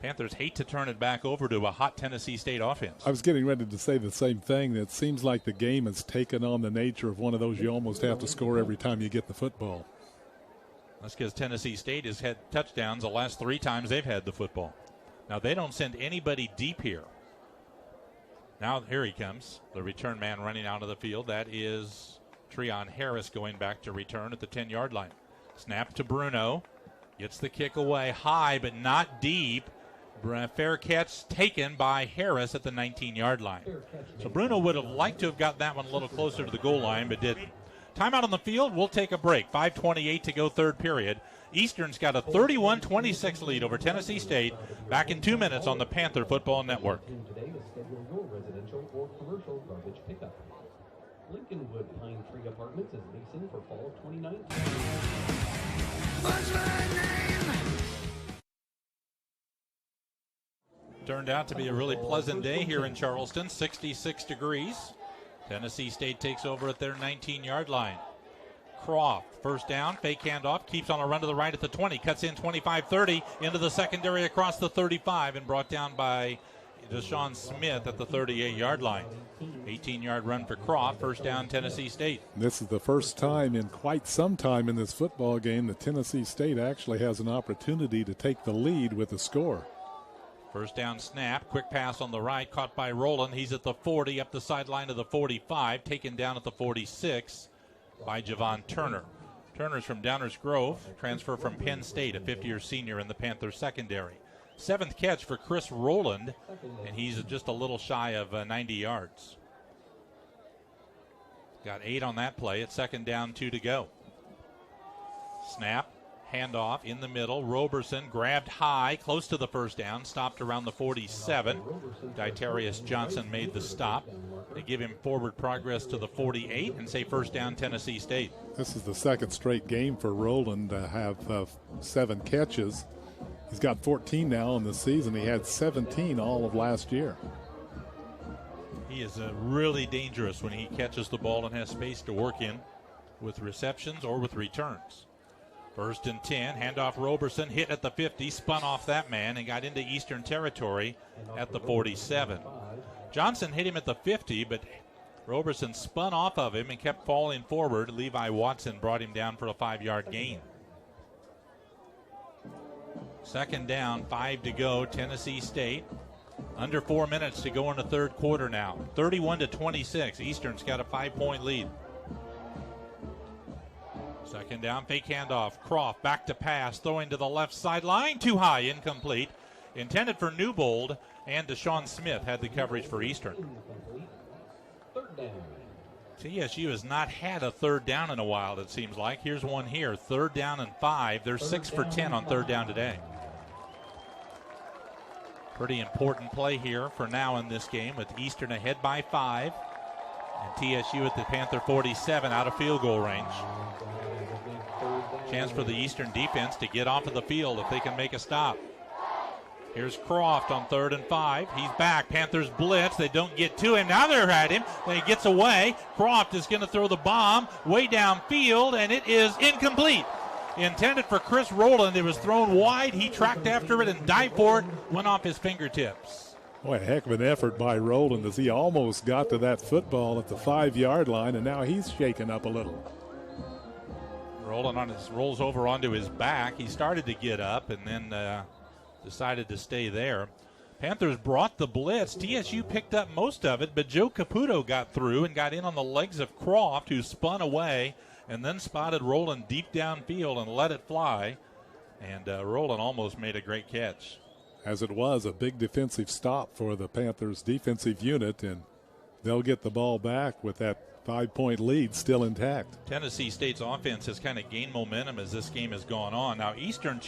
Speaker 1: Panthers hate to turn it back over to a hot Tennessee State offense.
Speaker 2: I was getting ready to say the same thing. It seems like the game has taken on the nature of one of those you almost have to score every time you get the football.
Speaker 1: That's because Tennessee State has had touchdowns the last 3 times they've had the football. Now, they don't send anybody deep here. Now, here he comes, the return man running out of the field. That is Treon Harris going back to return at the 10-yard line. Snap to Bruno. Gets the kick away high, but not deep. Fair catch taken by Harris at the 19-yard line. So Bruno would have liked to have got that one a little closer to the goal line, but didn't. Timeout on the field. We'll take a break. 5:28 to go, 3rd period. Eastern's got a 31-26 lead over Tennessee State. Back in 2 minutes on the Panther Football Network.
Speaker 6: Today to schedule your residential or commercial garbage pickup. Lincolnwood Pine Tree Apartments is leasing for fall of 2019.
Speaker 8: What's my name?
Speaker 1: Turned out to be a really pleasant day here in Charleston. 66 degrees. Tennessee State takes over at their 19-yard line. Croft, 1st down, fake handoff, keeps on a run to the right at the 20, cuts in 25-30 into the secondary across the 35 and brought down by Deshaun Smith at the 38-yard line. 18-yard run for Croft, 1st down Tennessee State.
Speaker 2: This is the first time in quite some time in this football game that Tennessee State actually has an opportunity to take the lead with a score.
Speaker 1: 1st down snap, quick pass on the right, caught by Rowland. He's at the 40, up the sideline to the 45, taken down at the 46 by Javon Turner. Turner's from Downers Grove, transfer from Penn State, a 5th-year senior in the Panthers secondary. 7th catch for Chris Rowland, and he's just a little shy of 90 yards. Got 8 on that play. It's 2nd down, 2 to go. Snap, handoff in the middle. Roberson grabbed high, close to the 1st down, stopped around the 47. Ditarius Johnson made the stop. They give him forward progress to the 48 and say 1st down Tennessee State.
Speaker 2: This is the 2nd straight game for Rowland to have 7 catches. He's got 14 now in the season. He had 17 all of last year.
Speaker 1: He is really dangerous when he catches the ball and has space to work in with receptions or with returns. 1st and 10, handoff Roberson, hit at the 50, spun off that man and got into Eastern territory at the 47. Johnson hit him at the 50, but Roberson spun off of him and kept falling forward. Levi Watson brought him down for a 5-yard gain. 2nd down, 5 to go, Tennessee State. Under 4 minutes to go in the 3rd quarter now. 31-26, Eastern's got a 5-point lead. 2nd down, fake handoff. Croft back to pass, throwing to the left sideline. Too high, incomplete. Intended for Newbold, and Deshaun Smith had the coverage for Eastern.
Speaker 6: 3rd down.
Speaker 1: TSU has not had a 3rd down in a while, it seems like. Here's one here, 3rd down and 5. They're 6 for 10 on 3rd down today. Pretty important play here for now in this game with Eastern ahead by 5. And TSU at the Panther 47 out of field goal range. Chance for the Eastern defense to get off of the field if they can make a stop. Here's Croft on 3rd and 5. He's back. Panthers blitz. They don't get to him. Now they're at him. Then he gets away. Croft is going to throw the bomb way downfield, and it is incomplete. Intended for Chris Rowland. It was thrown wide. He tracked after it and dived for it. Went off his fingertips.
Speaker 2: Boy, a heck of an effort by Rowland as he almost got to that football at the 5-yard line, and now he's shaken up a little.
Speaker 1: Rowland rolls over onto his back. He started to get up and then decided to stay there. Panthers brought the blitz. TSU picked up most of it, but Joe Caputo got through and got in on the legs of Croft, who spun away and then spotted Rowland deep downfield and let it fly. And Rowland almost made a great catch.
Speaker 2: As it was, a big defensive stop for the Panthers defensive unit, and they'll get the ball back with that 5-point lead still intact.
Speaker 1: Tennessee State's offense has kind of gained momentum as this game has gone on. Now, Eastern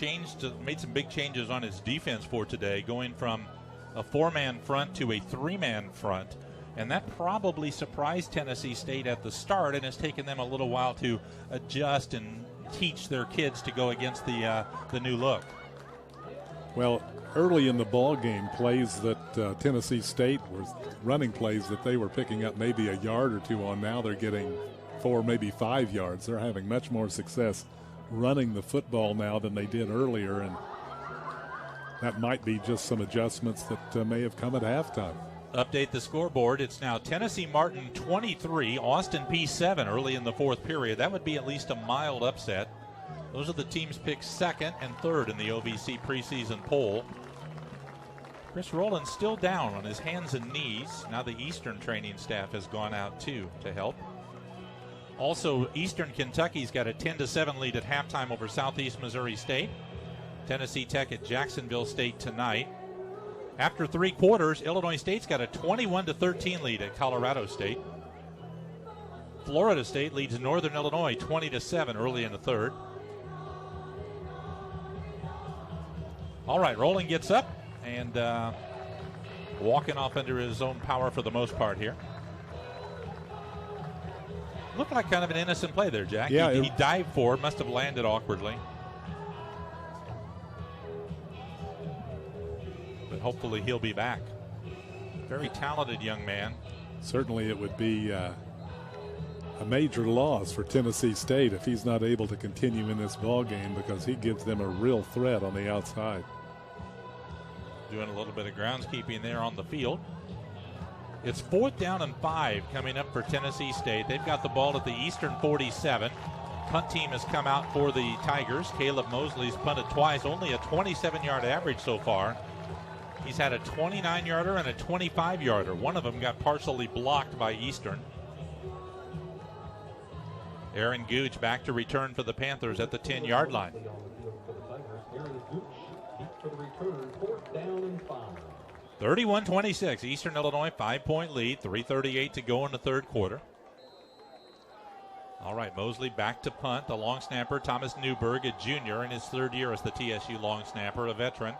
Speaker 1: made some big changes on its defense for today, going from a 4-man front to a 3-man front. And that probably surprised Tennessee State at the start, and has taken them a little while to adjust and teach their kids to go against the new look.
Speaker 2: Well, early in the ball game, plays that Tennessee State was running plays that they were picking up maybe a yard or two on. Now they're getting 4, maybe 5 yards. They're having much more success running the football now than they did earlier, and that might be just some adjustments that may have come at halftime.
Speaker 1: Update the scoreboard. It's now Tennessee Martin 23, Austin Peay 7 early in the 4th period. That would be at least a mild upset. Those are the teams picked 2nd and 3rd in the OVC preseason poll. Chris Rowland still down on his hands and knees. Now the Eastern training staff has gone out too to help. Also, Eastern Kentucky's got a 10-7 lead at halftime over Southeast Missouri State. Tennessee Tech at Jacksonville State tonight. After 3 quarters, Illinois State's got a 21-13 lead at Colorado State. Florida State leads Northern Illinois 20-7 early in the 3rd. All right, Rowland gets up and walking off under his own power for the most part here. Looked like kind of an innocent play there, Jack.
Speaker 2: Yeah,
Speaker 1: he dived for it, must have landed awkwardly. But hopefully he'll be back. Very talented young man.
Speaker 2: Certainly it would be a major loss for Tennessee State if he's not able to continue in this ball game, because he gives them a real threat on the outside.
Speaker 1: Doing a little bit of groundskeeping there on the field. It's 4th down and 5 coming up for Tennessee State. They've got the ball at the Eastern 47. Punt team has come out for the Tigers. Caleb Mosley's punted twice, only a 27-yard average so far. He's had a 29-yarder and a 25-yarder. One of them got partially blocked by Eastern. Aaron Gooch back to return for the Panthers at the 10-yard line. 31-26, Eastern Illinois 5-point lead, 3:38 to go in the 3rd quarter. All right, Mosley back to punt. The long snapper, Thomas Newberg, a junior in his 3rd year as the TSU long snapper, a veteran.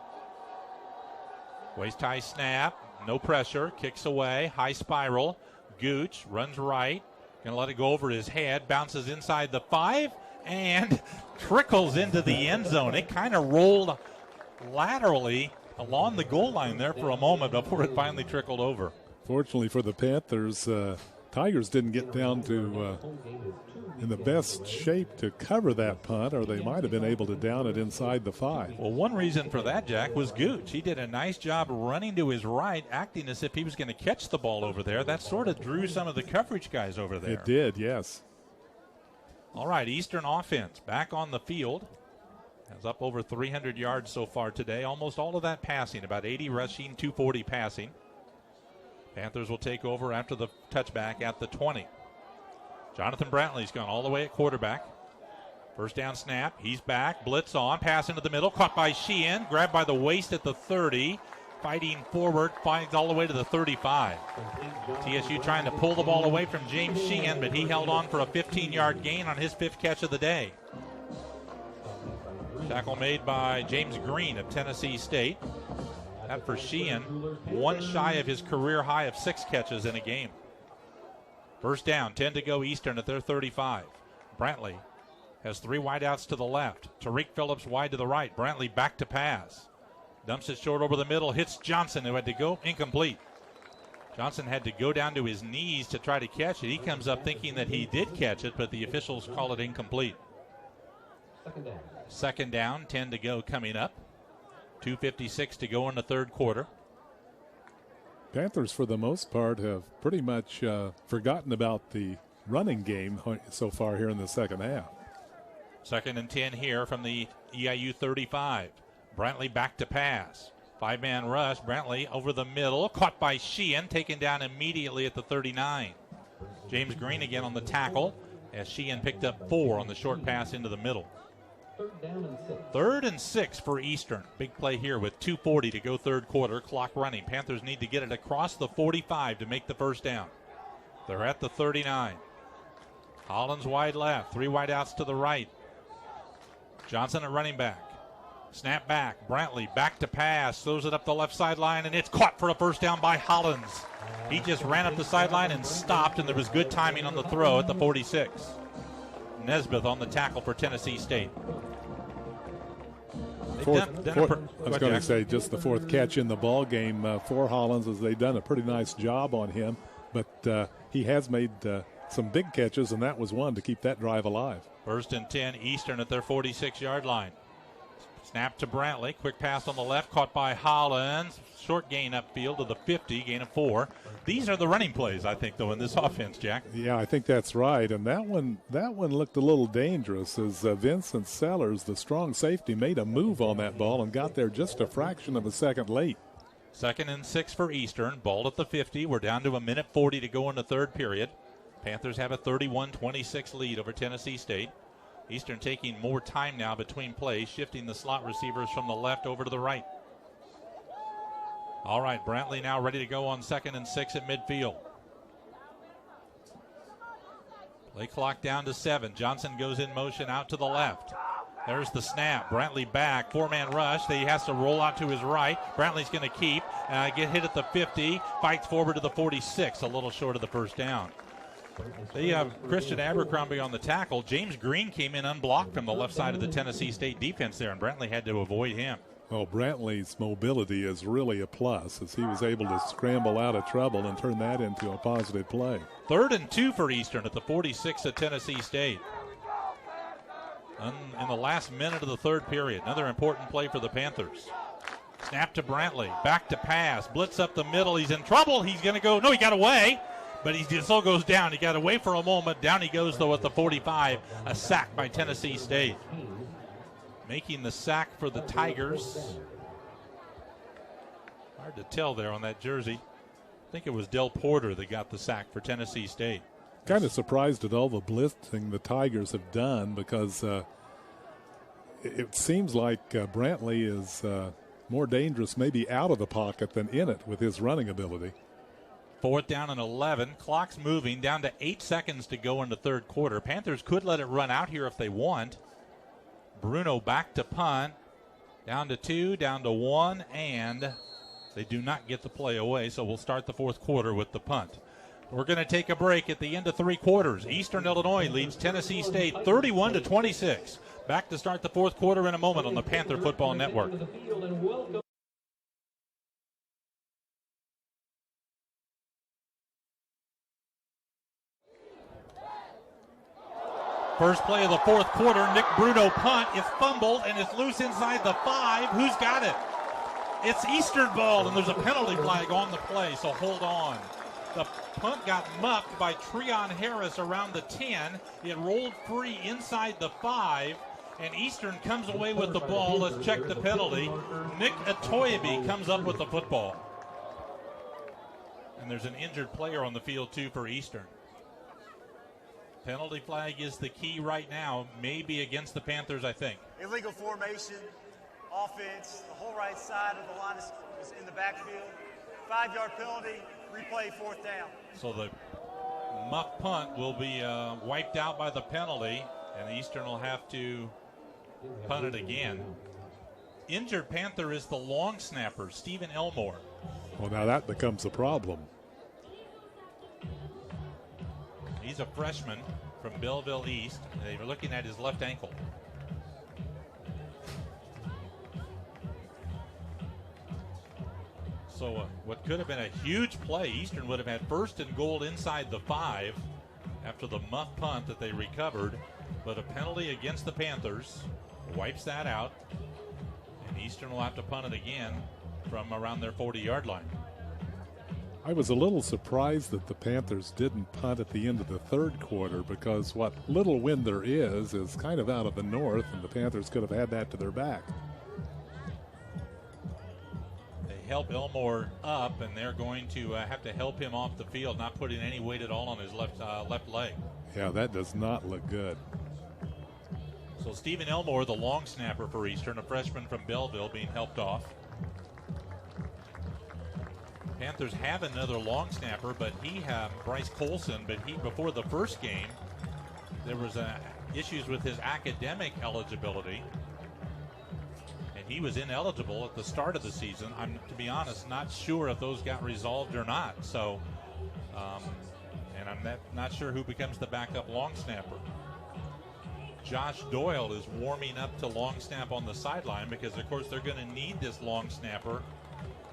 Speaker 1: Waist high snap, no pressure, kicks away, high spiral. Gooch runs right, gonna let it go over his head, bounces inside the 5, and trickles into the end zone. It kind of rolled laterally along the goal line there for a moment before it finally trickled over.
Speaker 2: Fortunately for the Panthers, Tigers didn't get down to in the best shape to cover that punt, or they might have been able to down it inside the 5.
Speaker 1: Well, one reason for that, Jack, was Gooch. He did a nice job running to his right, acting as if he was going to catch the ball over there. That sort of drew some of the coverage guys over there.
Speaker 2: It did, yes.
Speaker 1: All right, Eastern offense back on the field. Has up over 300 yards so far today. Almost all of that passing, about 80 rushing, 240 passing. Panthers will take over after the touchback at the 20. Jonathan Brantley's gone all the way at quarterback. First down snap. He's back. Blitz on. Pass into the middle. Caught by Sheehan. Grabbed by the waist at the 30. Fighting forward. Finds all the way to the 35. TSU trying to pull the ball away from James Sheehan, but he held on for a 15-yard gain on his 5th catch of the day. Tackle made by James Green of Tennessee State. That for Sheehan, one shy of his career high of 6 catches in a game. First down, 10 to go Eastern at their 35. Brantley has 3 wideouts to the left. Tariq Phillips wide to the right. Brantley back to pass. Dumps it short over the middle. Hits Johnson, who had to go incomplete. Johnson had to go down to his knees to try to catch it. He comes up thinking that he did catch it, but the officials call it incomplete. Second down, 10 to go coming up. 2:56 to go in the third quarter.
Speaker 2: Panthers, for the most part, have pretty much forgotten about the running game so far here in the second half.
Speaker 1: Second and 10 here from the EIU 35. Brantley back to pass. 5-man rush. Brantley over the middle. Caught by Sheehan. Taken down immediately at the 39. James Green again on the tackle as Sheehan picked up 4 on the short pass into the middle. Third and 6 for Eastern. Big play here with 2:40 to go third quarter. Clock running. Panthers need to get it across the 45 to make the first down. They're at the 39. Hollins wide left. 3 wideouts to the right. Johnson at running back. Snap back. Brantley back to pass. Throws it up the left sideline, and it's caught for a first down by Hollins. He just ran up the sideline and stopped, and there was good timing on the throw at the 46. Nesbitt on the tackle for Tennessee State.
Speaker 2: I was going to say just the 4th catch in the ball game for Hollins, as they've done a pretty nice job on him, but he has made some big catches, and that was one to keep that drive alive.
Speaker 1: First and 10, Eastern at their 46-yard line. Snap to Brantley. Quick pass on the left, caught by Hollins. Short gain upfield to the 50, gain of 4. These are the running plays, I think, though, in this offense, Jack.
Speaker 2: Yeah, I think that's right. And that one looked a little dangerous as Vincent Sellers, the strong safety, made a move on that ball and got there just a fraction of a second late.
Speaker 1: Second and 6 for Eastern. Ball at the 50. We're down to 1:40 to go in the third period. Panthers have a 31-26 lead over Tennessee State. Eastern taking more time now between plays, shifting the slot receivers from the left over to the right. All right, Brantley now ready to go on 2nd and 6 at midfield. Play clock down to 7. Johnson goes in motion out to the left. There's the snap. Brantley back. 4-man rush. He has to roll out to his right. Brantley's going to keep. Get hit at the 50. Fights forward to the 46. A little short of the first down. They have Christian Abercrombie on the tackle. James Green came in unblocked from the left side of the Tennessee State defense there, and Brantley had to avoid him.
Speaker 2: Well, Brantley's mobility is really a plus as he was able to scramble out of trouble and turn that into a positive play.
Speaker 1: 3rd and 2 for Eastern at the 46 of Tennessee State. In the last minute of the third period, another important play for the Panthers. Snap to Brantley, back to pass, blitz up the middle. He's in trouble. He's going to go. No, he got away. But he still goes down. He got away for a moment. Down he goes, though, at the 45. A sack by Tennessee State. Making the sack for the Tigers. Hard to tell there on that jersey. I think it was Del Porter that got the sack for Tennessee State.
Speaker 2: Kind of surprised at all the blitzing the Tigers have done because it seems like Brantley is more dangerous maybe out of the pocket than in it with his running ability.
Speaker 1: 4th down and 11. Clock's moving down to 8 seconds to go in the third quarter. Panthers could let it run out here if they want. Bruno back to punt. Down to 2, down to 1, and they do not get the play away, so we'll start the fourth quarter with the punt. We're going to take a break at the end of 3 quarters. Eastern Illinois leads Tennessee State 31-26. Back to start the fourth quarter in a moment on the Panther Football Network. First play of the fourth quarter, Nick Bruno punt. It's fumbled and it's loose inside the 5. Who's got it? It's Eastern ball, and there's a penalty flag on the play, so hold on. The punt got muffed by Treon Harris around the 10. It rolled free inside the 5, and Eastern comes away with the ball. Let's check the penalty. Nick Atoyebi comes up with the football. And there's an injured player on the field, too, for Eastern. Penalty flag is the key right now, maybe against the Panthers, I think.
Speaker 4: Illegal formation, offense, the whole right side of the line is in the backfield. 5-yard penalty, replay 4th down.
Speaker 1: So the muff punt will be wiped out by the penalty, and Eastern will have to punt it again. Injured Panther is the long snapper, Stephen Elmore.
Speaker 2: Well, now that becomes a problem.
Speaker 1: He's a freshman from Belleville East. They were looking at his left ankle. So what could have been a huge play, Eastern would have had 1st and goal inside the 5 after the muff punt that they recovered. But a penalty against the Panthers wipes that out. And Eastern will have to punt it again from around their 40-yard line.
Speaker 2: I was a little surprised that the Panthers didn't punt at the end of the 3rd quarter, because what little wind there is kind of out of the north, and the Panthers could have had that to their back.
Speaker 1: They help Elmore up, and they're going to have to help him off the field, not putting any weight at all on his left leg.
Speaker 2: Yeah, that does not look good.
Speaker 1: So Stephen Elmore, the long snapper for Eastern, a freshman from Belleville, being helped off. Panthers have another long snapper, but Bryce Colson, but before the first game, there was issues with his academic eligibility, and he was ineligible at the start of the season. I'm, to be honest, not sure if those got resolved or not. So, and I'm not sure who becomes the backup long snapper. Josh Doyle is warming up to long snap on the sideline because, of course, they're going to need this long snapper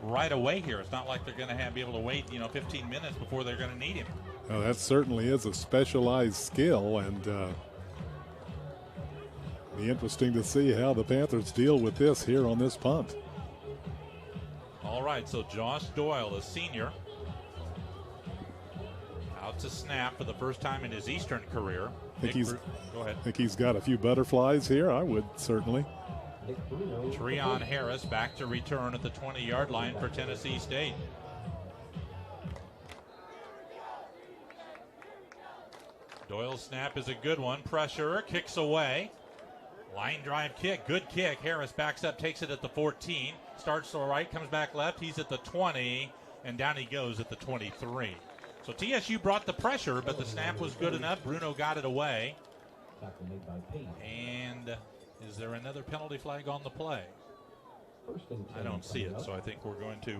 Speaker 1: right away here. It's not like they're going to be able to wait, 15 minutes before they're going to need him.
Speaker 2: Well, that certainly is a specialized skill, and be interesting to see how the Panthers deal with this here on this punt.
Speaker 1: All right, so Josh Doyle, a senior, out to snap for the first time in his Eastern career. Go ahead.
Speaker 2: Think he's got a few butterflies here? I would certainly.
Speaker 1: Treon Harris back to return at the 20-yard line for Tennessee State. Doyle's snap is a good one. Pressure, kicks away. Line drive kick, good kick. Harris backs up, takes it at the 14. Starts to the right, comes back left. He's at the 20, and down he goes at the 23. So TSU brought the pressure, but the snap was good enough. Bruno got it away. And is there another penalty flag on the play? I don't see it, so I think we're going to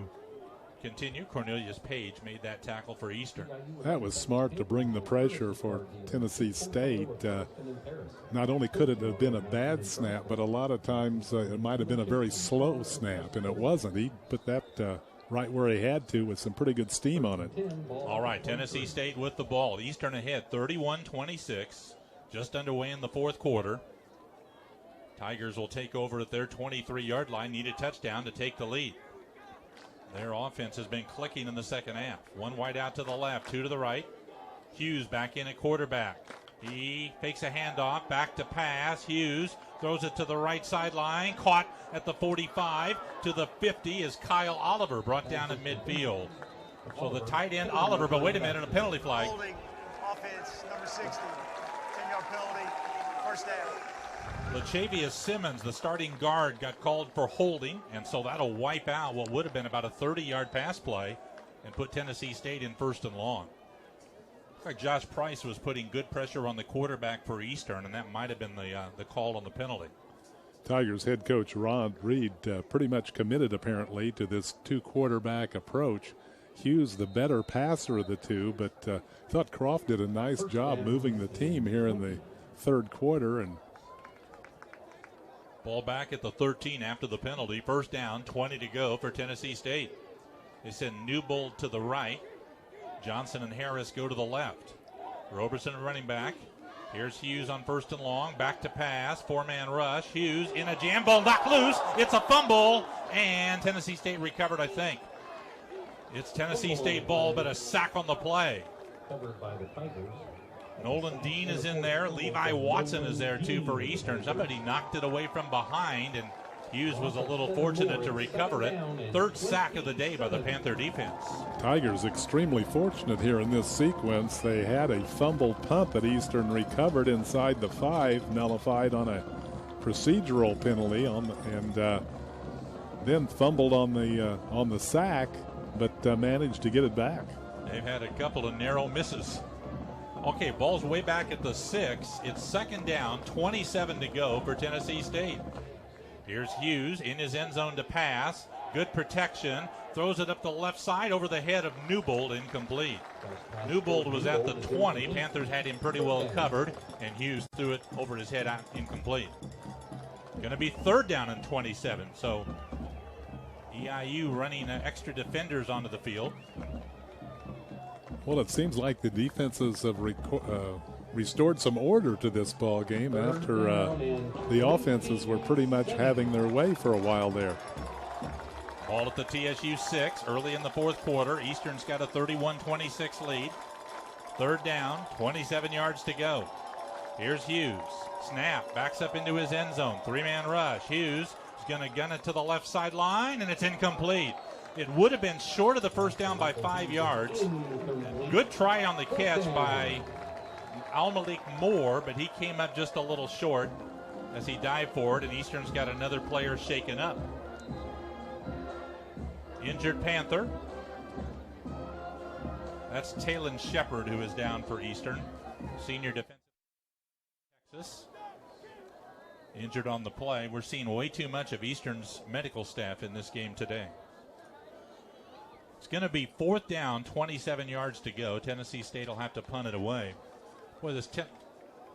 Speaker 1: continue. Cornelius Page made that tackle for Eastern.
Speaker 2: That was smart to bring the pressure for Tennessee State. Not only could it have been a bad snap, but a lot of times it might have been a very slow snap, and it wasn't. He put that right where he had to with some pretty good steam on it.
Speaker 1: All right, Tennessee State with the ball. Eastern ahead, 31-26, just underway in the 4th quarter. Tigers will take over at their 23-yard line, need a touchdown to take the lead. Their offense has been clicking in the second half. One wide out to the left, 2 to the right. Hughes back in at quarterback. He fakes a handoff, back to pass. Hughes throws it to the right sideline, caught at the 45 to the 50 is Kyle Oliver, brought down at midfield. So the tight end Oliver, but wait a minute, a penalty flag.
Speaker 4: Holding offense, number 60, 10-yard penalty, first down.
Speaker 1: Lachavius Simmons, the starting guard, got called for holding, and so that'll wipe out what would have been about a 30-yard pass play and put Tennessee State in 1st and long. Looks like Josh Price was putting good pressure on the quarterback for Eastern, and that might have been the call on the penalty.
Speaker 2: Tigers head coach Rod Reed pretty much committed, apparently, to this 2-quarterback approach. Hughes the better passer of the two, but thought Croft did a nice job moving the team here in the 3rd quarter. And
Speaker 1: ball back at the 13 after the penalty. First down, 20 to go for Tennessee State. They send Newbold to the right. Johnson and Harris go to the left. Roberson running back. Here's Hughes on 1st and long. Back to pass. 4-man rush. Hughes in a jam. Ball knocked loose. It's a fumble. And Tennessee State recovered, I think. It's Tennessee State ball, but a sack on the play.
Speaker 6: Covered by the Tigers.
Speaker 1: Nolan Dean is in there. Levi Watson is there, too, for Eastern. Somebody knocked it away from behind, and Hughes was a little fortunate to recover it. 3rd sack of the day by the Panther defense.
Speaker 2: Tigers extremely fortunate here in this sequence. They had a fumbled punt that Eastern recovered inside the 5, nullified on a procedural penalty, and then fumbled on the sack, but managed to get it back.
Speaker 1: They've had a couple of narrow misses. Okay, ball's way back at the 6. It's 2nd down, 27 to go for Tennessee State. Here's Hughes in his end zone to pass. Good protection. Throws it up the left side over the head of Newbold, incomplete. Newbold was at the 20. Panthers had him pretty well covered, and Hughes threw it over his head out, incomplete. Going to be third down and 27. So EIU running extra defenders onto the field.
Speaker 2: Well, it seems like the defenses have restored some order to this ball game after the offenses were pretty much having their way for a while there.
Speaker 1: Ball at the TSU 6 early in the fourth quarter. Eastern's got a 31-26 lead. Third down, 27 yards to go. Here's Hughes. Snap, backs up into his end zone. Three-man rush. Hughes is going to gun it to the left sideline, and it's incomplete. It would have been short of the first down by 5 yards. Good try on the catch by Al-Malik Moore, but he came up just a little short as he dived forward, and Eastern's got another player shaken up. Injured Panther. That's Talon Shepard, who is down for Eastern. Senior defensive Texas. Injured on the play. We're seeing way too much of Eastern's medical staff in this game today. It's going to be fourth down, 27 yards to go. Tennessee State will have to punt it away. Boy,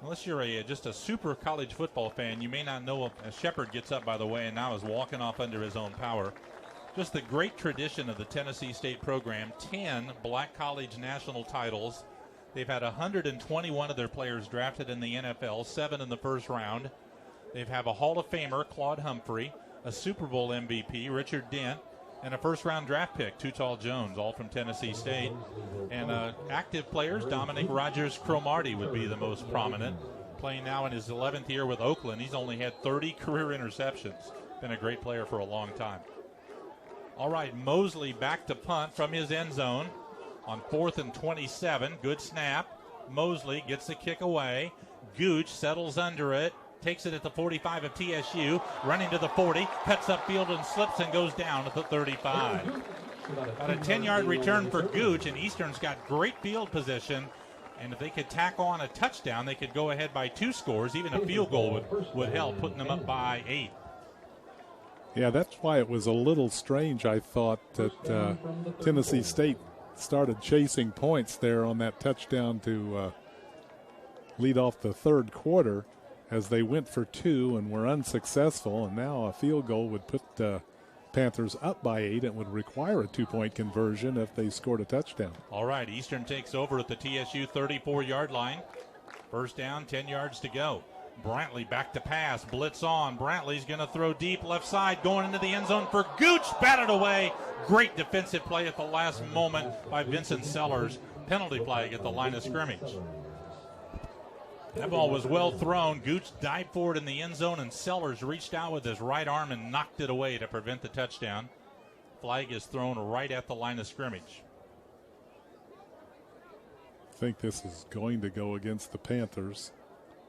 Speaker 1: unless you're just a super college football fan, you may not know. Shepard gets up, by the way, and now is walking off under his own power. Just the great tradition of the Tennessee State program. 10 Black College national titles. They've had 121 of their players drafted in the NFL, 7 in the first round. They have a Hall of Famer, Claude Humphrey, a Super Bowl MVP, Richard Dent, and a first-round draft pick, Too Jones, all from Tennessee State. And active players, Dominic Rodgers-Cromartie would be the most prominent, playing now in his 11th year with Oakland. He's only had 30 career interceptions. Been a great player for a long time. All right, Mosley back to punt from his end zone on 4th and 27. Good snap. Mosley gets the kick away. Gooch settles under it. Takes it at the 45 of TSU, running to the 40, cuts upfield and slips and goes down at the 35. About a 10-yard return for Gooch, and Eastern's got great field position. And if they could tack on a touchdown, they could go ahead by 2 scores. Even a field goal would help, putting them up by 8.
Speaker 2: Yeah, that's why it was a little strange, I thought, that Tennessee State started chasing points there on that touchdown to lead off the third quarter, as they went for 2 and were unsuccessful, and now a field goal would put Panthers up by 8 and would require a 2-point conversion if they scored a touchdown.
Speaker 1: All right, Eastern takes over at the TSU 34-yard line. First down, 10 yards to go. Brantley back to pass, blitz on. Brantley's going to throw deep left side, going into the end zone for Gooch, batted away. Great defensive play at the last moment by Vincent Sellers. Penalty flag at the line of scrimmage. That ball was well thrown. Gooch dived forward in the end zone, and Sellers reached out with his right arm and knocked it away to prevent the touchdown. Flag is thrown right at the line of scrimmage.
Speaker 2: I think this is going to go against the Panthers,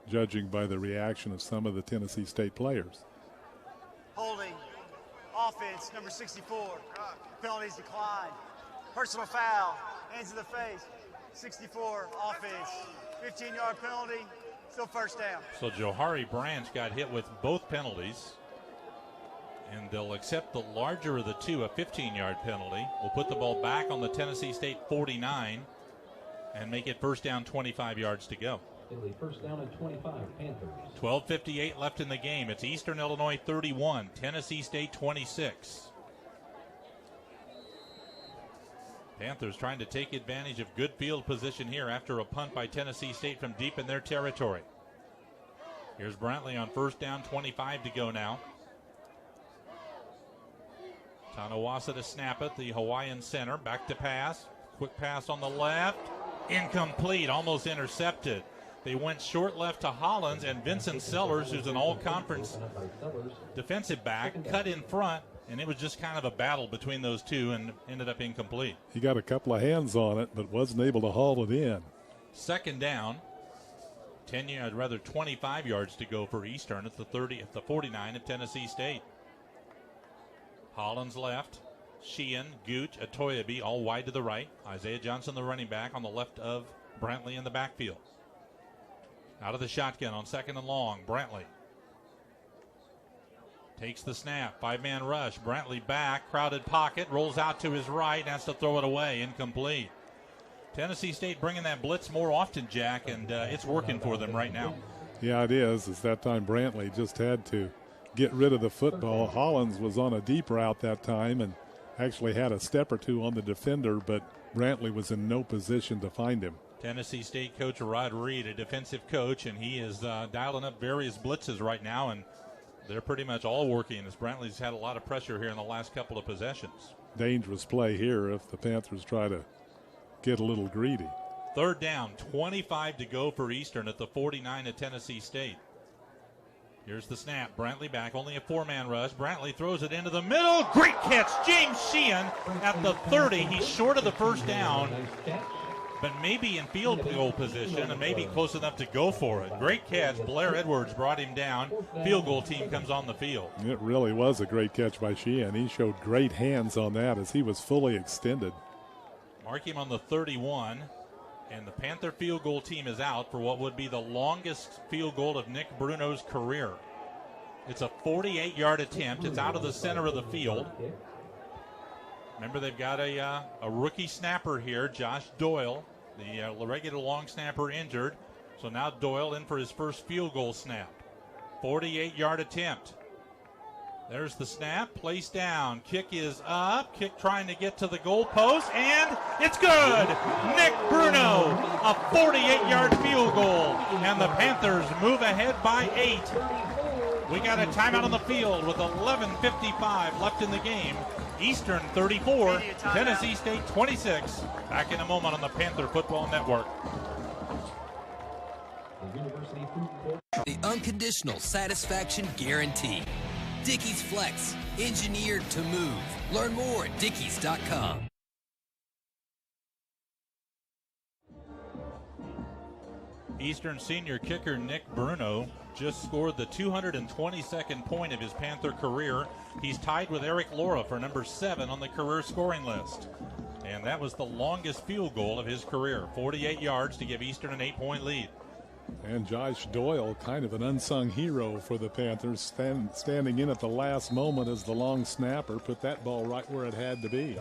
Speaker 2: judging by the reaction of some of the Tennessee State players.
Speaker 4: Holding, offense, number 64. Penalties declined. Personal foul, hands in the face. 64, offense. 15-yard penalty, still first down.
Speaker 1: So Johari Branch got hit with both penalties, and they'll accept the larger of the two, a 15-yard penalty. We'll put the ball back on the Tennessee State 49 and make it first down, 25 yards to go.
Speaker 6: First down and 25, Panthers.
Speaker 1: 12:58 left in the game. It's Eastern Illinois 31, Tennessee State 26. Panthers trying to take advantage of good field position here after a punt by Tennessee State from deep in their territory. Here's Brantley on first down, 25 to go now. Tanawasa to snap it, the Hawaiian center. Back to pass. Quick pass on the left. Incomplete, almost intercepted. They went short left to Hollins, and Vincent Sellers, who's an all-conference defensive back, cut in front. And it was just kind of a battle between those two and ended up incomplete.
Speaker 2: He got a couple of hands on it, but wasn't able to haul it in.
Speaker 1: Second down, 25 yards to go for Eastern at the 49 of Tennessee State. Hollins left, Sheehan, Gooch, Atoyabi all wide to the right. Isaiah Johnson, the running back, on the left of Brantley in the backfield. Out of the shotgun on second and long, Brantley. Takes the snap. 5-man rush. Brantley back. Crowded pocket. Rolls out to his right. Has to throw it away. Incomplete. Tennessee State bringing that blitz more often, Jack, and it's working for them right now.
Speaker 2: Yeah, it is. It's that time Brantley just had to get rid of the football. Hollins was on a deep route that time and actually had a step or two on the defender, but Brantley was in no position to find him.
Speaker 1: Tennessee State coach Rod Reed, a defensive coach, and he is dialing up various blitzes right now, and they're pretty much all working as Brantley's had a lot of pressure here in the last couple of possessions.
Speaker 2: Dangerous play here if the Panthers try to get a little greedy.
Speaker 1: 3rd down, 25 to go for Eastern at the 49 of Tennessee State. Here's the snap. Brantley back, only a 4-man rush. Brantley throws it into the middle. Great catch, James Sheehan at the 30. He's short of the first down, but maybe in field goal position and maybe close enough to go for it. Great catch. Blair Edwards brought him down. Field goal team comes on the field.
Speaker 2: It really was a great catch by Sheehan. He showed great hands on that as he was fully extended.
Speaker 1: Mark him on the 31. And the Panther field goal team is out for what would be the longest field goal of Nick Bruno's career. It's a 48-yard attempt. It's out of the center of the field. Remember, they've got a rookie snapper here, Josh Doyle, the regular long snapper injured. So now Doyle in for his first field goal snap. 48-yard attempt. There's the snap, placed down, kick is up, kick trying to get to the goalpost, and it's good! Nick Bruno, a 48-yard field goal, and the Panthers move ahead by 8. We got a timeout on the field with 11:55 left in the game. Eastern 34, Tennessee State 26. Back in a moment on the Panther Football Network.
Speaker 5: The unconditional satisfaction guarantee. Dickies Flex, engineered to move. Learn more at dickies.com.
Speaker 1: Eastern senior kicker Nick Bruno just scored the 222nd point of his Panther career. He's tied with Eric Laura for number 7 on the career scoring list. And that was the longest field goal of his career, 48 yards to give Eastern an 8-point lead.
Speaker 2: And Josh Doyle, kind of an unsung hero for the Panthers, standing in at the last moment as the long snapper, put that ball right where it had to be.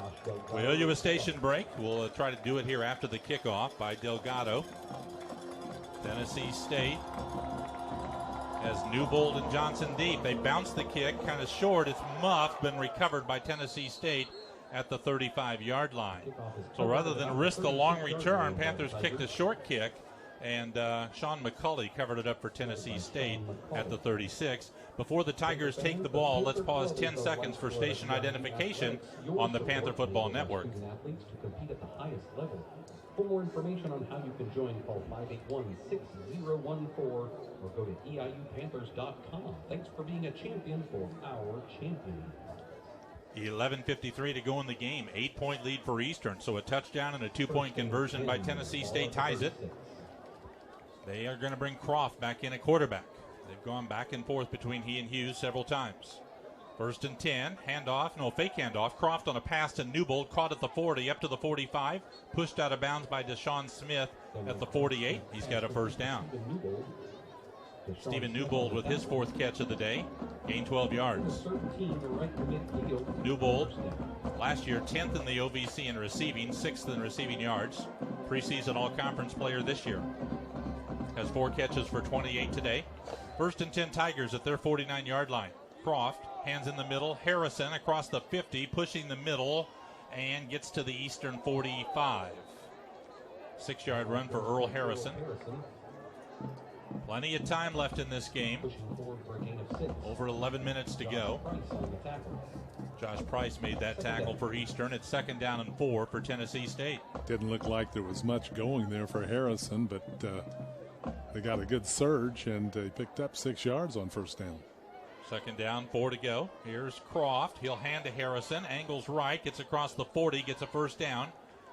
Speaker 1: We owe you a station break. We'll try to do it here after the kickoff by Delgado. Tennessee State has Newbold and Johnson deep. They bounce the kick, kind of short. It's muffed, been recovered by Tennessee State at the 35-yard line. So rather than risk the long return, Panthers kicked a short kick. And Sean McCulley covered it up for Tennessee State at the 36. Before the Tigers take the ball, let's pause 10 seconds for station identification on the Panther Football Network.
Speaker 6: For more information on how you can join, call 581-6014 or go to eiupanthers.com. Thanks for being a champion for our champion.
Speaker 1: 11:53 to go in the game. 8-point lead for Eastern. So a touchdown and a 2-point conversion by Tennessee State ties it. They are going to bring Croft back in at quarterback. They've gone back and forth between he and Hughes several times. 1st and 10, fake handoff. Croft on a pass to Newbold, caught at the 40, up to the 45, pushed out of bounds by Deshaun Smith at the 48. He's got a first down. Stephen Newbold with his 4th catch of the day, gained 12 yards. Newbold, last year 10th in the OVC in receiving, 6th in receiving yards. Preseason all-conference player this year. Has 4 catches for 28 today. 1st and 10 Tigers at their 49-yard line. Croft, hands in the middle. Harrison across the 50, pushing the middle, and gets to the Eastern 45. 6-yard run for Earl Harrison. Plenty of time left in this game. Over 11 minutes to go. Josh Price made that tackle for Eastern. It's 2nd down and 4 for Tennessee State.
Speaker 2: Didn't look like there was much going there for Harrison, but they got a good surge, and they picked up 6 yards on 1st down.
Speaker 1: 2nd down, 4 to go. Here's Croft. He'll hand to Harrison. Angles right, gets across the 40, gets a 1st down.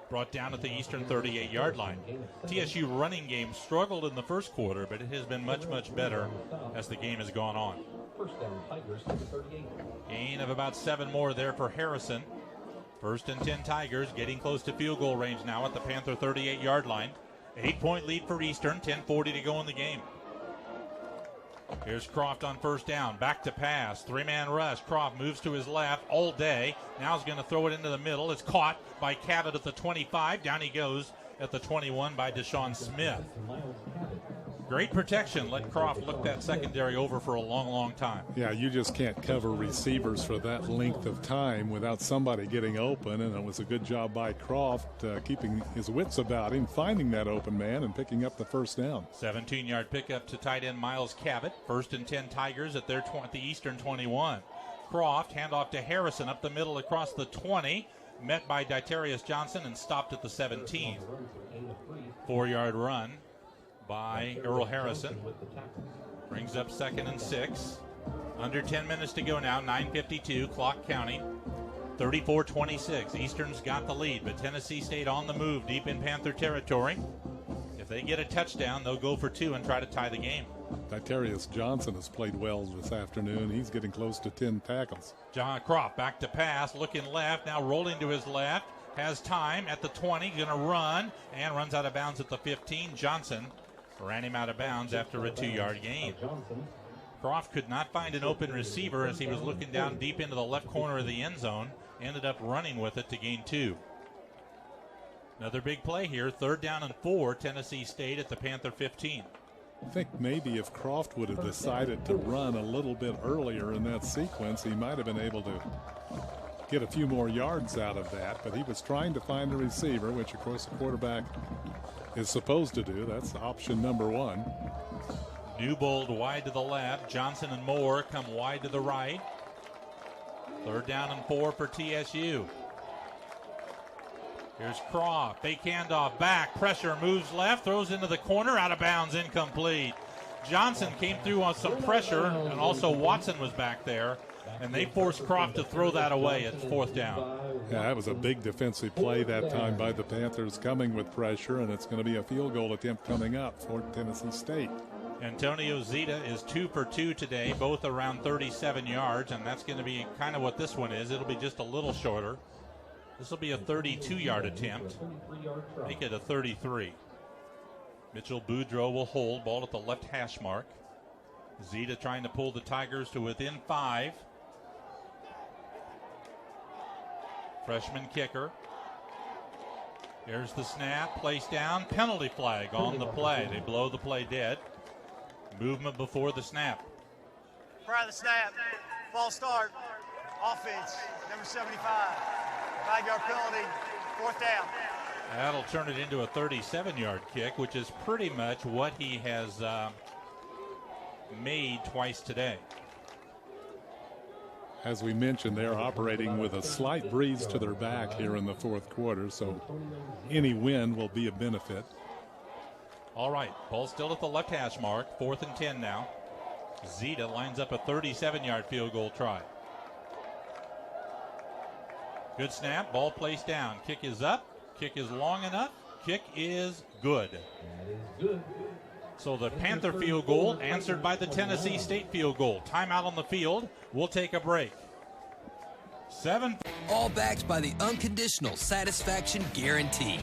Speaker 1: Brought down at the Eastern 38-yard line. TSU running game struggled in the first quarter, but it has been much, much better as the game has gone on.
Speaker 6: 1st down, Tigers to the 38.
Speaker 1: Gain of about 7 more there for Harrison. 1st and 10 Tigers getting close to field goal range now at the Panther 38-yard line. 8-point lead for Eastern, 10:40 to go in the game. Here's Croft on first down. Back to pass. Three-man rush. Croft moves to his left all day. Now he's going to throw it into the middle. It's caught by Cabot at the 25. Down he goes at the 21 by Deshaun Smith. Great protection. Let Croft look that secondary over for a long, long time.
Speaker 2: Yeah, you just can't cover receivers for that length of time without somebody getting open, and it was a good job by Croft keeping his wits about him, finding that open man, and picking up the first down.
Speaker 1: 17-yard pickup to tight end Miles Cabot. 1st and 10 Tigers at their the Eastern 21. Croft, handoff to Harrison up the middle across the 20. Met by Ditarius Johnson and stopped at the 17. 4-yard run by Earl Harrison. Brings up 2nd and 6. Under 10 minutes to go now, 9:52, clock counting. 34-26. Eastern's got the lead, but Tennessee State on the move deep in Panther territory. If they get a touchdown, they'll go for 2 and try to tie the game.
Speaker 2: Ditarius Johnson has played well this afternoon. He's getting close to 10 tackles.
Speaker 1: John Croft back to pass, looking left, now rolling to his left. Has time at the 20, going to run, and runs out of bounds at the 15. Johnson ran him out of bounds after a 2-yard gain. Croft could not find an open receiver as he was looking down deep into the left corner of the end zone. Ended up running with it to gain 2. Another big play here, 3rd down and 4, Tennessee State at the Panther 15.
Speaker 2: I think maybe if Croft would have decided to run a little bit earlier in that sequence, he might have been able to get a few more yards out of that, but he was trying to find a receiver, which of course the quarterback is supposed to do. That's option number 1.
Speaker 1: Newbold wide to the left. Johnson and Moore come wide to the right. 3rd down and 4 for TSU. Here's Croft. Fake handoff back. Pressure moves left. Throws into the corner. Out of bounds. Incomplete. Johnson came through on some pressure, and also Watson was back there. And they forced Croft to throw that away at 4th down.
Speaker 2: Yeah, that was a big defensive play that time by the Panthers, coming with pressure, and it's going to be a field goal attempt coming up for Tennessee State.
Speaker 1: Antonio Zita is 2 for 2 today, both around 37 yards, and that's going to be kind of what this one is. It'll be just a little shorter. This will be a 32-yard attempt. Make it a 33. Mitchell Boudreaux will hold. Ball at the left hash mark. Zita trying to pull the Tigers to within 5. Freshman kicker. Here's the snap. Place down. Penalty flag on the play. They blow the play dead. Movement before the snap.
Speaker 4: Prior to the snap, false start, offense, number 75. 5-yard penalty, 4th down.
Speaker 1: That'll turn it into a 37-yard kick, which is pretty much what he has made twice today.
Speaker 2: As we mentioned, they're operating with a slight breeze to their back here in the 4th quarter, so any win will be a benefit.
Speaker 1: All right, ball still at the left hash mark, 4th and 10 now. Zita lines up a 37-yard field goal try. Good snap, ball placed down. Kick is up, kick is long enough, kick is good. So the Panther field goal answered by the Tennessee State field goal. Timeout on the field. We'll take a break. 7.
Speaker 5: All backed by the unconditional satisfaction guarantee.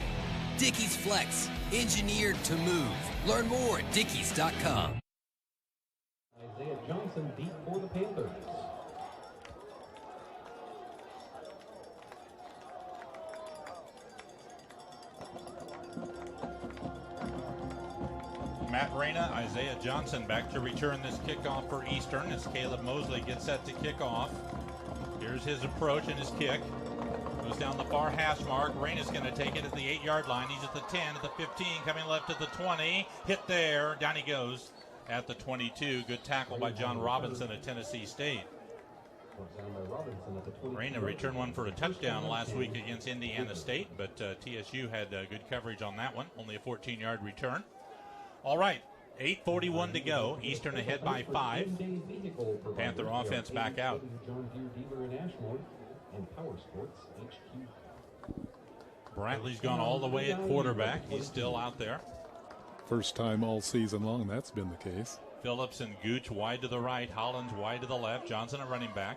Speaker 5: Dickies Flex, engineered to move. Learn more at Dickies.com.
Speaker 6: Isaiah Johnson deep for the Panthers.
Speaker 1: Matt Reyna, Isaiah Johnson back to return this kickoff for Eastern as Caleb Mosley gets set to kick off. Here's his approach and his kick. Goes down the far hash mark. Reyna's going to take it at the 8-yard line. He's at the 10, at the 15, coming left at the 20. Hit there. Down he goes at the 22. Good tackle by John Robinson at Tennessee State. Reyna returned one for a touchdown last week against Indiana State, but TSU had good coverage on that one. Only a 14-yard return. All right, 8:41 to go. Eastern ahead by 5. Panther offense back out. Brantley's gone all the way at quarterback. He's still out there.
Speaker 2: First time all season long that's been the case.
Speaker 1: Phillips and Gooch wide to the right. Hollins wide to the left. Johnson a running back.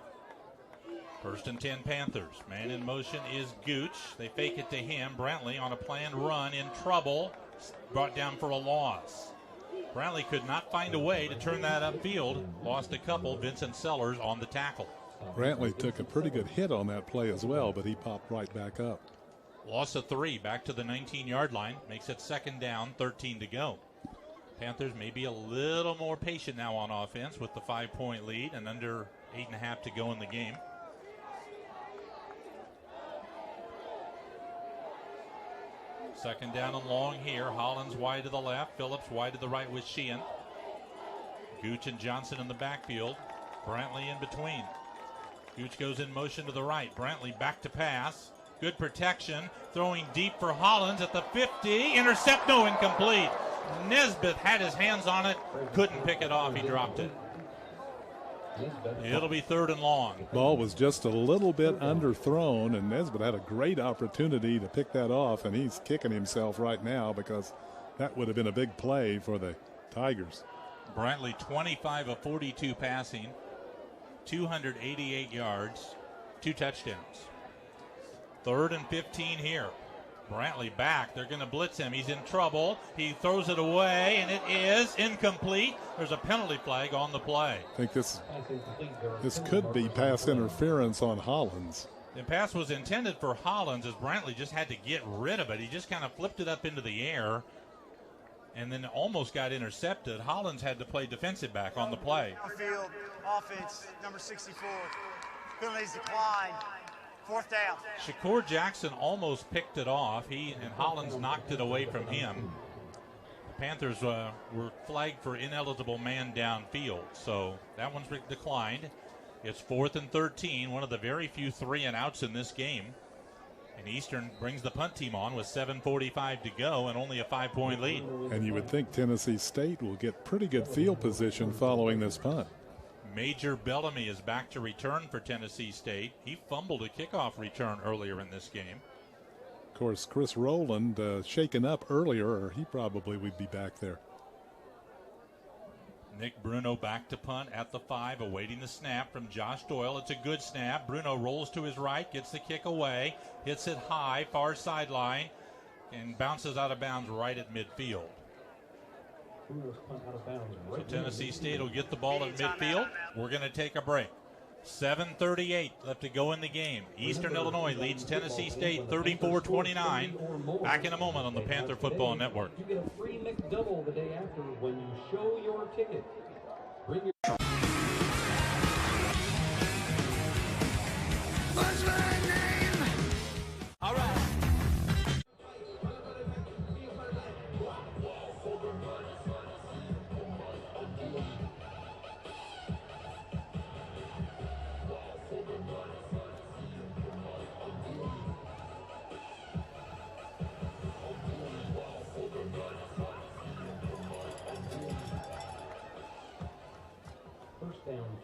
Speaker 1: 1st and 10 Panthers. Man in motion is Gooch. They fake it to him. Brantley on a planned run in trouble. Brought down for a loss. Brantley could not find a way to turn that upfield. Lost a couple. Vincent Sellers on the tackle.
Speaker 2: Brantley took a pretty good hit on that play as well, but he popped right back up.
Speaker 1: Loss of 3, back to the 19-yard line. Makes it 2nd down, 13 to go. Panthers may be a little more patient now on offense with the 5-point lead and under 8.5 to go in the game. Second down and long here. Hollins wide to the left. Phillips wide to the right with Sheehan. Gooch and Johnson in the backfield. Brantley in between. Gooch goes in motion to the right. Brantley back to pass. Good protection. Throwing deep for Hollins at the 50. Intercept, no, incomplete. Nesbitt had his hands on it. Couldn't pick it off. He dropped it. It'll be 3rd and long.
Speaker 2: Ball was just a little bit underthrown, and Nesbitt had a great opportunity to pick that off, and he's kicking himself right now because that would have been a big play for the Tigers.
Speaker 1: Brantley 25 of 42 passing, 288 yards, 2 touchdowns. 3rd and 15 here. Brantley back. They're going to blitz him. He's in trouble. He throws it away, and it is incomplete. There's a penalty flag on the play.
Speaker 2: I think this could be pass interference on Hollins.
Speaker 1: The pass was intended for Hollins as Brantley just had to get rid of it. He just kind of flipped it up into the air and then almost got intercepted. Hollins had to play defensive back on the play.
Speaker 4: Field offense, number 64. Penalties declined. 4th down.
Speaker 1: Shakur Jackson almost picked it off. He and Hollins knocked it away from him. The Panthers were flagged for ineligible man downfield, so that one's declined. It's 4th and 13, one of the very few 3-and-outs in this game. And Eastern brings the punt team on with 7:45 to go and only a 5-point lead.
Speaker 2: And you would think Tennessee State will get pretty good field position following this punt.
Speaker 1: Major Bellamy is back to return for Tennessee State. He fumbled a kickoff return earlier in this game.
Speaker 2: Of course, Chris Rowland shaken up earlier, or he probably would be back there.
Speaker 1: Nick Bruno back to punt at the 5, awaiting the snap from Josh Doyle. It's a good snap. Bruno rolls to his right, gets the kick away, hits it high, far sideline, and bounces out of bounds right at midfield. So Tennessee State will get the ball at midfield. We're going to take a break. 7:38 left to go in the game. Eastern Illinois leads Tennessee State 34-29. Back in a moment on the Panther Football Network.
Speaker 6: You get a free McDouble the day after when you show your ticket. Bring your
Speaker 8: What's my name? All right.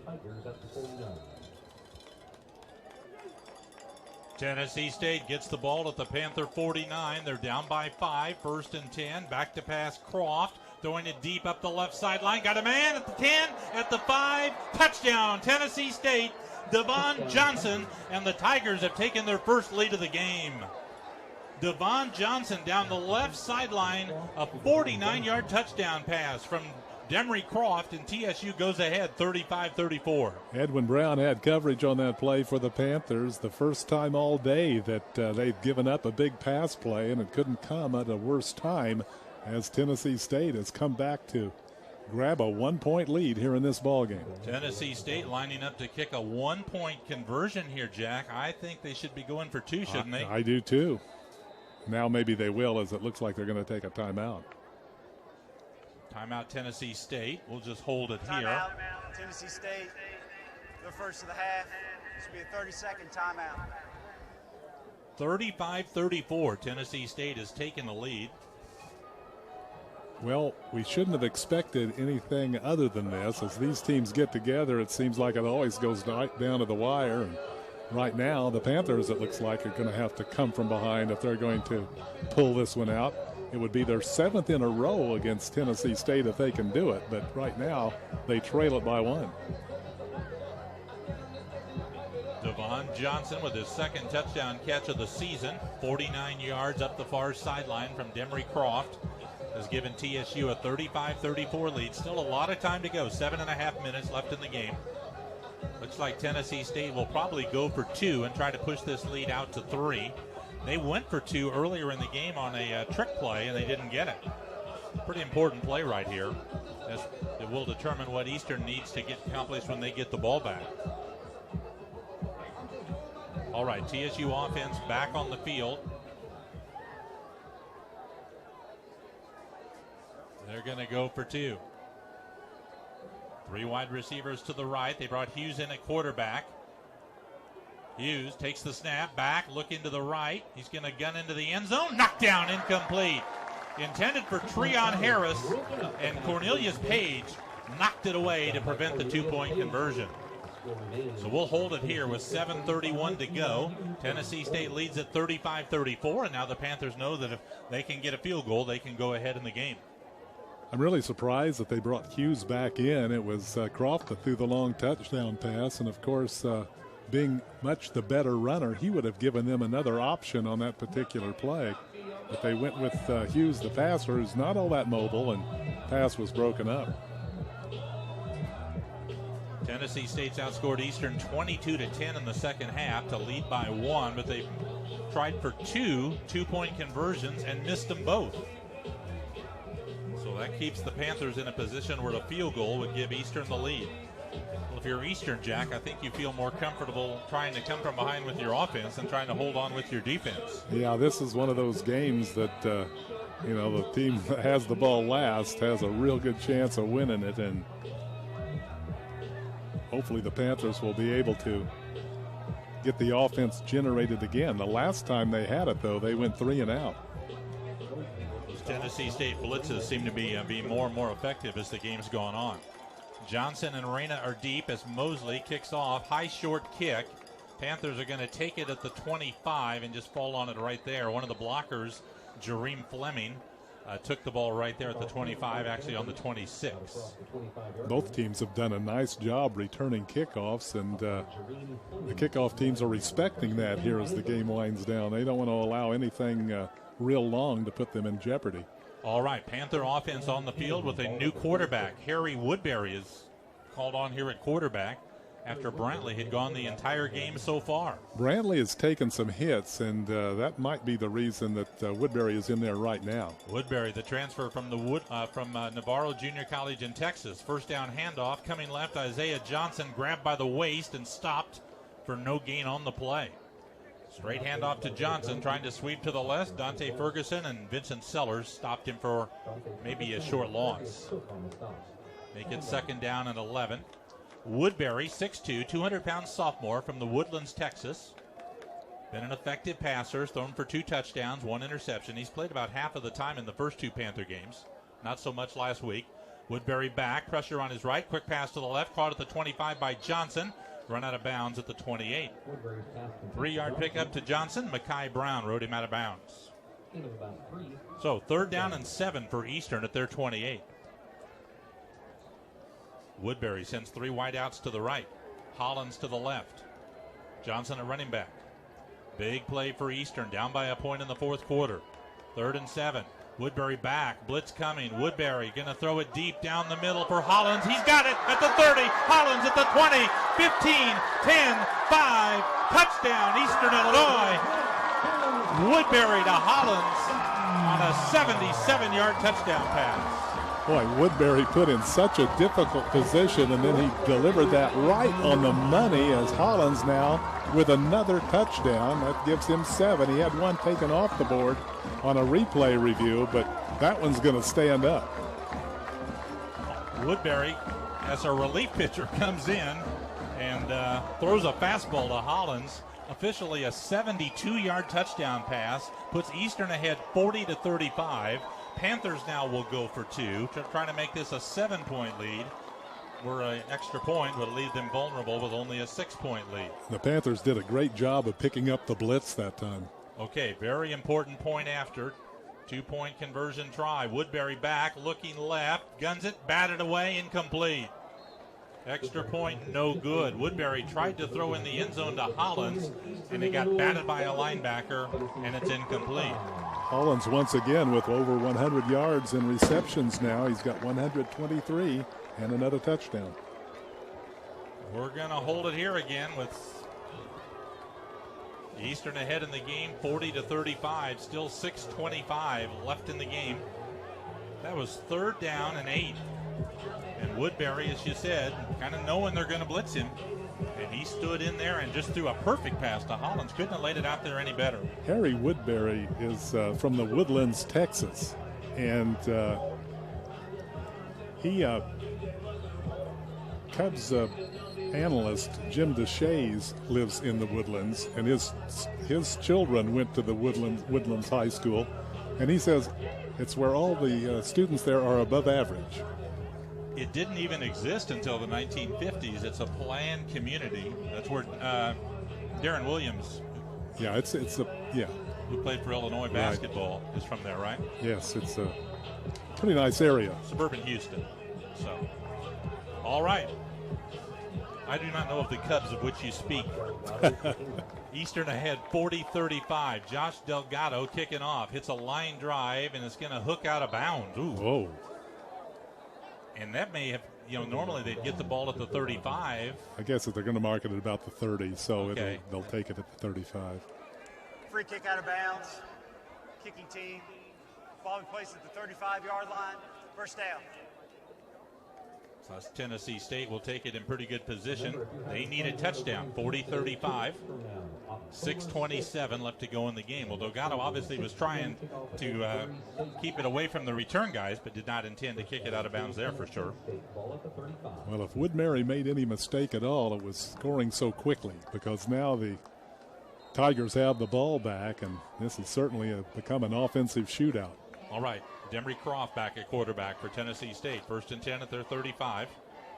Speaker 6: Tigers at the 49.
Speaker 1: Tennessee State gets the ball at the Panther 49. They're down by 5. 1st and 10. Back to pass Croft. Throwing it deep up the left sideline. Got a man at the 10, at the 5. Touchdown, Tennessee State. Devon Johnson, and the Tigers have taken their first lead of the game. Devon Johnson down the left sideline. A 49-yard touchdown pass from Demery Croft, and TSU goes ahead 35-34.
Speaker 2: Edwin Brown had coverage on that play for the Panthers. The first time all day that they've given up a big pass play, and it couldn't come at a worse time as Tennessee State has come back to grab a 1-point lead here in this ballgame.
Speaker 1: Tennessee State lining up to kick a 1-point conversion here, Jack. I think they should be going for 2, shouldn't they?
Speaker 2: I do too. Now maybe they will, as it looks like they're going to take a timeout.
Speaker 1: Timeout Tennessee State. We'll just hold it here.
Speaker 4: Timeout, Tennessee State. The first of the half. This will be a 30-second timeout.
Speaker 1: 35-34. Tennessee State has taken the lead.
Speaker 2: Well, we shouldn't have expected anything other than this. As these teams get together, it seems like it always goes right down to the wire. And right now, the Panthers, it looks like, are going to have to come from behind if they're going to pull this one out. It would be their 7th in a row against Tennessee State if they can do it. But right now, they trail it by 1.
Speaker 1: Devon Johnson with his 2nd touchdown catch of the season. 49 yards up the far sideline from Demery Croft. has given TSU a 35-34 lead. Still a lot of time to go. 7.5 minutes left in the game. Looks like Tennessee State will probably go for 2 and try to push this lead out to 3. They went for 2 earlier in the game on a trick play, and they didn't get it. Pretty important play right here, as it will determine what Eastern needs to get accomplished when they get the ball back. All right, TSU offense back on the field. They're going to go for 2. 3 wide receivers to the right. They brought Hughes in at quarterback. Hughes takes the snap, back, looking to the right. He's going to gun into the end zone. Knocked down, incomplete. Intended for Treon Harris, and Cornelius Page knocked it away to prevent the 2-point conversion. So we'll hold it here with 7:31 to go. Tennessee State leads at 35-34, and now the Panthers know that if they can get a field goal, they can go ahead in the game.
Speaker 2: I'm really surprised that they brought Hughes back in. It was Croft that threw the long touchdown pass, and of course, being much the better runner, he would have given them another option on that particular play. But they went with Hughes, the passer, who's not all that mobile, and pass was broken up.
Speaker 1: Tennessee State's outscored Eastern 22-10 in the second half to lead by 1, but they tried for 2 2-point conversions and missed them both. So that keeps the Panthers in a position where a field goal would give Eastern the lead. Well, if you're Eastern, Jack, I think you feel more comfortable trying to come from behind with your offense than trying to hold on with your defense.
Speaker 2: Yeah, this is one of those games that, the team that has the ball last has a real good chance of winning it, and hopefully the Panthers will be able to get the offense generated again. The last time they had it, though, they went 3 and out.
Speaker 1: Tennessee State blitzes seem to be more and more effective as the game's gone on. Johnson and Reyna are deep as Mosley kicks off. High short kick. Panthers are going to take it at the 25 and just fall on it right there. One of the blockers, Jareem Fleming, took the ball right there at the 25, actually on the 26.
Speaker 2: Both teams have done a nice job returning kickoffs, and the kickoff teams are respecting that here as the game winds down. They don't want to allow anything real long to put them in jeopardy.
Speaker 1: All right, Panther offense on the field with a new quarterback. Harry Woodbury is called on here at quarterback after Brantley had gone the entire game so far.
Speaker 2: Brantley has taken some hits, and that might be the reason that Woodbury is in there right now.
Speaker 1: Woodbury, the transfer from Navarro Junior College in Texas. First down handoff, coming left, Isaiah Johnson grabbed by the waist and stopped for no gain on the play. Straight handoff to Johnson, trying to sweep to the left. Dante Ferguson and Vincent Sellers stopped him for maybe a short loss. Make it 2nd down and 11. Woodbury, 6'2", 200-pound sophomore from the Woodlands, Texas. Been an effective passer, thrown for 2 touchdowns, 1 interception. He's played about half of the time in the first 2 Panther games. Not so much last week. Woodbury back, pressure on his right. Quick pass to the left, caught at the 25 by Johnson. Run out of bounds at the 28. 3-yard pickup to Johnson. Mekhi Brown rode him out of bounds. So 3rd down and 7 for Eastern at their 28. Woodbury sends 3 wideouts to the right. Hollins to the left. Johnson at running back. Big play for Eastern, down by a point in the 4th quarter. 3rd and 7. Woodbury back, blitz coming. Woodbury going to throw it deep down the middle for Hollins. He's got it at the 30. Hollins at the 20, 15, 10, 5. Touchdown, Eastern Illinois. Woodbury to Hollins on a 77-yard touchdown pass.
Speaker 2: Boy, Woodbury put in such a difficult position, and then he delivered that right on the money as Hollins now with another touchdown. That gives him 7. He had 1 taken off the board on a replay review, but that one's going to stand up.
Speaker 1: Woodbury, as a relief pitcher, comes in and throws a fastball to Hollins. Officially a 72-yard touchdown pass, puts Eastern ahead 40-35. Panthers now will go for 2, trying to make this a 7-point lead, where an extra point would leave them vulnerable with only a 6-point lead.
Speaker 2: The Panthers did a great job of picking up the blitz that time.
Speaker 1: Okay, very important point after. 2-point conversion try. Woodbury back, looking left, guns it, batted away, incomplete. Extra point, no good. Woodbury tried to throw in the end zone to Hollins, and they got batted by a linebacker, and it's incomplete.
Speaker 2: Hollins once again with over 100 yards in receptions now. He's got 123 and another touchdown.
Speaker 1: We're going to hold it here again with Eastern ahead in the game, 40-35. Still 6:25 left in the game. That was 3rd down and 8. And Woodbury, as you said, kind of knowing they're going to blitz him. And he stood in there and just threw a perfect pass to Hollins. Couldn't have laid it out there any better.
Speaker 2: Harry Woodbury is from the Woodlands, Texas. And Cubs analyst Jim DeShays lives in the Woodlands, and his children went to the Woodlands High School, and he says it's where all the students there are above average.
Speaker 1: It didn't even exist until the 1950s. It's a planned community. That's where Darren Williams, who played for Illinois basketball, is from there, right?
Speaker 2: Yes, it's a pretty nice area.
Speaker 1: Suburban Houston. So, all right. I do not know of the Cubs of which you speak. Eastern ahead 40-35. Josh Delgado kicking off. Hits a line drive, and it's going to hook out of bounds. Ooh.
Speaker 2: Whoa.
Speaker 1: And that may have, normally they'd get the ball at the 35.
Speaker 2: I guess that they're going to mark it at about the 30, so
Speaker 1: okay.
Speaker 2: They'll take it at the 35.
Speaker 4: Free kick out of bounds. Kicking team. Ball in place at the 35-yard line. First down.
Speaker 1: So Tennessee State will take it in pretty good position. They need a touchdown, 40-35. 6:27 left to go in the game. Well, Delgado obviously was trying to keep it away from the return guys, but did not intend to kick it out of bounds there for sure.
Speaker 2: Well, if Woodbury made any mistake at all, it was scoring so quickly, because now the Tigers have the ball back, and this has certainly become an offensive shootout.
Speaker 1: All right, Demery Croft back at quarterback for Tennessee State. 1st and 10 at their 35.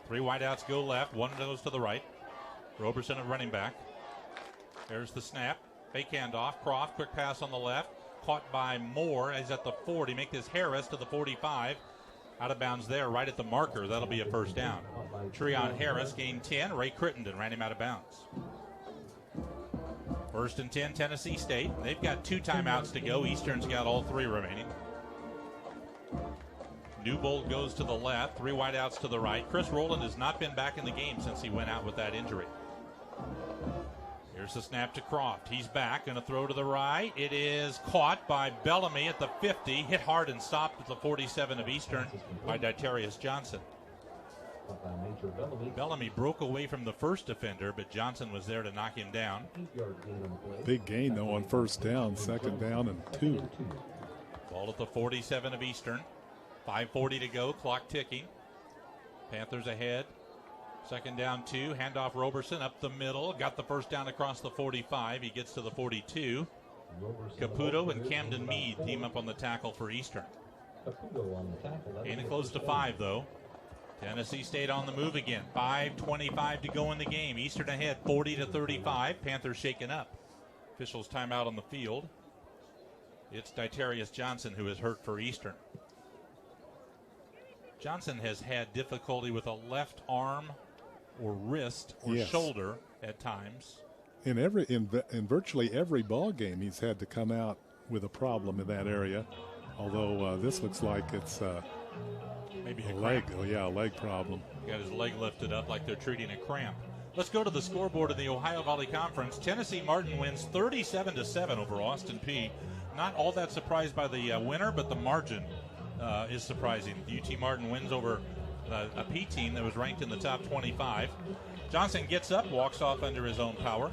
Speaker 1: 3 wideouts go left, 1 goes to the right. Roberson at running back. There's the snap. Fake handoff. Croft, quick pass on the left. Caught by Moore. He's at the 40. Make this Harris to the 45. Out of bounds there, right at the marker. That'll be a first down. Treon Harris gained 10. Ray Crittenden ran him out of bounds. 1st and 10, Tennessee State. They've got 2 timeouts to go. Eastern's got all 3 remaining. Newbold goes to the left. 3 wideouts to the right. Chris Rowland has not been back in the game since he went out with that injury. Here's the snap to Croft. He's back. Going to throw to the right. It is caught by Bellamy at the 50. Hit hard and stopped at the 47 of Eastern by Ditarius Johnson. Bellamy broke away from the first defender, but Johnson was there to knock him down.
Speaker 2: Big gain, though, on first down. 2nd down and 2.
Speaker 1: Ball at the 47 of Eastern. 5:40 to go. Clock ticking. Panthers ahead. 2nd down 2. Handoff Roberson up the middle. Got the first down across the 45. He gets to the 42. Caputo and Camden Meade team up on the tackle for Eastern. Ain't close to 5, though. Tennessee State on the move again. 5:25 to go in the game. Eastern ahead 40-35. Panthers shaken up. Officials timeout on the field. It's Ditarius Johnson who is hurt for Eastern. Johnson has had difficulty with a left arm or wrist or shoulder at times.
Speaker 2: In virtually every ball game, he's had to come out with a problem in that area. Although this looks like it's
Speaker 1: maybe
Speaker 2: a leg. Oh yeah, a leg problem.
Speaker 1: Got his leg lifted up like they're treating a cramp. Let's go to the scoreboard of the Ohio Valley Conference. Tennessee Martin wins 37-7 over Austin Peay. Not all that surprised by the winner, but the margin is surprising. UT Martin wins over a P team that was ranked in the top 25. Johnson gets up, walks off under his own power.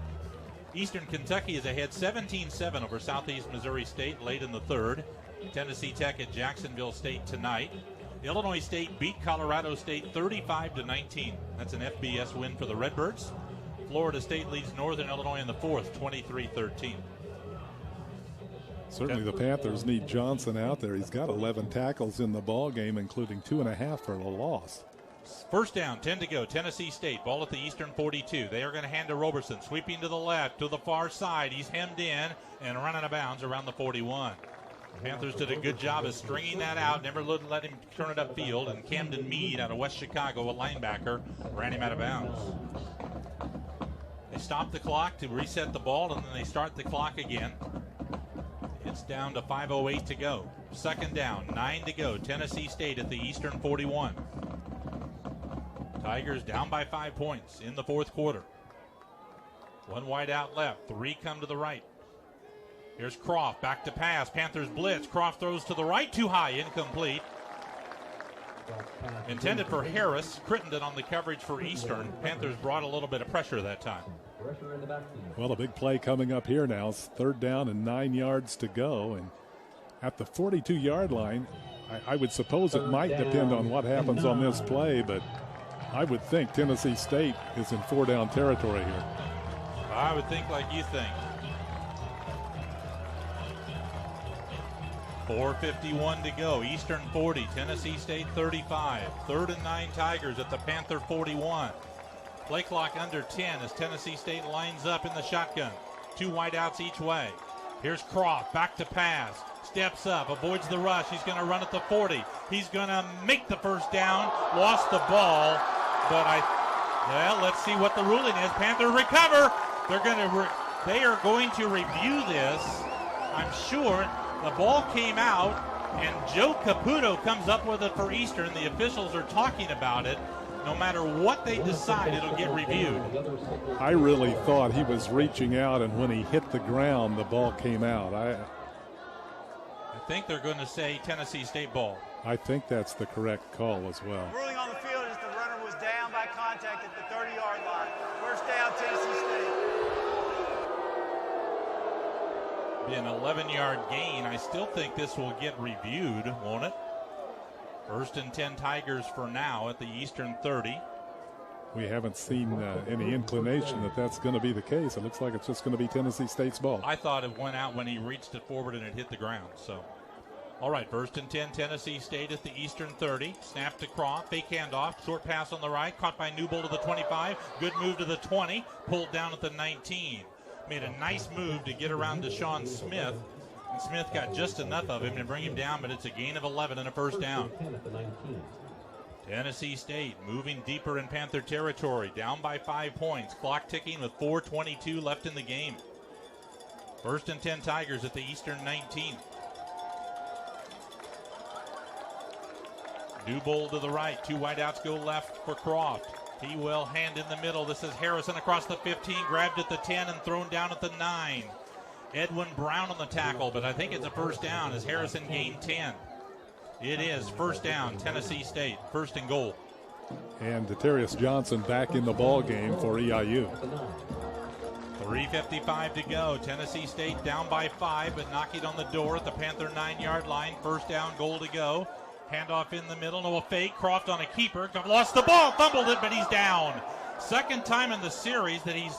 Speaker 1: Eastern Kentucky is ahead 17-7 over Southeast Missouri State late in the 3rd. Tennessee Tech at Jacksonville State tonight. Illinois State beat Colorado State 35-19. That's an FBS win for the Redbirds. Florida State leads Northern Illinois in the 4th, 23-13.
Speaker 2: Certainly the Panthers need Johnson out there. He's got 11 tackles in the ball game, including 2.5 for the loss.
Speaker 1: First down, 10 to go. Tennessee State, ball at the Eastern 42. They are going to hand to Roberson, sweeping to the left, to the far side. He's hemmed in and running out of bounds around the 41. Panthers did a good job of stringing that out, never let him turn it upfield, and Camden Meade out of West Chicago, a linebacker, ran him out of bounds. They stop the clock to reset the ball, and then they start the clock again. It's down to 5:08 to go. Second down, 9 to go. Tennessee State at the Eastern 41. Tigers down by 5 points in the fourth quarter. One wide out left, 3 come to the right. Here's Croft, back to pass. Panthers blitz. Croft throws to the right, too high, incomplete. Intended for Harris. Crittenden on the coverage for Eastern. Panthers brought a little bit of pressure that time.
Speaker 2: Well, a big play coming up here now. It's third down and 9 yards to go. And at the 42-yard line, I would suppose it might depend on what happens on this play, but I would think Tennessee State is in 4-down territory here.
Speaker 1: I would think like you think. 4:51 to go. Eastern 40, Tennessee State 35. 3rd and 9 Tigers at the Panther 41. Play clock under 10 as Tennessee State lines up in the shotgun. 2 wideouts each way. Here's Croft, back to pass. Steps up, avoids the rush. He's going to run at the 40. He's going to make the first down. Lost the ball, but let's see what the ruling is. Panther recover. They are going to review this. I'm sure the ball came out, and Joe Caputo comes up with it for Eastern. The officials are talking about it. No matter what they decide, it'll get reviewed.
Speaker 2: I really thought he was reaching out, and when he hit the ground, the ball came out. I
Speaker 1: think they're going to say Tennessee State ball.
Speaker 2: I think that's the correct call as well.
Speaker 4: The ruling on the field is the runner was down by contact at the 30-yard line. First down, Tennessee State.
Speaker 1: Be an 11-yard gain. I still think this will get reviewed, won't it? 1st and 10 Tigers for now at the Eastern 30.
Speaker 2: We haven't seen any inclination that that's going to be the case. It looks like it's just going to be Tennessee State's ball.
Speaker 1: I thought it went out when he reached it forward and it hit the ground. So, all right, 1st and 10 Tennessee State at the Eastern 30. Snap to Croft, fake handoff, short pass on the right, caught by Newbold to the 25. Good move to the 20, pulled down at the 19. Made a nice move to get around Deshaun Smith. And Smith got just enough of him to bring him down, but it's a gain of 11 and a first down. Tennessee State moving deeper in Panther territory, down by 5 points. Clock ticking with 4:22 left in the game. 1st and 10 Tigers at the Eastern 19. Newbold to the right. 2 wideouts go left for Croft. He will hand in the middle. This is Harrison across the 15, grabbed at the 10 and thrown down at the 9. Edwin Brown on the tackle, but I think it's a first down as Harrison gained 10. It is first down, Tennessee State, 1st and goal.
Speaker 2: And Deterius Johnson back in the ball game for EIU.
Speaker 1: 3:55 to go. Tennessee State down by 5, but knocking on the door at the Panther 9-yard line. First down, goal to go. Handoff in the middle, no fake. Croft on a keeper, lost the ball, fumbled it, but he's down. Second time in the series that he's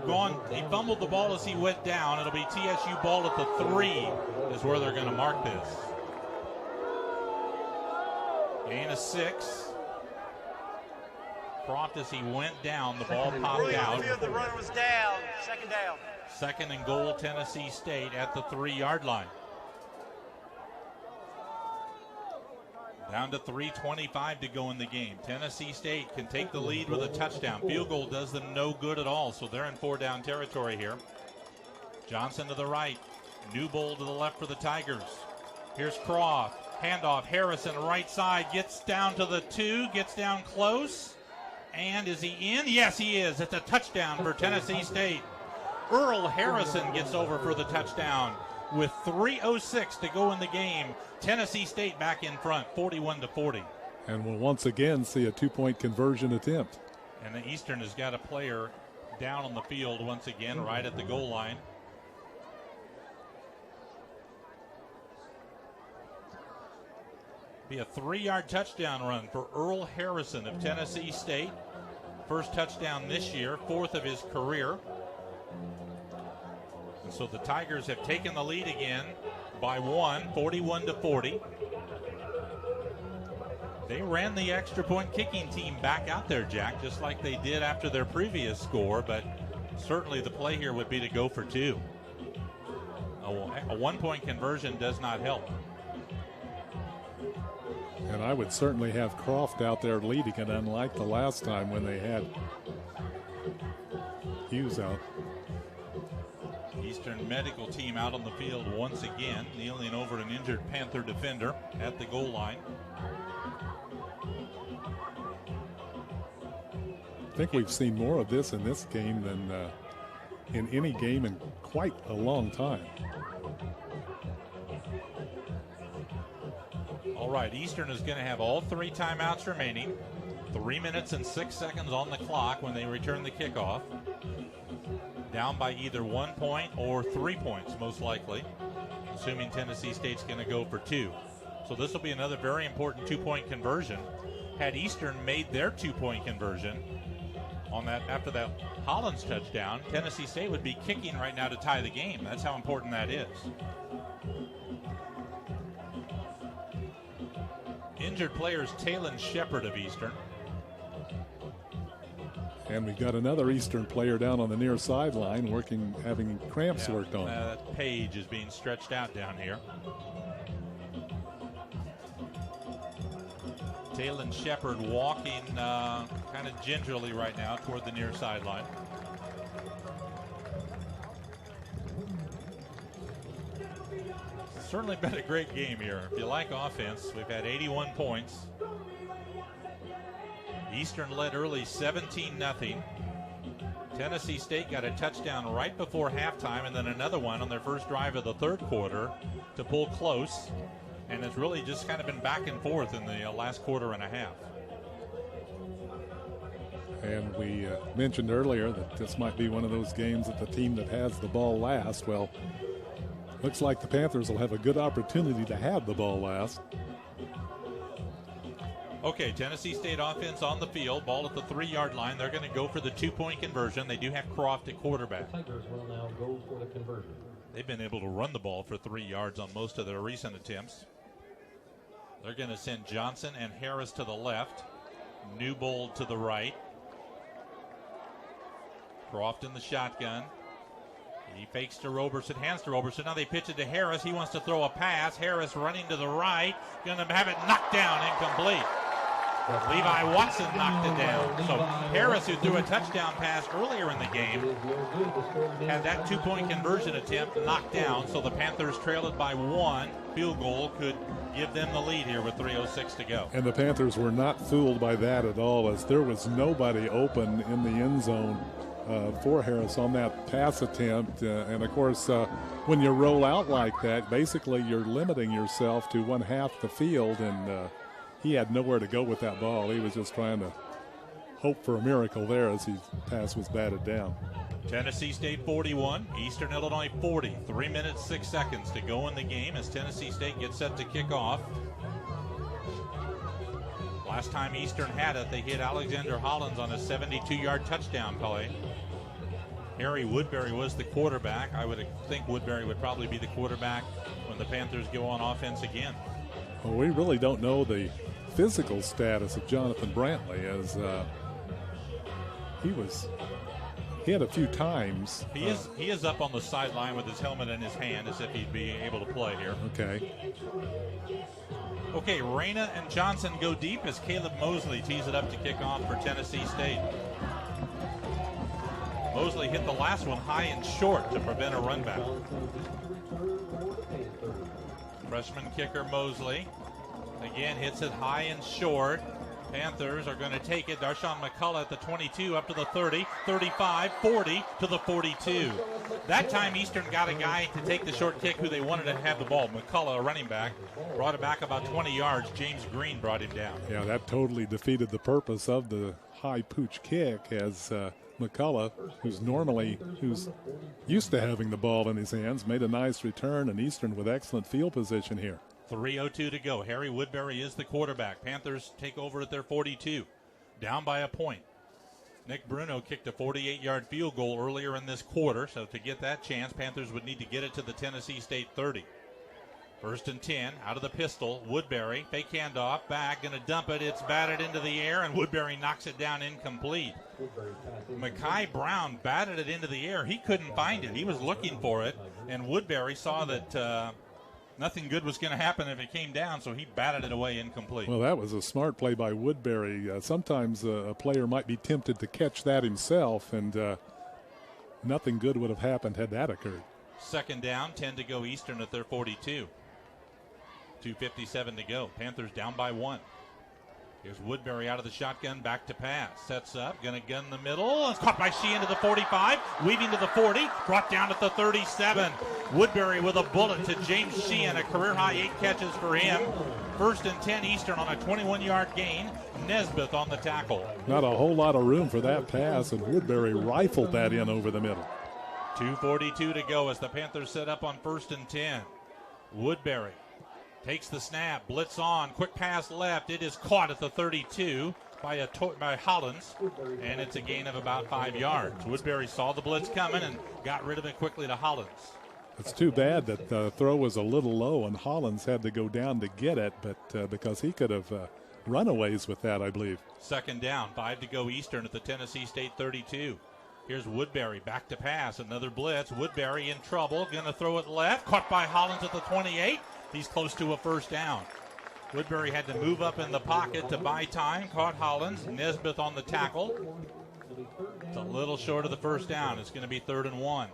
Speaker 1: gone. He fumbled the ball as he went down. It'll be TSU ball at the 3 is where they're going to mark this. Gain of 6. Croft as he went down, the ball popped out.
Speaker 4: The runner was down. Second down.
Speaker 1: 2nd and goal, Tennessee State at the 3-yard line. Down to 3:25 to go in the game. Tennessee State can take the lead with a touchdown. Field goal does them no good at all, so they're in 4-down territory here. Johnson to the right. Newbold to the left for the Tigers. Here's Croft. Handoff. Harrison right side. Gets down to the 2. Gets down close. And is he in? Yes, he is. It's a touchdown for Tennessee State. Earl Harrison gets over for the touchdown. With 3:06 to go in the game, Tennessee State back in front, 41-40.
Speaker 2: And we'll once again see a 2-point conversion attempt.
Speaker 1: And the Eastern has got a player down on the field once again, right at the goal line. Be a 3-yard touchdown run for Earl Harrison of Tennessee State. First touchdown this year, 4th of his career. And so the Tigers have taken the lead again by 1, 41-40. They ran the extra point kicking team back out there, Jack, just like they did after their previous score, but certainly the play here would be to go for 2. A one-point conversion does not help.
Speaker 2: And I would certainly have Croft out there leading it, unlike the last time when they had Hughes out.
Speaker 1: Eastern medical team out on the field once again, kneeling over an injured Panther defender at the goal line.
Speaker 2: I think we've seen more of this in this game than in any game in quite a long time.
Speaker 1: All right, Eastern is going to have all 3 timeouts remaining. 3 minutes and 6 seconds on the clock when they return the kickoff. Down by either 1 point or 3 points, most likely, assuming Tennessee State's going to go for 2. So this will be another very important 2-point conversion. Had Eastern made their 2-point conversion on that after that Hollins touchdown, Tennessee State would be kicking right now to tie the game. That's how important that is. Injured player is Talon Shepard of Eastern.
Speaker 2: And we've got another Eastern player down on the near sideline having cramps worked on.
Speaker 1: That Page is being stretched out down here. Talon Shepard walking kind of gingerly right now toward the near sideline. It's certainly been a great game here. If you like offense, we've had 81 points. Eastern led early 17-0. Tennessee State got a touchdown right before halftime and then another one on their first drive of the third quarter to pull close. And it's really just kind of been back and forth in the last quarter and a half.
Speaker 2: And we mentioned earlier that this might be one of those games that the team that has the ball last. Well, looks like the Panthers will have a good opportunity to have the ball last.
Speaker 1: Okay, Tennessee State offense on the field, ball at the 3-yard line. They're going to go for the 2-point conversion. They do have Croft at quarterback.
Speaker 6: Tigers will now go for the conversion.
Speaker 1: They've been able to run the ball for 3 yards on most of their recent attempts. They're going to send Johnson and Harris to the left, Newbold to the right. Croft in the shotgun. He fakes to Roberson, hands to Roberson. Now they pitch it to Harris. He wants to throw a pass. Harris running to the right. Going to have it knocked down, incomplete. Levi Watson knocked it down. So Harris, who threw a touchdown pass earlier in the game, had that 2-point conversion attempt knocked down. So the Panthers trailed it by 1. Field goal could give them the lead here with 3:06 to go.
Speaker 2: And the Panthers were not fooled by that at all, as there was nobody open in the end zone for Harris on that pass attempt. And of course, when you roll out like that, basically you're limiting yourself to one half the field, and he had nowhere to go with that ball. He was just trying to hope for a miracle there as his pass was batted down.
Speaker 1: Tennessee State 41, Eastern Illinois 40. 3 minutes, 6 seconds to go in the game as Tennessee State gets set to kick off. Last time Eastern had it, they hit Alexander Hollins on a 72-yard touchdown play. Harry Woodbury was the quarterback. I would think Woodbury would probably be the quarterback when the Panthers go on offense again.
Speaker 2: Well, we really don't know the physical status of Jonathan Brantley, as he was hit a few times.
Speaker 1: He is up on the sideline with his helmet in his hand as if he'd be able to play here. Okay, Reyna and Johnson go deep as Caleb Mosley tees it up to kick off for Tennessee State. Mosley hit the last one high and short to prevent a run back. Freshman kicker Mosley again hits it high and short. Panthers are going to take it. Darshawn McCullough at the 22, up to the 30, 35, 40, to the 42. That time Eastern got a guy to take the short kick who they wanted to have the ball. McCullough, a running back, brought it back about 20 yards. James Green brought him down.
Speaker 2: Yeah, that totally defeated the purpose of the high pooch kick, as McCullough, who's used to having the ball in his hands, made a nice return, and Eastern with excellent field position here.
Speaker 1: 3:02 to go. Harry Woodbury is the quarterback. Panthers take over at their 42, down by a point. Nick Bruno kicked a 48-yard field goal earlier in this quarter, so to get that chance, Panthers would need to get it to the Tennessee State 30. First and 10, out of the pistol. Woodbury, fake handoff, back, going to dump it. It's batted into the air, and Woodbury knocks it down incomplete. Mekhi Brown batted it into the air. He couldn't find it. He was looking for it, and Woodbury saw that nothing good was going to happen if it came down, so he batted it away incomplete.
Speaker 2: Well, that was a smart play by Woodbury. Sometimes a player might be tempted to catch that himself, and nothing good would have happened had that occurred.
Speaker 1: Second down, 10 to go Eastern at their 42. 2:57 to go. Panthers down by 1. Here's Woodbury out of the shotgun, back to pass. Sets up, going to gun the middle. It's caught by Sheehan to the 45, weaving to the 40, brought down at the 37. Woodbury with a bullet to James Sheehan, a career-high 8 catches for him. First and 10 Eastern on a 21-yard gain. Nesbitt on the tackle.
Speaker 2: Not a whole lot of room for that pass, and Woodbury rifled that in over the middle.
Speaker 1: 2:42 to go as the Panthers set up on first and 10. Woodbury takes the snap, blitz on, quick pass left. It is caught at the 32 by Hollins, and it's a gain of about 5 yards. Woodbury saw the blitz coming and got rid of it quickly to Hollins.
Speaker 2: It's too bad that the throw was a little low and Hollins had to go down to get it, but because he could have runaways with that, I believe.
Speaker 1: Second down, 5 to go Eastern at the Tennessee State 32. Here's Woodbury, back to pass, another blitz. Woodbury in trouble, going to throw it left, caught by Hollins at the 28. He's close to a first down. Woodbury had to move up in the pocket to buy time, caught Hollins. Nesbitt on the tackle. It's a little short of the first down. It's going to be 3rd and 1.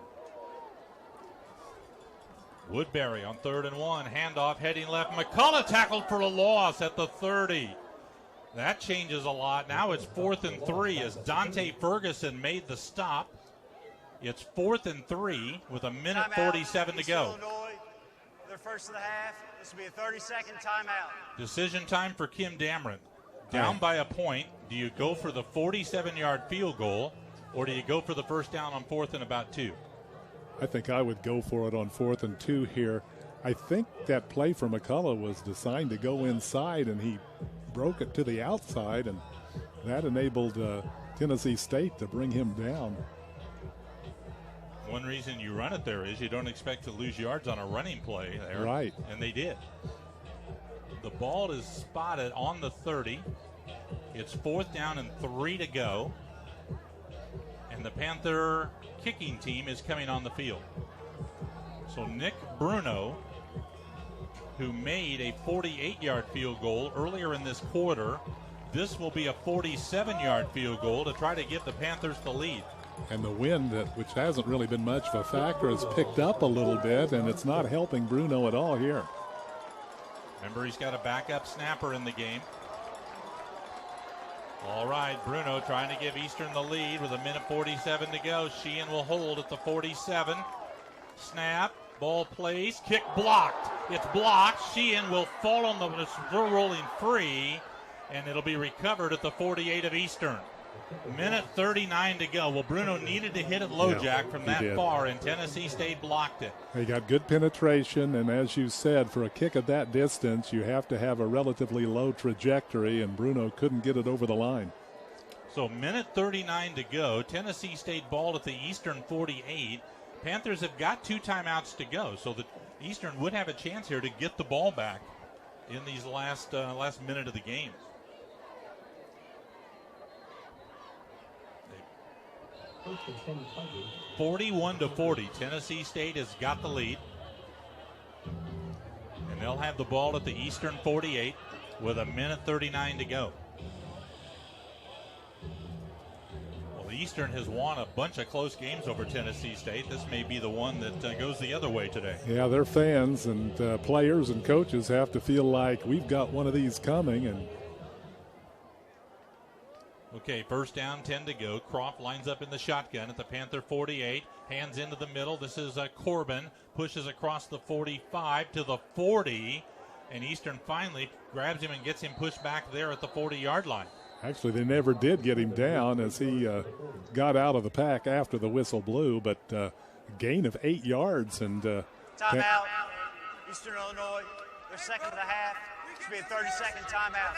Speaker 1: Woodbury on 3rd and 1, handoff heading left. McCullough tackled for a loss at the 30. That changes a lot. Now it's 4th and 3 as Dante Ferguson made the stop. It's 4th and 3 with 1:47 to go.
Speaker 4: Their first of the half. This will be a 30-second timeout.
Speaker 1: Decision time for Kim Dameron. Down by a point. Do you go for the 47-yard field goal, or do you go for the first down on 4th and about 2?
Speaker 2: I think I would go for it on 4th and 2 here. I think that play for McCullough was designed to go inside, and he broke it to the outside, and that enabled Tennessee State to bring him down.
Speaker 1: One reason you run it there is you don't expect to lose yards on a running play there.
Speaker 2: Right.
Speaker 1: And they did. The ball is spotted on the 30. It's 4th down and 3 to go. And the Panther kicking team is coming on the field. So Nick Bruno, who made a 48-yard field goal earlier in this quarter, this will be a 47-yard field goal to try to give the Panthers the lead.
Speaker 2: And the wind, which hasn't really been much of a factor, has picked up a little bit, and it's not helping Bruno at all here.
Speaker 1: Remember, he's got a backup snapper in the game. All right, Bruno trying to give Eastern the lead with 1:47 to go. Sheehan will hold at the 47. Snap, ball placed, kick blocked. It's blocked. Sheehan will fall on the still rolling free, and it'll be recovered at the 48 of Eastern. 1:39 to go. Well, Bruno needed to hit it low, Jack, from that far, and Tennessee State blocked it.
Speaker 2: They got good penetration, and as you said, for a kick at that distance, you have to have a relatively low trajectory, and Bruno couldn't get it over the line.
Speaker 1: So 1:39 to go. Tennessee State ball at the Eastern 48. Panthers have got 2 timeouts to go, so the Eastern would have a chance here to get the ball back in these last minute of the game. 41-40. Tennessee State has got the lead. And they'll have the ball at the Eastern 48 with 1:39 to go. Well, the Eastern has won a bunch of close games over Tennessee State. This may be the one that goes the other way today.
Speaker 2: Yeah, their fans and players and coaches have to feel like we've got one of these coming. And
Speaker 1: okay, first down, 10 to go. Croft lines up in the shotgun at the Panther 48. Hands into the middle. This is Corbin. Pushes across the 45 to the 40. And Eastern finally grabs him and gets him pushed back there at the 40-yard line.
Speaker 2: Actually, they never did get him down as he got out of the pack after the whistle blew, but gain of 8 yards. And
Speaker 4: timeout. Eastern Illinois, their second of the half. Should be a 30-second timeout.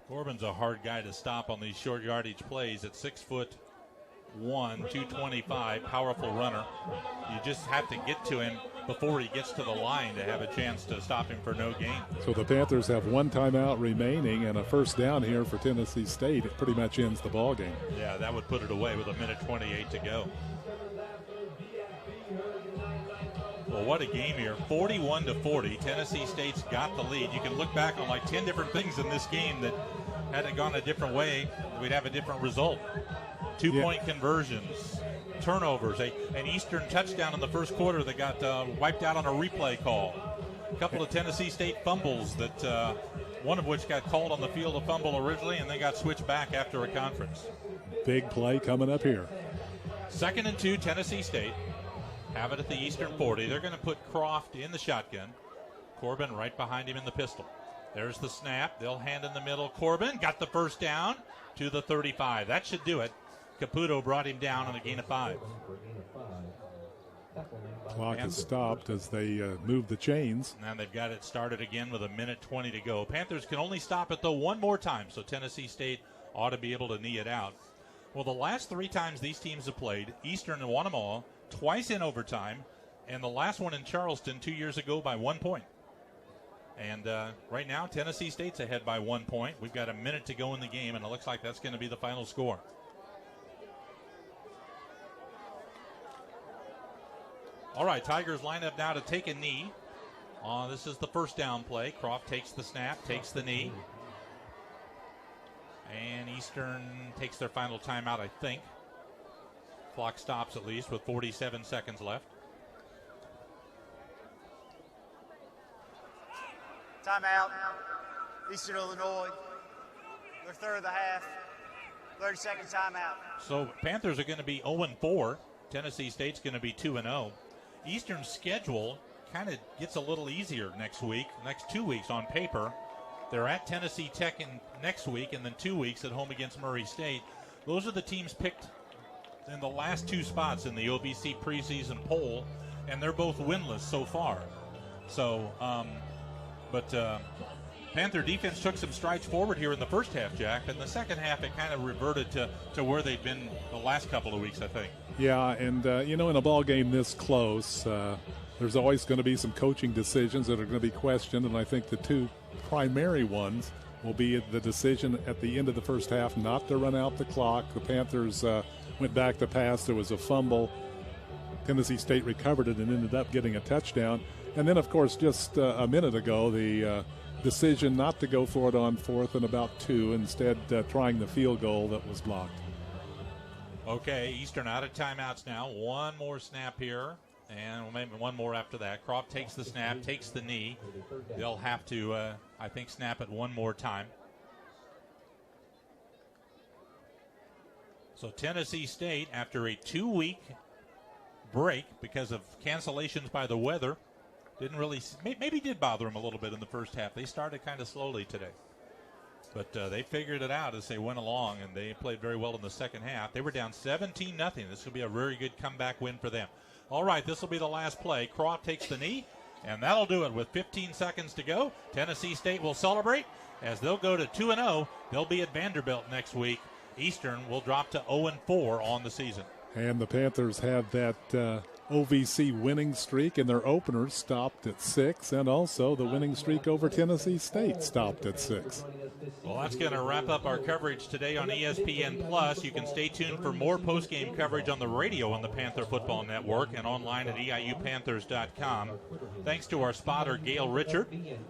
Speaker 1: Corbin's a hard guy to stop on these short yardage plays at 6 foot 225, powerful runner. You just have to get to him before he gets to the line to have a chance to stop him for no gain.
Speaker 2: So the Panthers have one timeout remaining and a first down here for Tennessee State. It pretty much ends the ball game.
Speaker 1: Yeah, that would put it away with 1:28 to go. Well, what a game here. 41-40. Tennessee State's got the lead. You can look back on like 10 different things in this game that had it gone a different way, we'd have a different result. Two-point conversions, turnovers, an Eastern touchdown in the first quarter that got wiped out on a replay call. A couple of Tennessee State fumbles that one of which got called on the field a fumble originally and then got switched back after a conference.
Speaker 2: Big play coming up here.
Speaker 1: 2nd and 2, Tennessee State. Have it at the Eastern 40. They're going to put Croft in the shotgun. Corbin right behind him in the pistol. There's the snap. They'll hand in the middle. Corbin got the first down to the 35. That should do it. Caputo brought him down on a gain of 5.
Speaker 2: Clock is stopped as they move the chains.
Speaker 1: And they've got it started again with 1:20 to go. Panthers can only stop it, though, one more time, so Tennessee State ought to be able to knee it out. Well, the last 3 times these teams have played, Eastern and won them all, twice in overtime, and the last one in Charleston 2 years ago by 1 point. And right now, Tennessee State's ahead by 1 point. We've got a minute to go in the game, and it looks like that's going to be the final score. All right, Tigers line up now to take a knee. This is the first down play. Croft takes the snap, takes the knee. And Eastern takes their final timeout, I think. Clock stops at least with 47 seconds left.
Speaker 4: Timeout. Eastern Illinois. Their third of the half. 30-second timeout.
Speaker 1: So Panthers are going to be 0-4. Tennessee State's going to be 2-0. Eastern's schedule kind of gets a little easier next 2 weeks on paper. They're at Tennessee Tech next week and then 2 weeks at home against Murray State. Those are the teams picked in the last 2 spots in the OVC preseason poll, and they're both winless so far. So, Panther defense took some strides forward here in the first half, Jack. In the second half, it kind of reverted to where they'd been the last couple of weeks, I think.
Speaker 2: Yeah, and, in a ball game this close, there's always going to be some coaching decisions that are going to be questioned, and I think the 2 primary ones will be the decision at the end of the first half not to run out the clock. The Panthers went back to pass. There was a fumble. Tennessee State recovered it and ended up getting a touchdown. And then, of course, just a minute ago, the decision not to go for it on 4th and about 2, instead trying the field goal that was blocked.
Speaker 1: Okay, Eastern out of timeouts now. One more snap here, and maybe one more after that. Croft takes the snap, takes the knee. They'll have to, I think, snap it one more time. So Tennessee State, after a 2-week break because of cancellations by the weather, maybe did bother them a little bit in the first half. They started kind of slowly today. But they figured it out as they went along, and they played very well in the second half. They were down 17-0. This will be a very good comeback win for them. All right, this will be the last play. Croft takes the knee, and that'll do it with 15 seconds to go. Tennessee State will celebrate as they'll go to 2-0. They'll be at Vanderbilt next week. Eastern will drop to 0-4 on the season.
Speaker 2: And the Panthers have that OVC winning streak, and their openers stopped at 6, and also the winning streak over Tennessee State stopped at 6.
Speaker 1: Well, that's going to wrap up our coverage today on ESPN Plus. You can stay tuned for more post-game coverage on the radio on the Panther Football Network and online at EIUPanthers.com. Thanks to our spotter, Gail Richard.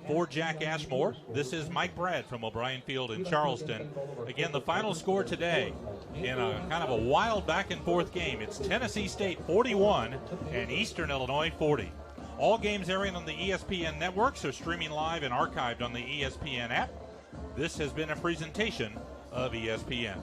Speaker 1: For Jack Ashmore, this is Mike Brad from O'Brien Field in Charleston. Again, the final score today in a kind of a wild back-and-forth game. It's Tennessee State 41 and Eastern Illinois 40. All games airing on the ESPN networks are streaming live and archived on the ESPN app. This has been a presentation of ESPN.